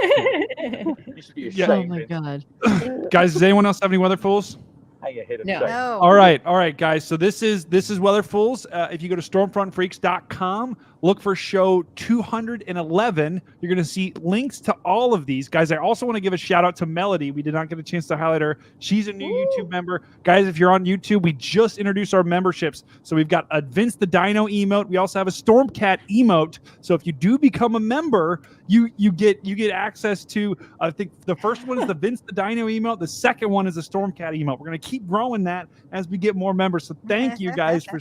You should be Yeah. ashamed. Oh my Vince. God. Guys, does anyone else have any weather fools? Hang your head. No. All right, guys. So this is Weather Fools. If you go to stormfrontfreaks.com, look for show 211. You're going to see links to all of these. Guys, I also want to give a shout out to Melody. We did not get a chance to highlight her. She's a new YouTube member. Guys, if you're on YouTube, we just introduced our memberships. So we've got a Vince the Dino emote. We also have a Stormcat emote. So if you do become a member, you get access to, I think the first one is the Vince the Dino emote. The second one is the Stormcat emote. We're going to keep growing that as we get more members. So thank you guys for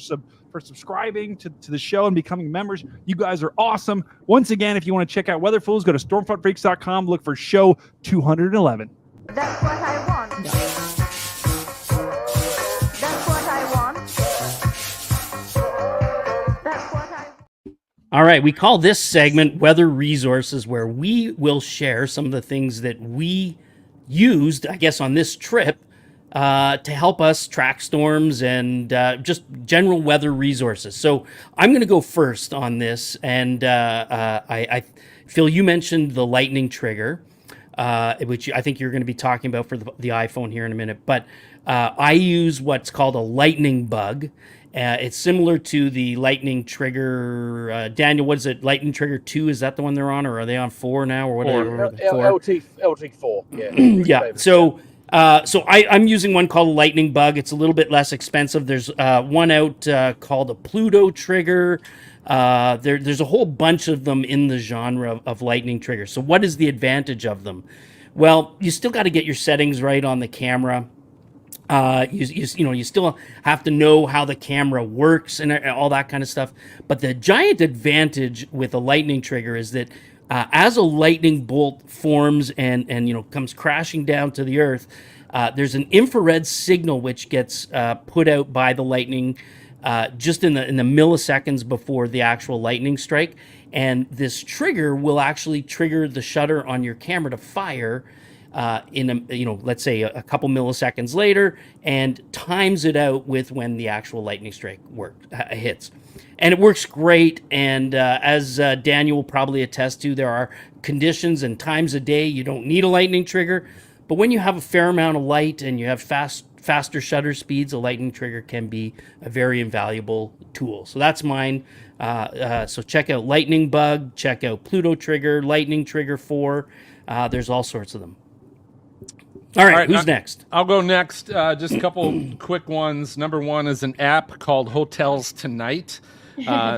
subscribing to the show and becoming members. You guys are awesome. Once again, if you want to check out Weather Fools, go to stormfrontfreaks.com, look for show 211. That's what I want. All right, we call this segment Weather Resources, where we will share some of the things that we used, I guess, on this trip to help us track storms and just general weather resources. So I'm going to go first on this, and Phil, you mentioned the lightning trigger, which I think you're going to be talking about for the iPhone here in a minute, but I use what's called a lightning bug. It's similar to the lightning trigger. Daniel, what is it? Lightning trigger 2? Is that the one they're on, or are they on 4 now, or whatever? LT4. Yeah. Yeah. So I'm using one called a lightning bug. It's a little bit less expensive. There's one out called a Pluto trigger. There's a whole bunch of them in the genre of lightning triggers. So what is the advantage of them? Well, you still got to get your settings right on the camera. You still have to know how the camera works and all that kind of stuff. But the giant advantage with a lightning trigger is that as a lightning bolt forms and comes crashing down to the earth, there's an infrared signal which gets put out by the lightning just in the milliseconds before the actual lightning strike. And this trigger will actually trigger the shutter on your camera to fire let's say a couple milliseconds later, and times it out with when the actual lightning strike hits. And it works great. And as Daniel will probably attest to, there are conditions and times a day you don't need a lightning trigger. But when you have a fair amount of light and you have faster shutter speeds, a lightning trigger can be a very invaluable tool. So that's mine. So check out Lightning Bug, check out Pluto Trigger, Lightning Trigger 4. There's all sorts of them. All right, who's next? I'll go next. Just a couple quick ones. Number one is an app called Hotels Tonight.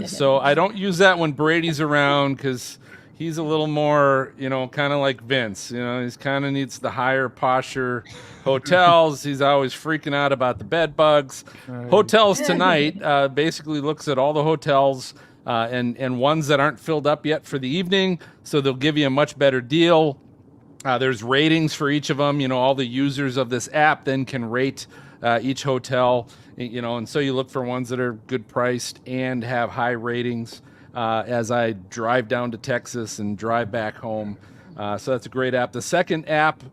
So I don't use that when Brady's around because he's a little more, kind of like Vince. He's kind of needs the higher posture hotels. He's always freaking out about the bed bugs. Hotels Tonight basically looks at all the hotels and ones that aren't filled up yet for the evening. So they'll give you a much better deal. There's ratings for each of them. All the users of this app then can rate each hotel, and so you look for ones that are good priced and have high ratings as I drive down to Texas and drive back home. So that's a great app. The second app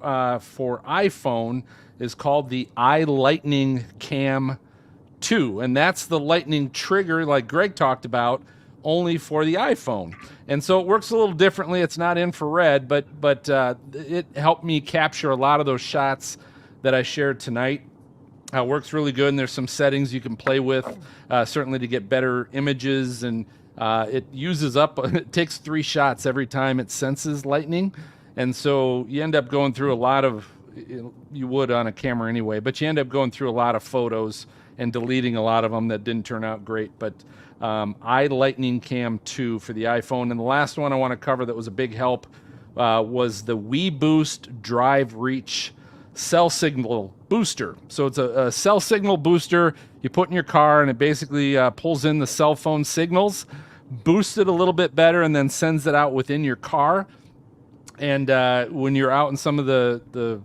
for iPhone is called the iLightning Cam 2, and that's the lightning trigger like Greg talked about, only for the iPhone. And so it works a little differently. It's not infrared, but it helped me capture a lot of those shots that I shared tonight. It works really good, and there's some settings you can play with, certainly to get better images. And it takes 3 shots every time it senses lightning. And so you end up going through a lot of, you would on a camera anyway, but you end up going through a lot of photos and deleting a lot of them that didn't turn out great. But iLightning Cam 2 for the iPhone. And the last one I want to cover that was a big help was the WeBoost Drive Reach cell signal booster. So it's a cell signal booster you put in your car, and it basically pulls in the cell phone signals, boosts it a little bit better, and then sends it out within your car. And when you're out in some of the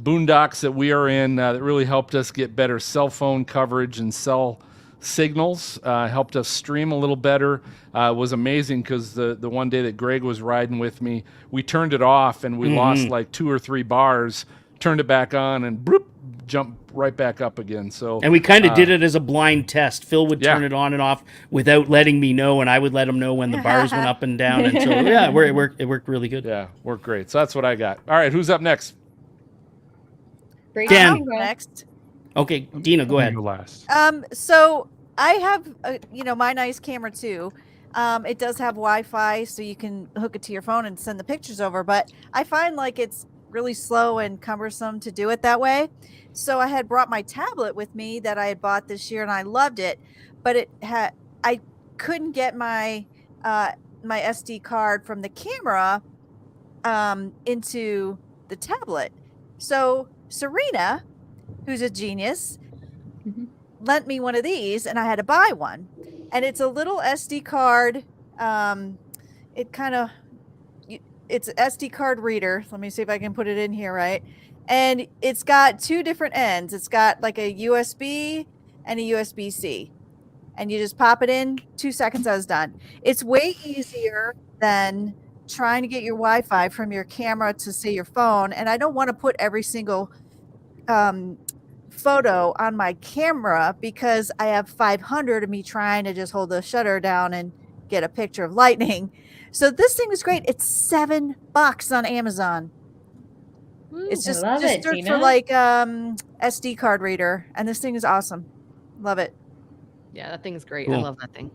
boondocks that we are in, that really helped us get better cell phone coverage and cell signals, helped us stream a little better. It was amazing because the one day that Greg was riding with me, we turned it off and we lost like 2 or 3 bars, turned it back on, and bloop, jumped right back up again. So, and we kind of did it as a blind test. Phil would turn it on and off without letting me know, and I would let him know when the bars went up and down. And so it worked really good. Yeah, worked great. So that's what I got. All right, who's up next? Dan. Next. Okay, Dino, go ahead. Last. So I have, my nice camera too. It does have Wi-Fi, so you can hook it to your phone and send the pictures over. But I find like it's really slow and cumbersome to do it that way. So I had brought my tablet with me that I had bought this year, and I loved it. But I couldn't get my my SD card from the camera into the tablet. So Serena, who's a genius, lent me one of these, and I had to buy one. And it's a little SD card. It's an SD card reader. Let me see if I can put it in here right. And it's got 2 different ends. It's got like a USB and a USB-C. and you just pop it in. 2 seconds, I was done. It's way easier than trying to get your Wi-Fi from your camera to say your phone. And I don't want to put every single photo on my camera because I have 500 of me trying to just hold the shutter down and get a picture of lightning. So this thing was great. It's $7 on Amazon. It's just love it, search Tina. for like SD card reader, and this thing is awesome. Love it. Yeah, that thing is great. I Cool. love that thing.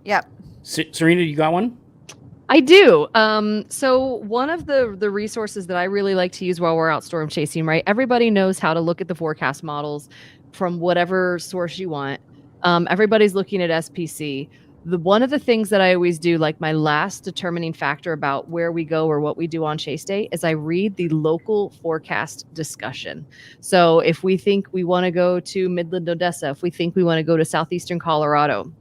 Yep. Serena, you got one? I do. So one of the resources that I really like to use while we're out storm chasing, right? Everybody knows how to look at the forecast models from whatever source you want. Everybody's looking at SPC. One of the things that I always do, like my last determining factor about where we go or what we do on chase day, is I read the local forecast discussion. So if we think we want to go to Midland, Odessa, if we think we want to go to southeastern Colorado,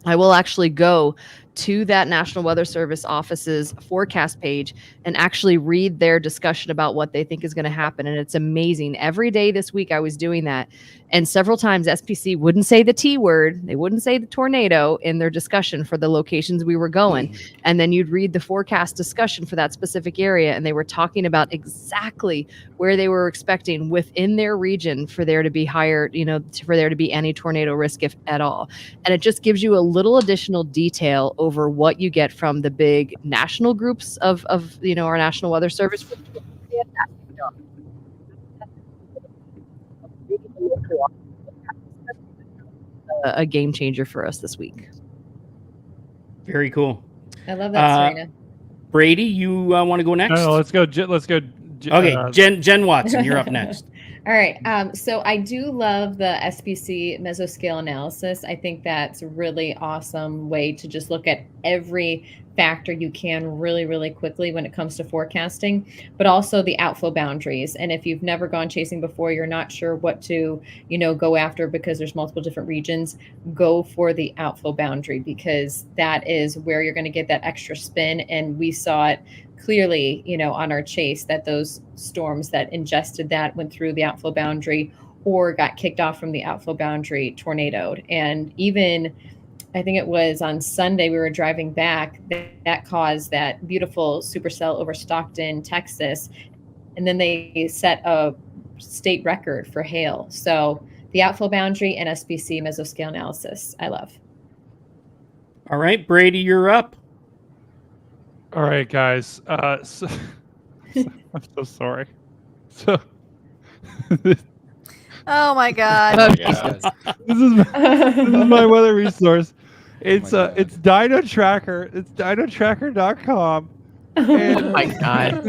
I will actually go to that National Weather Service office's forecast page and actually read their discussion about what they think is going to happen. And it's amazing. Every day this week I was doing that. And several times SPC wouldn't say the T word. They wouldn't say the tornado in their discussion for the locations we were going. And then you'd read the forecast discussion for that specific area. And they were talking about exactly where they were expecting within their region for there to be higher, for there to be any tornado risk, if at all. And it just gives you a little additional detail over what you get from the big national groups of our National Weather Service. A game changer for us this week. Very cool. I love that, Serena. Brady, you want to go next? No, let's go. Okay, Jen Watson, you're up next. All right. So I do love the SPC mesoscale analysis. I think that's a really awesome way to just look at every factor you can really, really quickly when it comes to forecasting, but also the outflow boundaries. And if you've never gone chasing before, you're not sure what to, go after because there's multiple different regions, go for the outflow boundary because that is where you're going to get that extra spin. And we saw it clearly, on our chase that those storms that ingested that went through the outflow boundary or got kicked off from the outflow boundary tornadoed. And even I think it was on Sunday, we were driving back that caused that beautiful supercell over Stockton, Texas. And then they set a state record for hail. So the outflow boundary and SPC mesoscale analysis, I love. All right, Brady, you're up. All right, guys. I'm so sorry. So Oh my God. this is my weather resource. It's Dino Tracker. It's dinotracker.com. And Oh my God.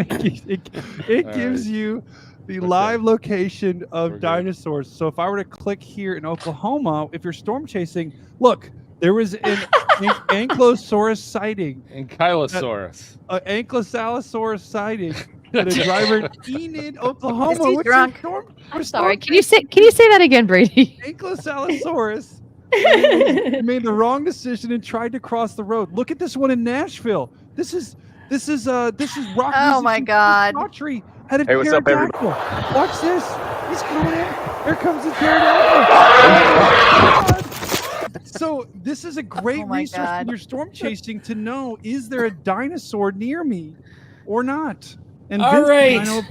it gives you the live location of dinosaurs. So if I were to click here in Oklahoma, if you're storm chasing, look, there was an Ankylosaurus sighting. Ankylosaurus. An Ankylosaurus sighting. At a driver in Enid, Oklahoma. Is he which is drunk? I'm sorry. Can you say that again, Brady? Ankylosaurus made the wrong decision and tried to cross the road. Look at this one in Nashville. This is rock. Oh my God. Autry had a Hey, what's up, pterodactyl. Watch this. He's coming in. Here comes the pterodactyl. So this is a great resource when you're storm chasing to know, is there a dinosaur near me or not? And All right. I'm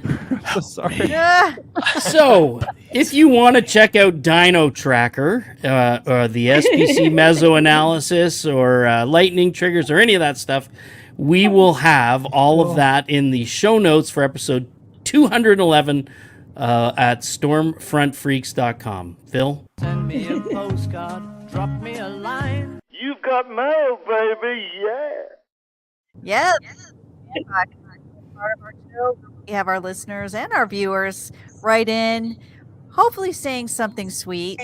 so sorry. So, if you want to check out Dino Tracker, or the SPC meso analysis, or lightning triggers, or any of that stuff, we will have all of that in the show notes for episode 211 at stormfrontfreaks.com. Phil? Send me a postcard, drop me a line. You've got mail, baby, yeah. Yes. Part of our show. We have our listeners and our viewers write in, hopefully saying something sweet.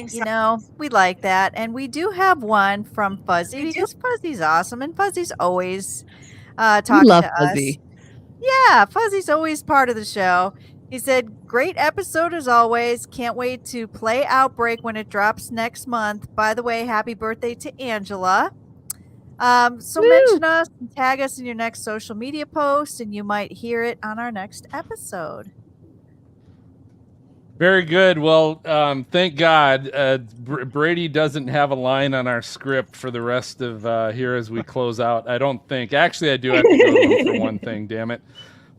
We like that. And we do have one from Fuzzy because Fuzzy's awesome and Fuzzy's always talking love to Fuzzy. us. Yeah, Fuzzy's always part of the show. He said, great episode as always. Can't wait to play Outbreak when it drops next month. By the way, happy birthday to Angela. So mention us and tag us in your next social media post and you might hear it on our next episode. Very good. Well, thank God Brady doesn't have a line on our script for the rest of here as we close out. I don't think. Actually, I do have to go to him for one thing, damn it.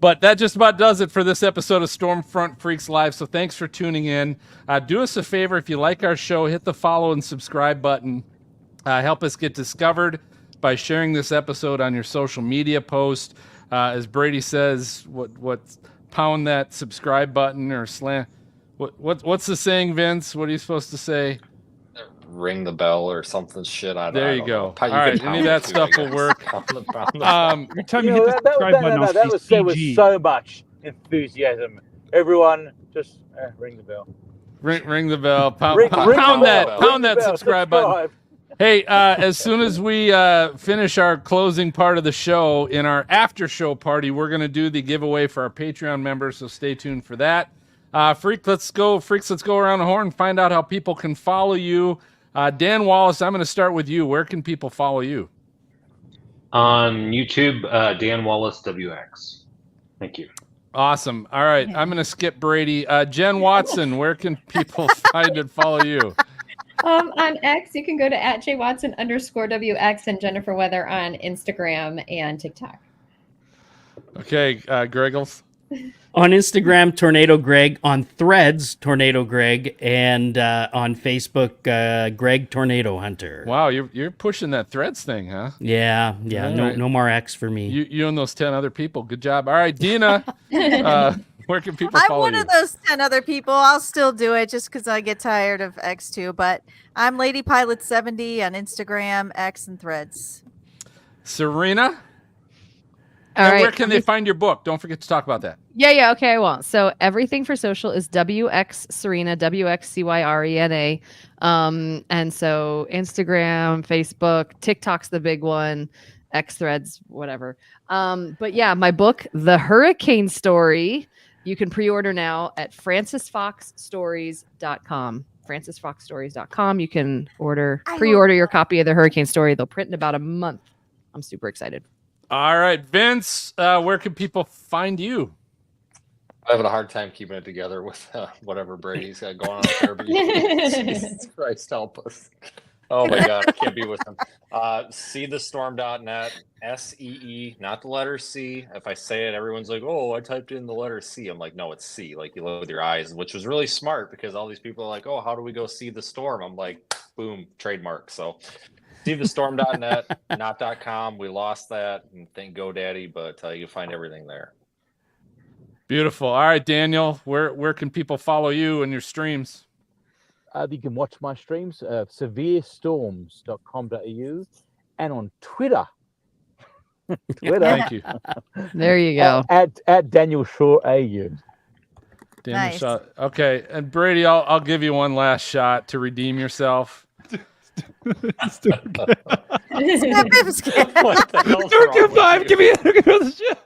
But that just about does it for this episode of Stormfront Freaks Live. So thanks for tuning in. Do us a favor. If you like our show, hit the follow and subscribe button. Help us get discovered by sharing this episode on your social media post. As Brady says, what's pound that subscribe button or slam. What's the saying, Vince? What are you supposed to say? Ring the bell or something shit. There you go. All right, any of that stuff will work. Every time you hit the subscribe button, I'll that was say said with CG. so much enthusiasm. Everyone, just ring the bell. Ring the bell. Pound Ring that the bell. subscribe button. Hey, as soon as we finish our closing part of the show, in our after show party, we're going to do the giveaway for our Patreon members, so stay tuned for that. Freaks, let's go around the horn and find out how people can follow you. Dan Wallace, I'm going to start with you. Where can people follow you? On YouTube, Dan Wallace WX. Thank you. Awesome. All right, I'm going to skip Brady. Jen Watson, where can people find and follow you? On X, you can go to @JWatson_WX and Jennifer Weather on Instagram and TikTok. Okay, Greggles. On Instagram, Tornado Greg. On Threads, Tornado Greg. And on Facebook, Greg Tornado Hunter. Wow, you're pushing that Threads thing, huh? Yeah. Right. No more X for me. You and those 10 other people. Good job. All right, Dina, where can people I'm follow one you? of those 10 other people. I'll still do it just because I get tired of X too. But I'm Lady Pilot 70 on Instagram, X, and Threads. Serena? All right. Where can they find your book? Don't forget to talk about that. Yeah, okay, I won't. So everything for social is WX Serena, WXCYRENA. And so Instagram, Facebook, TikTok's the big one, X Threads, whatever. But yeah, my book, The Hurricane Story, you can pre-order now at francisfoxstories.com. francisfoxstories.com. You can pre-order your copy of The Hurricane Story. They'll print in about a month. I'm super excited. All right, Vince, where can people find you? I'm having a hard time keeping it together with whatever Brady's got going on there. But Jesus Christ, help us. Oh my God, I can't be with him. SeeTheStorm.net, SEE, not the letter C. If I say it, everyone's like, oh, I typed in the letter C. I'm like, no, it's C. Like, you look with your eyes, which was really smart because all these people are like, oh, how do we go see the storm? I'm like, boom, trademark. So SeeTheStorm.net, not .com. We lost that, and thank GoDaddy, but you can find everything there. Beautiful. All right, Daniel, where can people follow you and your streams? You can watch my streams, severestorms.com.au, and on Twitter. Thank you. There you go. At Daniel Shaw AU. Daniel Shaw. Okay, and Brady, I'll give you one last shot to redeem yourself. Give me the shit.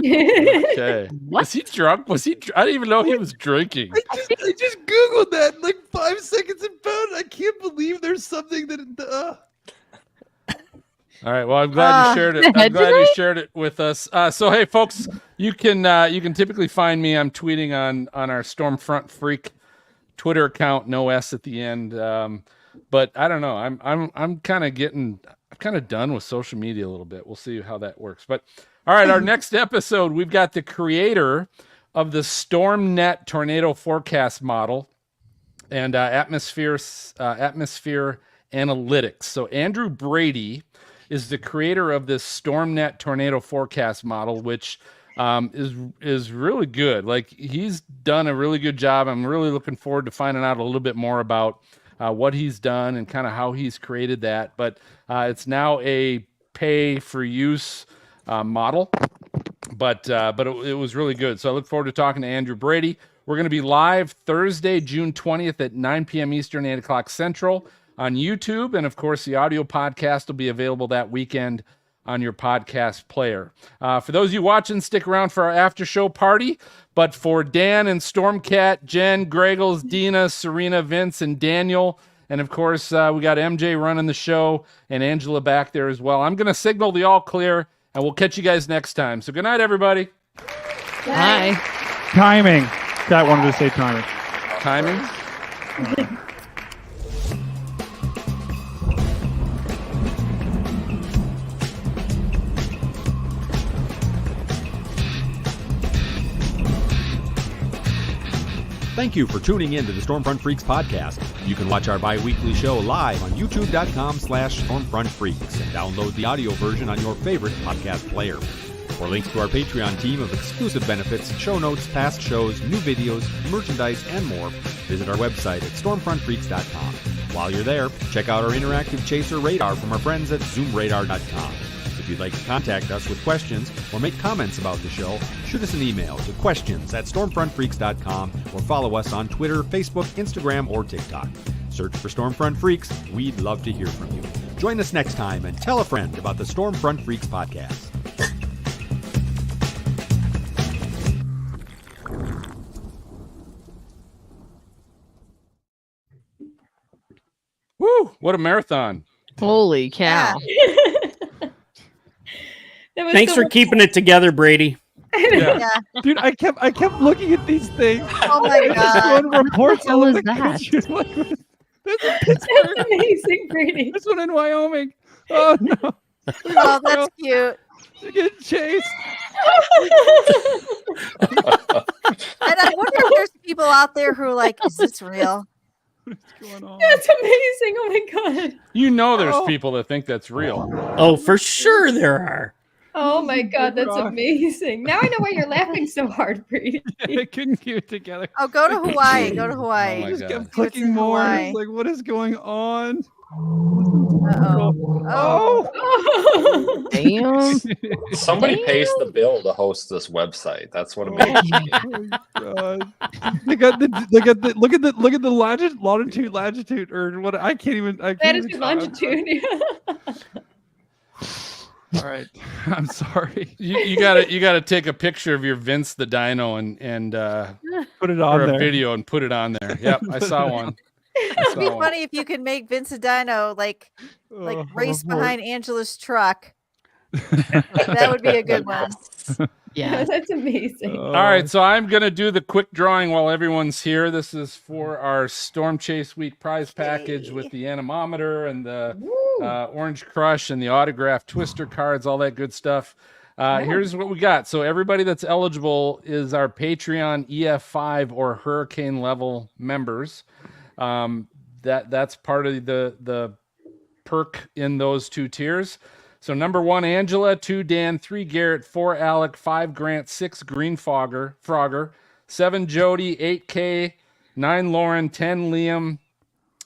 Okay. Was he drunk? I didn't even know he was drinking. I just Googled that like 5 seconds and found I can't believe there's something that. All right. Well, I'm glad you shared it. I'm glad you shared it with us. So, hey, folks, you can typically find me. I'm tweeting on our Stormfront Freak Twitter account, no S at the end. But I don't know. I'm kind of done with social media a little bit. We'll see how that works. But all right, our next episode, we've got the creator of the StormNet tornado forecast model and atmosphere analytics. So Andrew Brady is the creator of this StormNet tornado forecast model, which is really good. Like, he's done a really good job. I'm really looking forward to finding out a little bit more about what he's done and kind of how he's created that. But it's now a pay-for-use model, but it was really good. So I look forward to talking to Andrew Brady. We're going to be live Thursday, June 20th at 9 p.m. Eastern, 8 o'clock Central on YouTube. And, of course, the audio podcast will be available that weekend on your podcast player. For those of you watching, stick around for our after show party. But for Dan and Stormcat, Jen, Greggles, Dina, Serena, Vince, and Daniel, and of course, we got MJ running the show and Angela back there as well. I'm going to signal the all clear, and we'll catch you guys next time. So good night, everybody. Bye. Timing. Cat wanted to say timing. timing. Thank you for tuning in to the Stormfront Freaks podcast. You can watch our bi-weekly show live on youtube.com/stormfrontfreaks and download the audio version on your favorite podcast player. For links to our Patreon team of exclusive benefits, show notes, past shows, new videos, merchandise, and more, visit our website at stormfrontfreaks.com. While you're there, check out our interactive chaser radar from our friends at zoomradar.com. If you'd like to contact us with questions or make comments about the show, shoot us an email to questions@stormfrontfreaks.com or follow us on Twitter, Facebook, Instagram, or TikTok. Search for Stormfront Freaks. We'd love to hear from you. Join us next time and tell a friend about the Stormfront Freaks podcast. Woo! What a marathon! Holy cow! Thanks for keeping it together, Brady. Yeah. Dude, I kept looking at these things. Oh my god! One reports What all of was the that? pictures. Like, that's in That's Pittsburgh. amazing, Brady. This one in Wyoming. Oh no! Oh, that's cute. You're getting chased. And I wonder if there's people out there who are like, "Is this real?" What's going on? That's amazing. Oh my god. You know, there's people that think that's real. Oh, for sure there are. Oh my god, that's Rock. amazing. Now I know why you're laughing so hard, Brady. I couldn't keep it together. Oh, go to Hawaii. Go to Oh Hawaii. my I just God. kept See what's clicking in more. And Hawaii. it's like, what is going on? Uh-oh. Oh. Oh. Damn. Somebody pays the bill to host this website. That's what amazes me. Oh, God. They got the look at the latitude or what I can't even Latitude, longitude. All right. I'm sorry. You gotta take a picture of your Vince the Dino and Put it on or a there. video and put it on there. Yep, I saw one. It'd be funny if you could make Vince Dino like Oh, race Lord. behind Angela's truck. That would be a good one. Yeah. That's amazing. All right, so I'm gonna do the quick drawing while everyone's here. This is for our Storm Chase Week prize package with the anemometer and the Orange Crush and the autograph twister cards, all that good stuff. Here's what we got. So everybody that's eligible is our Patreon EF5 or Hurricane level members. That's part of the perk in those two tiers. So number 1, Angela, 2, Dan, 3, Garrett, 4, Alec, 5, Grant, 6, Green Frogger, 7, Jody, 8, Kay, 9, Lauren, 10, Liam,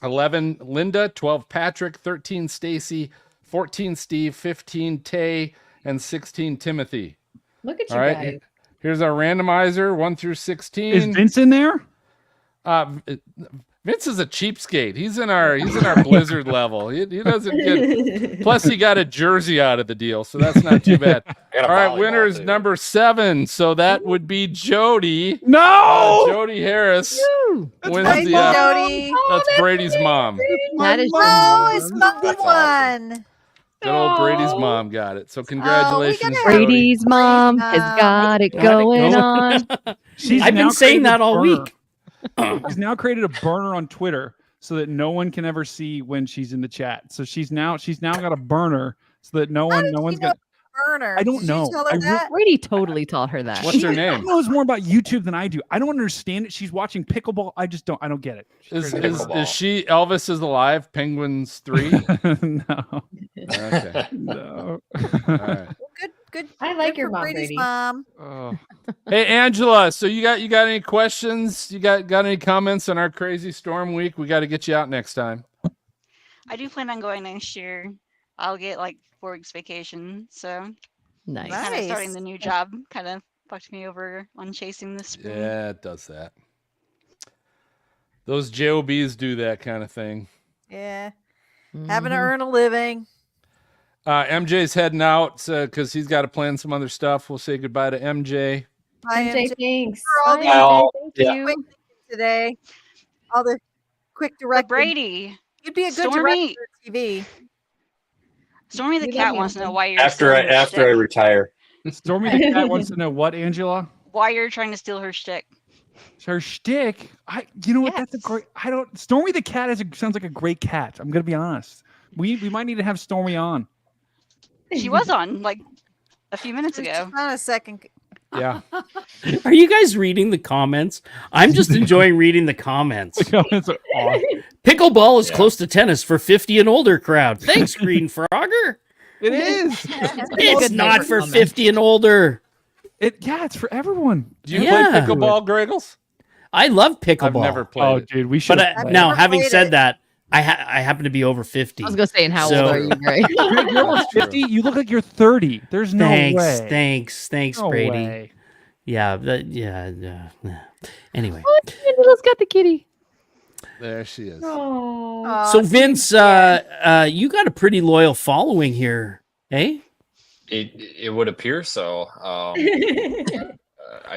11, Linda, 12, Patrick, 13, Stacy, 14, Steve, 15, Tay, and 16, Timothy. Look at you All right, guys. here's our randomizer, 1 through 16. Is Vince in there? Vince is a cheapskate. He's in our Blizzard level. He doesn't get. Plus, he got a jersey out of the deal, so that's not too bad. All right, winner's number 7. So that would be Jody. No, Jody Harris wins Nice, the. Jody. That's Brady's mom. That is Oh, it's my one. Good old Brady's mom got it. So congratulations, Jody. Brady's mom has got it going on. I've been saying that all week. She's now created a burner on Twitter so that no one can ever see when she's in the chat. So she's now got a burner so that no one's got Burner. I don't Did know. You tell her I that? Brady totally taught her that. What's her She name? knows more about YouTube than I do. I don't understand it. She's watching pickleball. I don't get it. Is she Elvis is Alive? Penguins 3? No. Okay. No. All right. Good. I like good your for mom, Brady's Brady. mom. Oh. Hey Angela, so you got any questions? You got any comments on our crazy storm week? We got to get you out next time. I do plan on going next year. I'll get like 4 weeks vacation, so Nice. kind of starting the new job kind of fucked me over on chasing this spring. Yeah, it does that. Those JOBs do that kind of thing. Yeah. Having to earn a living. MJ's heading out because he's got to plan some other stuff. We'll say goodbye to MJ. Bye, MJ, MJ. thanks. For all Bye, the MJ, yeah. quick things today. All the quick But direct. Brady, You'd be a good Stormy- director of TV. Stormy the You cat love wants to know him. why you're After I stealing her shtick. retire. Stormy the cat wants to know what, Angela? Why you're trying to steal her shtick. Her shtick. You know what? That's a great. Stormy the cat sounds like a great cat. I'm gonna be honest. We might need to have Stormy on. She was on like a few minutes ago. Not a second. Yeah. Are you guys reading the comments? I'm just enjoying reading the comments. The comments are awesome. Pickleball is close to tennis for 50 and older crowd. Thanks, Green Frogger. It is. It's not for 50 and older. It's for everyone. Do you play pickleball, Greggles? I love pickleball. I've never played. Oh, it. dude, we should. But now, having said that, I happen to be over 50. I was gonna say, and how old are you, Greg? You're almost 50. You look like you're 30. There's no way. Thanks, No Brady. way. Yeah. Anyway, Oh, Angela's got the kitty. There she is. so Vince, you got a pretty loyal following here, eh? It would appear so. I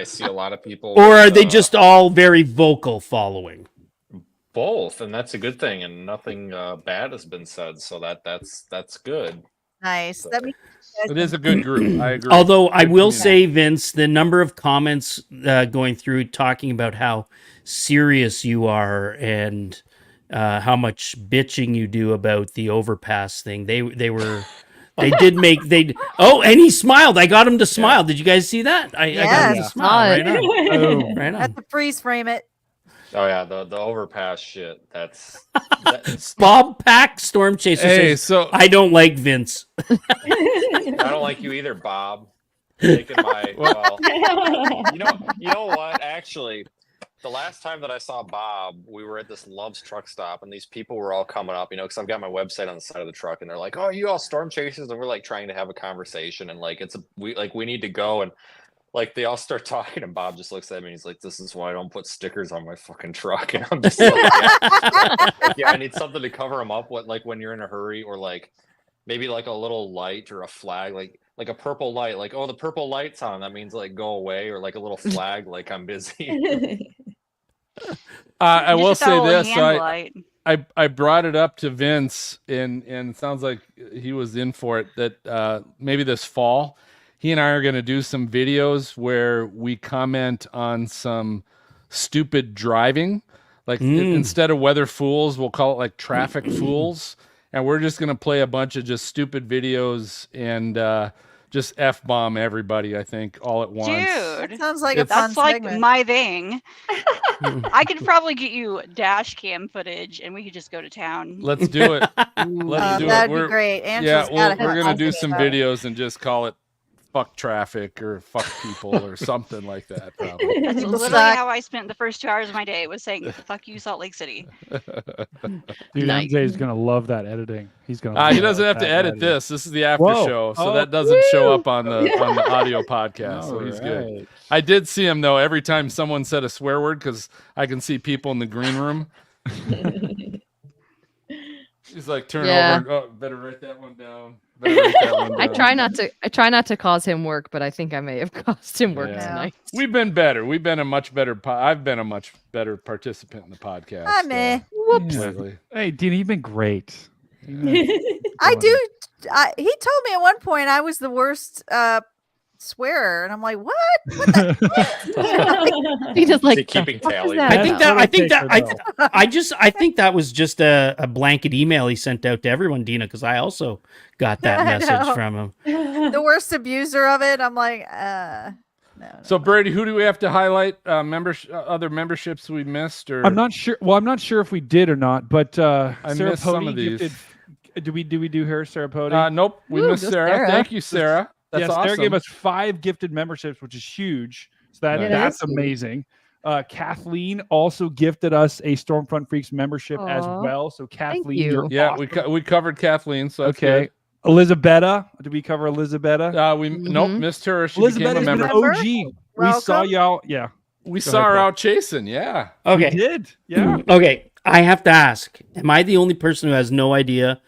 see a lot of people. Or are they just all very vocal following? Both, and that's a good thing, and nothing bad has been said, so that's good. Nice. That means It is a good group. I agree. Although I Good will community. say, Vince, the number of comments going through talking about how serious you are and how much bitching you do about the overpass thing, they were. They did make and he smiled. I got him to smile. Did you guys see that? I got him to smile. Right on. Right on. At the freeze frame it. Oh yeah, the overpass shit. That's Bob Pack Stormchaser says, so I don't like Vince. I don't like you either, Bob. Taking my you know what? Actually, the last time that I saw Bob, we were at this Love's truck stop, and these people were all coming up, because I've got my website on the side of the truck, and they're like, "Oh, you all storm chasers?" And we're like trying to have a conversation, and like we need to go, and like they all start talking, and Bob just looks at me and he's like, "This is why I don't put stickers on my fucking truck." And I'm just like, yeah, I need something to cover them up. What, like when you're in a hurry, or like maybe like a little light or a flag, like a purple light, like, oh, the purple light's on, that means like go away, or like a little flag, like I'm busy. I will Just a say little this. hand light. I brought it up to Vince, and it sounds like he was in for it, that maybe this fall, he and I are going to do some videos where we comment on some stupid driving. Like instead of weather fools, we'll call it like traffic fools. And we're just going to play a bunch of just stupid videos and just F-bomb everybody, I think, all at once. Dude, That sounds like a fun that's like segment. my thing. I could probably get you dash cam footage, and we could just go to town. Let's do it. Let's do it. That'd be great. Angela's gotta we're have going to do something some about it. videos and just call it fuck traffic or fuck people or something like that, probably. That's People literally suck. how I spent the first 2 hours of my day, was saying "fuck you, Salt Lake City." Dude, Nice. MJ is gonna love that editing. He's gonna. He doesn't love have to that edit editing. this. This is the after Whoa. show, so Oh, that doesn't show woo. up on the audio podcast. So he's good. Alright. I did see him though. Every time someone said a swear word, because I can see people in the green room. He's like, turn Yeah. over. Oh, better write that one down. Better write that one down. I try not to cause him work, but I think I may have caused him work Yeah. tonight. We've been better. We've been a much better. I've been a much better participant in the podcast. I'm eh. Whoops. Lately. Hey, Dina, you've been great. I do. He told me at one point I was the worst swearer, and I'm like, what? What the? He just Is he like keeping "What is tally? that?" I think that was just a blanket email he sent out to everyone, Dina, because I also got that I message know. from him. The worst abuser of it. I'm like, no. So Brady, who do we have to highlight? Other memberships we missed, or I'm not sure. Well, I'm not sure if we did or not, but Sarah missed some Pody of these. gifted. Do we do her, Sarah Pody? Nope, we Ooh, missed just Sarah. Sarah. Thank you, Sarah. That's yes, awesome. Sarah gave us 5 gifted memberships, which is huge. So Nice. Yeah, that's that is huge. amazing. Kathleen also gifted us a Stormfront Freaks membership as Aw. well. So Kathleen, you. you're Yeah, awesome. we covered Kathleen. So that's Okay. Elizabetta, did we cover Elizabetta? good. We nope missed her. She became a Elizabeth is an member. OG. We saw Welcome. y'all. Yeah, We Go saw ahead, her Paul. out chasing. Yeah. Okay. we did. Yeah. Okay. I have to ask, am I the only person who has no idea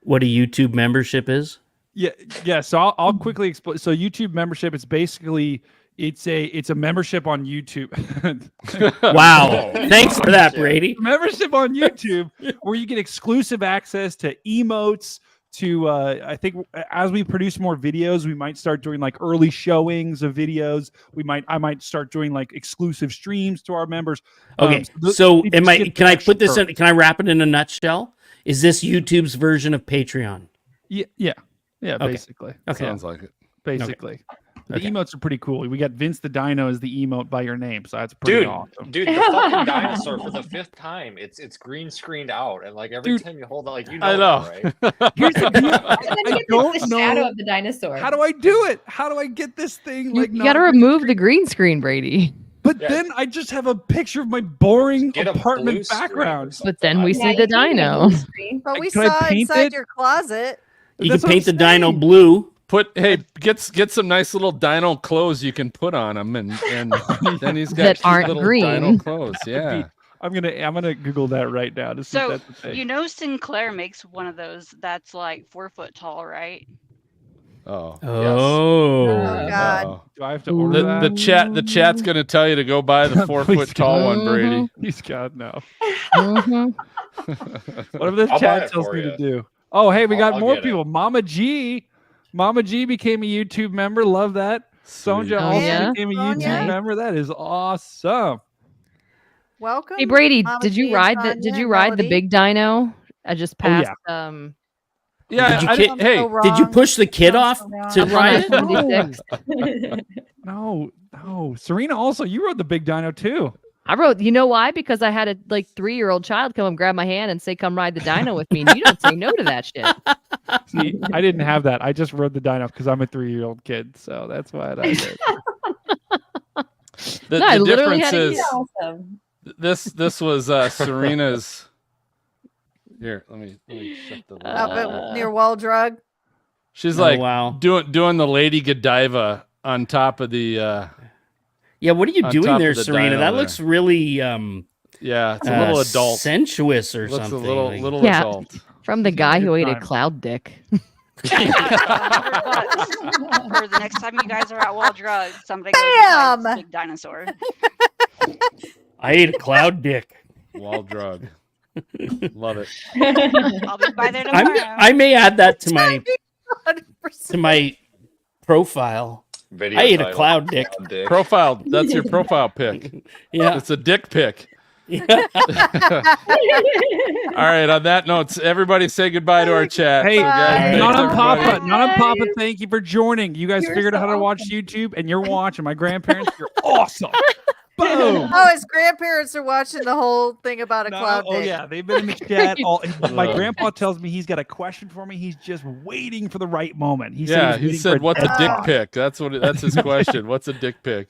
what a YouTube membership is? Yeah. So I'll quickly explain. So YouTube membership, it's basically it's a membership on YouTube. Wow. Thanks for that, Brady. Membership on YouTube where you get exclusive access to emotes, to I think as we produce more videos, we might start doing like early showings of videos. I might start doing like exclusive streams to our members. Okay, can I put this in? Can I wrap it in a nutshell? Is this YouTube's version of Patreon? Yeah, Okay. basically. Okay. Sounds like it. Basically. The Okay. emotes are pretty cool. We got Vince the Dino as the emote by your name, so that's pretty awesome. Dude, the fucking dinosaur for the 5th time. It's green screened out, and like every time you hold it, like I know. that, right? Here's the deal. I don't the know- shadow of the dinosaur. How do I do it? How do I get this thing like You got to remove the green screen, Brady. But then I just have a picture of my boring Get a blue apartment screen or background. But then we Yeah, see you the can get a dino. blue screen. But we Can I saw paint inside it? your closet. You That's can what paint the I'm dino saying. blue. Get some nice little dino clothes you can put on him, and then he's got That cute aren't little green. dino clothes. Yeah. I'm gonna Google that right now to see if So that's the thing. you know Sinclair makes one of those that's like 4 foot tall, right? Oh. Oh. God. Uh-oh. Do I have to order The that? the chat's gonna tell you to go buy the 4 Please foot tall one, Brady. Please God, no. Mhm. Whatever the I'll buy chat it tells for me you. to do. Oh, hey, we got I'll more get it. people. Mama G became a YouTube member. Love that. Sonja Sweet. also Yeah. became a Sonia. YouTube member. That is awesome. Welcome. Hey Brady, Mama did G you and ride the Sonia, Melody? Melody. Dino? I just Oh, yeah. passed Yeah, Did you I kid- didn't, hey, So Did you wrong. push the kid off So wrong. to I'm ride on it? 76. No. Serena also, you rode the big dino too. I wrote, you know why? Because I had a 3-year-old child come and grab my hand and say, "Come ride the dino with me." And you don't say no to that shit. See, I didn't have that. I just rode the dino because I'm a 3-year-old kid. So that's why I did. the, No, I the literally difference had a is Awesome. this was Serena's. Here, let me shut the. Up at near Wall Drug. She's Oh, like wow. doing the Lady Godiva on top of the. Yeah, what are you On doing top there, of the Serena? dino That there. looks really Yeah, it's a little adult. sensuous or Looks something. a little like- little Yeah. adult. From the guy who ate a time. cloud dick. For the next time you guys are at Wall Drug, somebody goes Bam! inside this big dinosaur. I ate a cloud dick. Wall drug. Love it. I'll be by there tomorrow. I may add that to my 100%. profile. Video I ate a title, cloud dick. Profile. That's your profile pic. Yeah. It's a dick pic. All right. On that note, everybody say goodbye to our chat. Hey, So, guys, thanks, not on everybody. Papa. Not on Papa. Thank you for joining. You guys You're figured out so how to watch YouTube and you're watching. My grandparents, you're awesome. Boom. Oh, his grandparents are watching the whole thing about a No, cloud oh dick. yeah, they've been in the chat. My grandpa tells me he's got a question for me. He's just waiting for the right moment. Yeah, he said, "What's a dick pic?" That's what. That's his question. What's a dick pic?